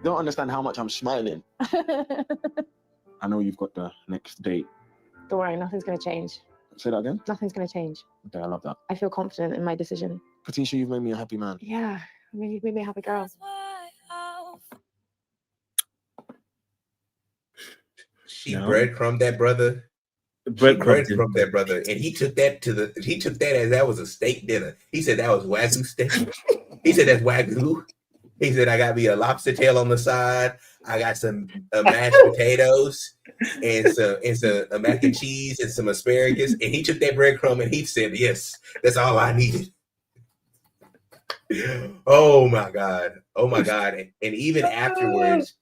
S5: Don't understand how much I'm smiling. I know you've got the next date.
S6: Don't worry, nothing's going to change.
S5: Say that again?
S6: Nothing's going to change.
S5: Okay, I love that.
S6: I feel confident in my decision.
S5: Katisha, you've made me a happy man.
S6: Yeah, I mean, you've made me a happy girl.
S4: She breadcrumbed that brother. Breadcrumbed that brother, and he took that as that was a steak dinner. He said that was Wagyu steak. He said that's Wagyu. He said I got me a lobster tail on the side. I got some mashed potatoes and some mac and cheese and some asparagus. And he took that breadcrumb and he said, "Yes, that's all I needed." Oh my god! And even afterwards,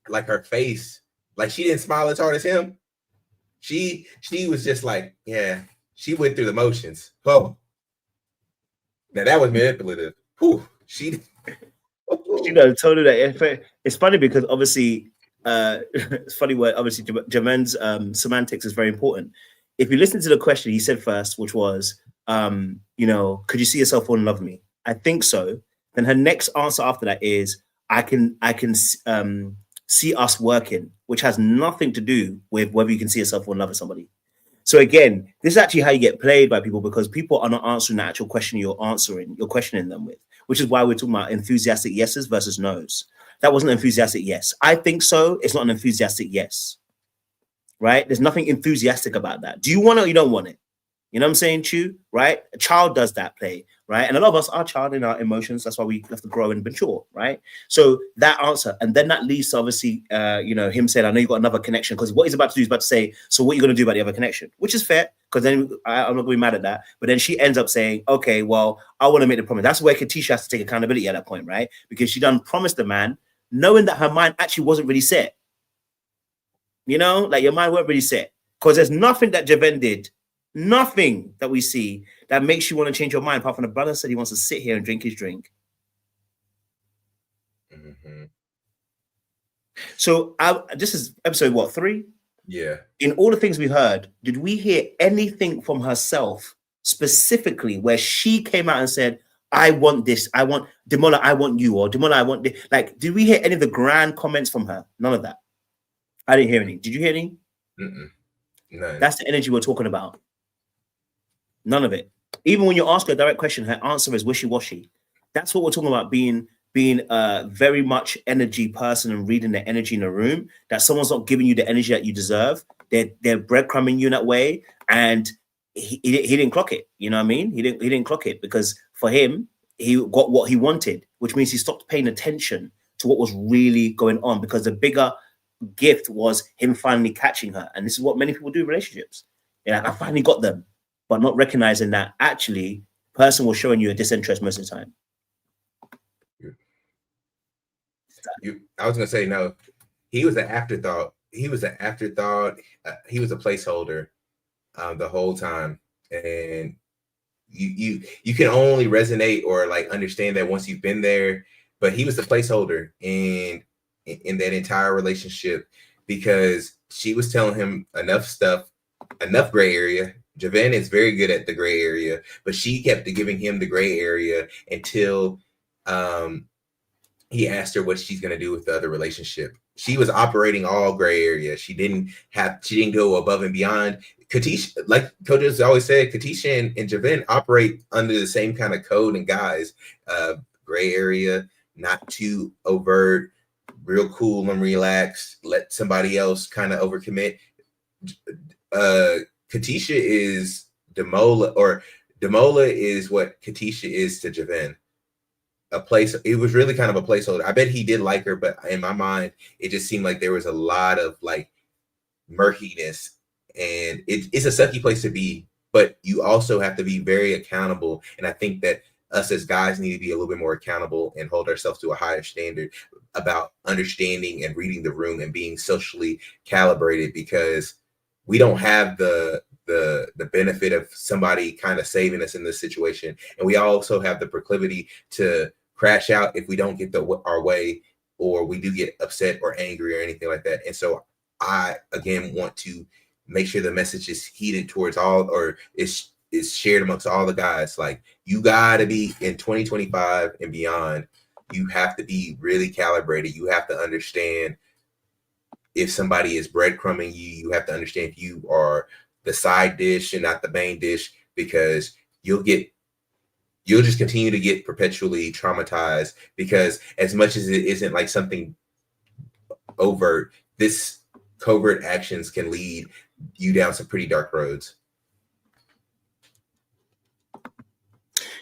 S4: like her face, like she didn't smile as hard as him. She was just like, yeah. She went through the motions. Oh, now that was manipulative. Whew, she
S3: totally that. It's funny because obviously, it's funny where obviously Jermaine's semantics is very important. If you listen to the question he said first, which was, could you see yourself fall in love with me? I think so. Then her next answer after that is, I can see us working, which has nothing to do with whether you can see yourself fall in love with somebody. So again, this is actually how you get played by people, because people are not answering the actual question you're questioning them with, which is why we're talking about enthusiastic yeses versus nos. That wasn't an enthusiastic yes. I think so. It's not an enthusiastic yes, right? There's nothing enthusiastic about that. Do you want it or you don't want it? You know what I'm saying, Chew? Right? A child does that play, right? And a lot of us are child in our emotions. That's why we have to grow and mature, right? So that answer, and then that leads to obviously, him saying, I know you got another connection, because what he's about to do is about to say, so what are you going to do about the other connection? Which is fair, because then I'm not going to be mad at that. But then she ends up saying, okay, well, I want to make the promise. That's where Katisha has to take accountability at that point, right? Because she done promised the man, knowing that her mind actually wasn't really set. Like your mind weren't really set. Because there's nothing that Javen did, nothing that we see that makes you want to change your mind, apart from the brother said he wants to sit here and drink his drink. So this is episode 3?
S4: Yeah.
S3: In all the things we heard, did we hear anything from herself specifically where she came out and said, I want this, I want Demola, I want you, or Demola, I want this? Like, did we hear any of the grand comments from her? None of that. I didn't hear any. Did you hear any?
S4: None.
S3: That's the energy we're talking about. None of it. Even when you ask her a direct question, her answer is wishy-washy. That's what we're talking about, being a very much energy person and reading the energy in the room, that someone's not giving you the energy that you deserve. They're breadcrumbing you in that way, and he didn't clock it. You know what I mean? He didn't clock it, because for him, he got what he wanted, which means he stopped paying attention to what was really going on, because the bigger gift was him finally catching her. And this is what many people do in relationships. They're like, I finally got them, but not recognizing that actually the person was showing you a disinterest most of the time.
S4: I was gonna say no. He was an afterthought. He was a placeholder the whole time, and you can only resonate or like understand that once you've been there. But he was the placeholder in that entire relationship, because she was telling him enough stuff, enough gray area. Javen is very good at the gray area, but she kept giving him the gray area until he asked her what she's going to do with the other relationship. She was operating all gray area. She didn't go above and beyond. Katisha, like Coach always said, Katisha and Javen operate under the same kind of code and guise. Gray area, not too overt, real cool and relaxed, let somebody else kind of overcommit. Katisha is Demola, or Demola is what Katisha is to Javen. It was really kind of a placeholder. I bet he did like her, but in my mind, it just seemed like there was a lot of like murkiness, and it's a sucky place to be, but you also have to be very accountable. And I think that us as guys need to be a little bit more accountable and hold ourselves to a higher standard about understanding and reading the room and being socially calibrated, because we don't have the benefit of somebody kind of saving us in this situation. And we also have the proclivity to crash out if we don't get our way, or we do get upset or angry or anything like that. And so I, again, want to make sure the message is heeded towards all, or is shared amongst all the guys. Like, you got to be in 2025 and beyond. You have to be really calibrated. You have to understand if somebody is breadcrumbing you. You have to understand if you are the side dish and not the main dish, because you'll just continue to get perpetually traumatized, because as much as it isn't like something overt, this covert actions can lead you down some pretty dark roads.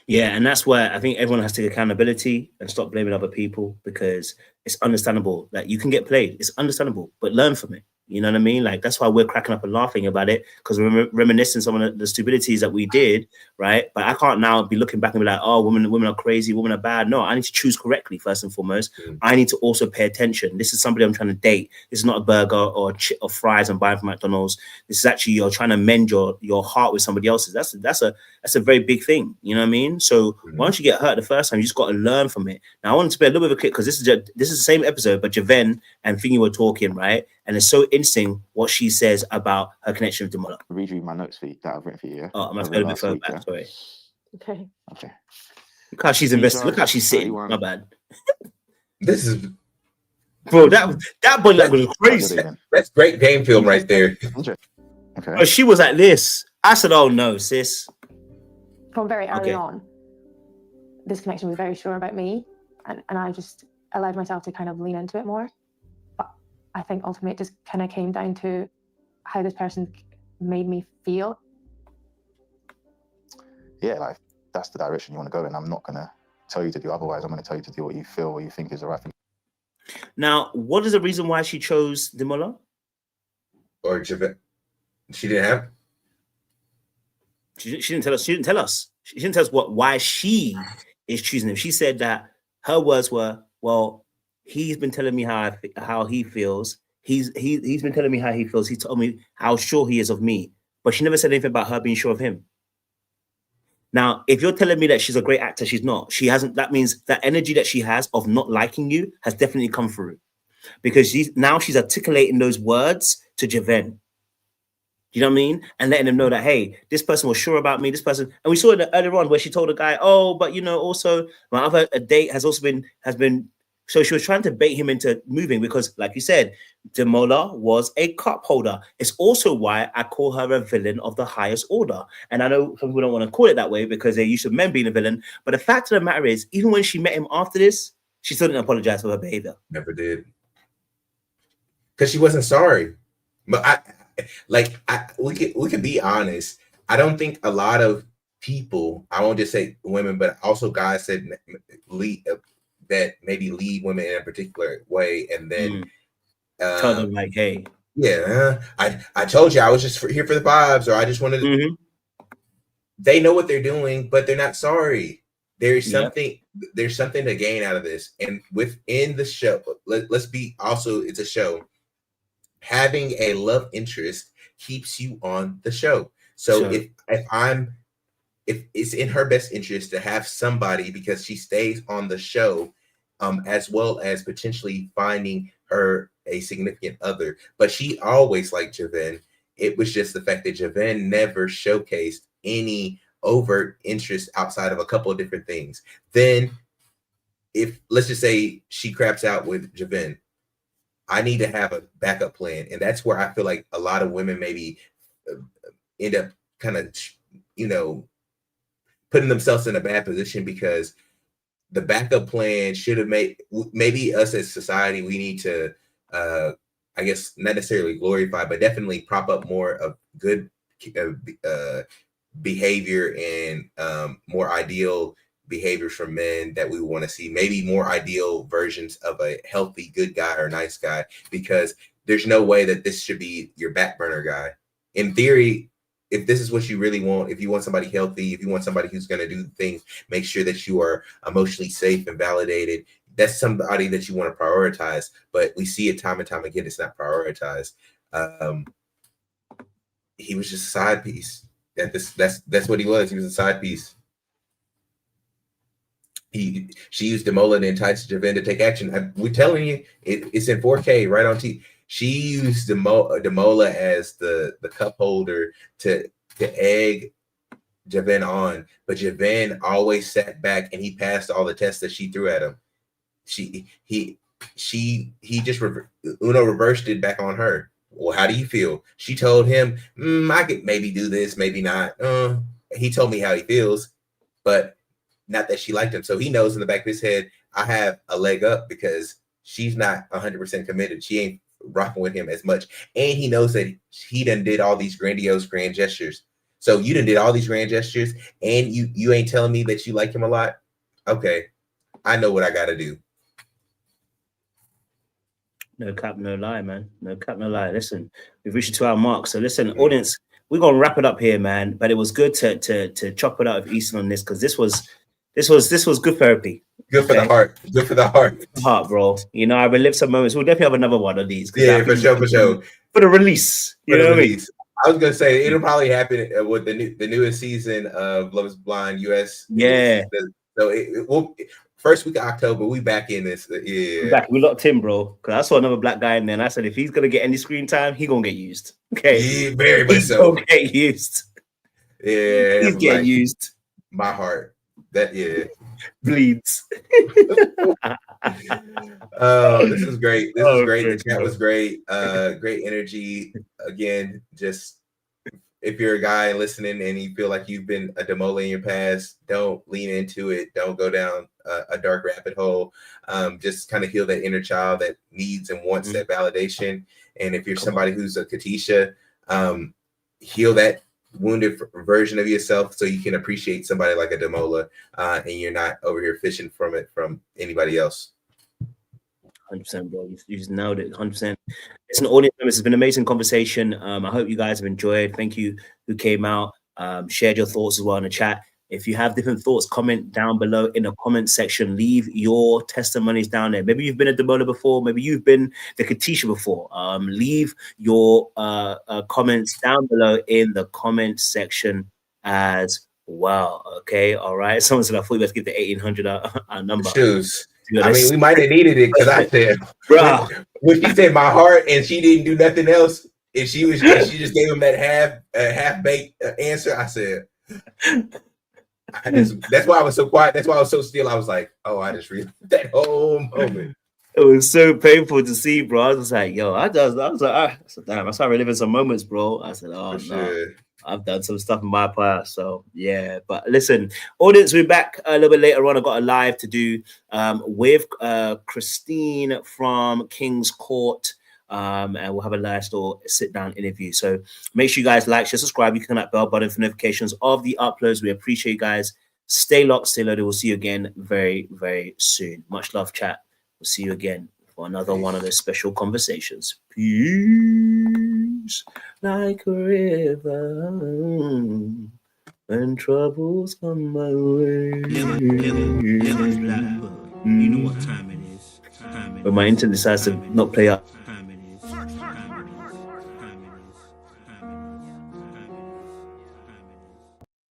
S3: Yeah, and that's where I think everyone has to take accountability and stop blaming other people, because it's understandable that you can get played. It's understandable, but learn from it. You know what I mean? Like, that's why we're cracking up and laughing about it, because we're reminiscing some of the stupidities that we did, right? But I can't now be looking back and be like, oh, women are crazy, women are bad. No, I need to choose correctly first and foremost. I need to also pay attention. This is somebody I'm trying to date. This is not a burger or fries I'm buying from McDonald's. This is actually, you're trying to mend your heart with somebody else's. That's a very big thing. You know what I mean? So once you get hurt the first time, you just got to learn from it. Now I want to play a little bit of a clip, because this is the same episode, but Javen and Thingy were talking, right? And it's so interesting what she says about her connection with Demola.
S5: Read you my notes for you that I've written for you. Yeah?
S3: Oh, I'm going to go a bit further back. Sorry.
S6: Okay.
S3: Look how she's invested. Look how she's sitting.
S5: 31.
S3: My bad.
S4: This is,
S3: Bro, that body language was crazy.
S4: that's great game film right there.
S5: Okay.
S3: Bro, she was like this. I said, oh no, sis.
S6: From very early on, this connection was very sure about me, and I just allowed myself to kind of lean into it more. But I think ultimately it just kind of came down to how this person made me feel.
S5: Yeah, like, that's the direction you want to go in. I'm not going to tell you to do otherwise. I'm going to tell you to do what you feel or you think is the right thing.
S3: Now, what is the reason why she chose Demola?
S4: Or Javet. She didn't have.
S3: She didn't tell us. She didn't tell us. She didn't tell us why she is choosing him. She said that her words were, well, he's been telling me how he feels. He's been telling me how he feels. He told me how sure he is of me. But she never said anything about her being sure of him. Now, if you're telling me that she's a great actor, she's not. She hasn't. That means that energy that she has of not liking you has definitely come through, because she's articulating those words to Javen. You know what I mean? And letting them know that, hey, this person was sure about me. This person, and we saw it earlier on where she told a guy, oh, but also my other date has been. So she was trying to bait him into moving, because, like you said, Demola was a cup holder. It's also why I call her a villain of the highest order. And I know some people don't want to call it that way because they're used to men being a villain. But the fact of the matter is, even when she met him after this, she still didn't apologize for her behavior.
S4: Never did. Because she wasn't sorry. But we could be honest. I don't think a lot of people, I won't just say women, but also guys that maybe lead women in a particular way, and then
S3: tell them like, hey,
S4: I told you I was just here for the vibes, or I just wanted to. They know what they're doing, but they're not sorry. There's something to gain out of this, and within the show, let's be also, it's a show. Having a love interest keeps you on the show. So if it's in her best interest to have somebody, because she stays on the show, as well as potentially finding her a significant other. But she always liked Javen. It was just the fact that Javen never showcased any overt interest outside of a couple of different things. Then, if let's just say she craps out with Javen, I need to have a backup plan. And that's where I feel like a lot of women maybe end up kind of, putting themselves in a bad position, because the backup plan should have made, maybe us as society, we need to, I guess, not necessarily glorify, but definitely prop up more of good behavior and more ideal behaviors from men that we want to see. Maybe more ideal versions of a healthy, good guy or nice guy, because there's no way that this should be your back burner guy. In theory, if this is what you really want, if you want somebody healthy, if you want somebody who's going to do things, make sure that you are emotionally safe and validated, that's somebody that you want to prioritize. But we see it time and time again, it's not prioritized. He was just a side piece. That's what he was. He was a side piece. She used Demola to entice Javen to take action. We're telling you, it's in 4K right on TV. She used Demola as the cup holder to egg Javen on, but Javen always sat back and he passed all the tests that she threw at him. He just Uno reversed it back on her. Well, how do you feel? She told him, I could maybe do this, maybe not. He told me how he feels, but not that she liked him. So he knows in the back of his head, I have a leg up because she's not 100% committed. She ain't rocking with him as much. And he knows that he done did all these grand gestures. So you done did all these grand gestures and you ain't telling me that you like him a lot? Okay, I know what I got to do.
S7: No cap, no lie, man. No cap, no lie. Listen, we've reached to our mark. So listen, audience, we're gonna wrap it up here, man. But it was good to chop it out with Easton on this, because this was good therapy.
S4: Good for the heart. Good for the heart.
S7: Heart, bro. You know, I relived some moments. We'll definitely have another one of these.
S4: Yeah, for sure.
S7: For the release. You know what I mean?
S4: I was gonna say it'll probably happen with the newest season of Love Is Blind US.
S7: Yeah.
S4: So it will. First week of October, we back in this. Yeah,
S7: we locked in, bro. Because I saw another black guy in there, and I said, if he's gonna get any screen time, he gonna get used. Okay,
S4: yeah, very much so.
S7: Gonna get used.
S4: Yeah,
S7: he's getting used.
S4: My heart, that
S7: bleeds.
S4: Oh, this is great. This is great. The chat was great. Great energy. Again, just. If you're a guy listening and you feel like you've been a Demola in your past, don't lean into it. Don't go down a dark rabbit hole. Just kind of heal that inner child that needs and wants that validation. And if you're somebody who's a Katisha, heal that wounded version of yourself so you can appreciate somebody like a Demola, and you're not over here fishing from anybody else.
S7: 100%, bro. You just nailed it. 100%. Listen, audience members, it's been an amazing conversation. I hope you guys have enjoyed. Thank you who came out, shared your thoughts as well in the chat. If you have different thoughts, comment down below in the comment section. Leave your testimonies down there. Maybe you've been a Demola before. Maybe you've been the Katisha before. Leave your comments down below in the comment section as well. Okay, all right. Someone said I thought you guys give the 1800 number.
S4: Shoes. I mean, we might have needed it because I said,
S7: bro,
S4: when she said my heart and she didn't do nothing else, and she just gave him that half baked answer. I said, that's why I was so quiet. That's why I was so still. I was like, oh, I just read that whole moment.
S7: It was so painful to see, bro. I was like, yo, I was like, damn, I started reliving some moments, bro. I said, oh, no. Sure. I've done some stuff in my past, so yeah. But listen, audience, we're back a little bit later on. I got a live to do with Christine from King's Court, and we'll have a nice little sit-down interview. So make sure you guys like, share, subscribe. You can hit that bell button for notifications of the uploads. We appreciate you guys. Stay locked, stay loaded. We'll see you again very, very soon. Much love, chat. We'll see you again for another one of those special conversations. Peace. Like a river, when troubles come my way.
S8: Never is black. You know what time it is.
S7: But my internet decides to not play up.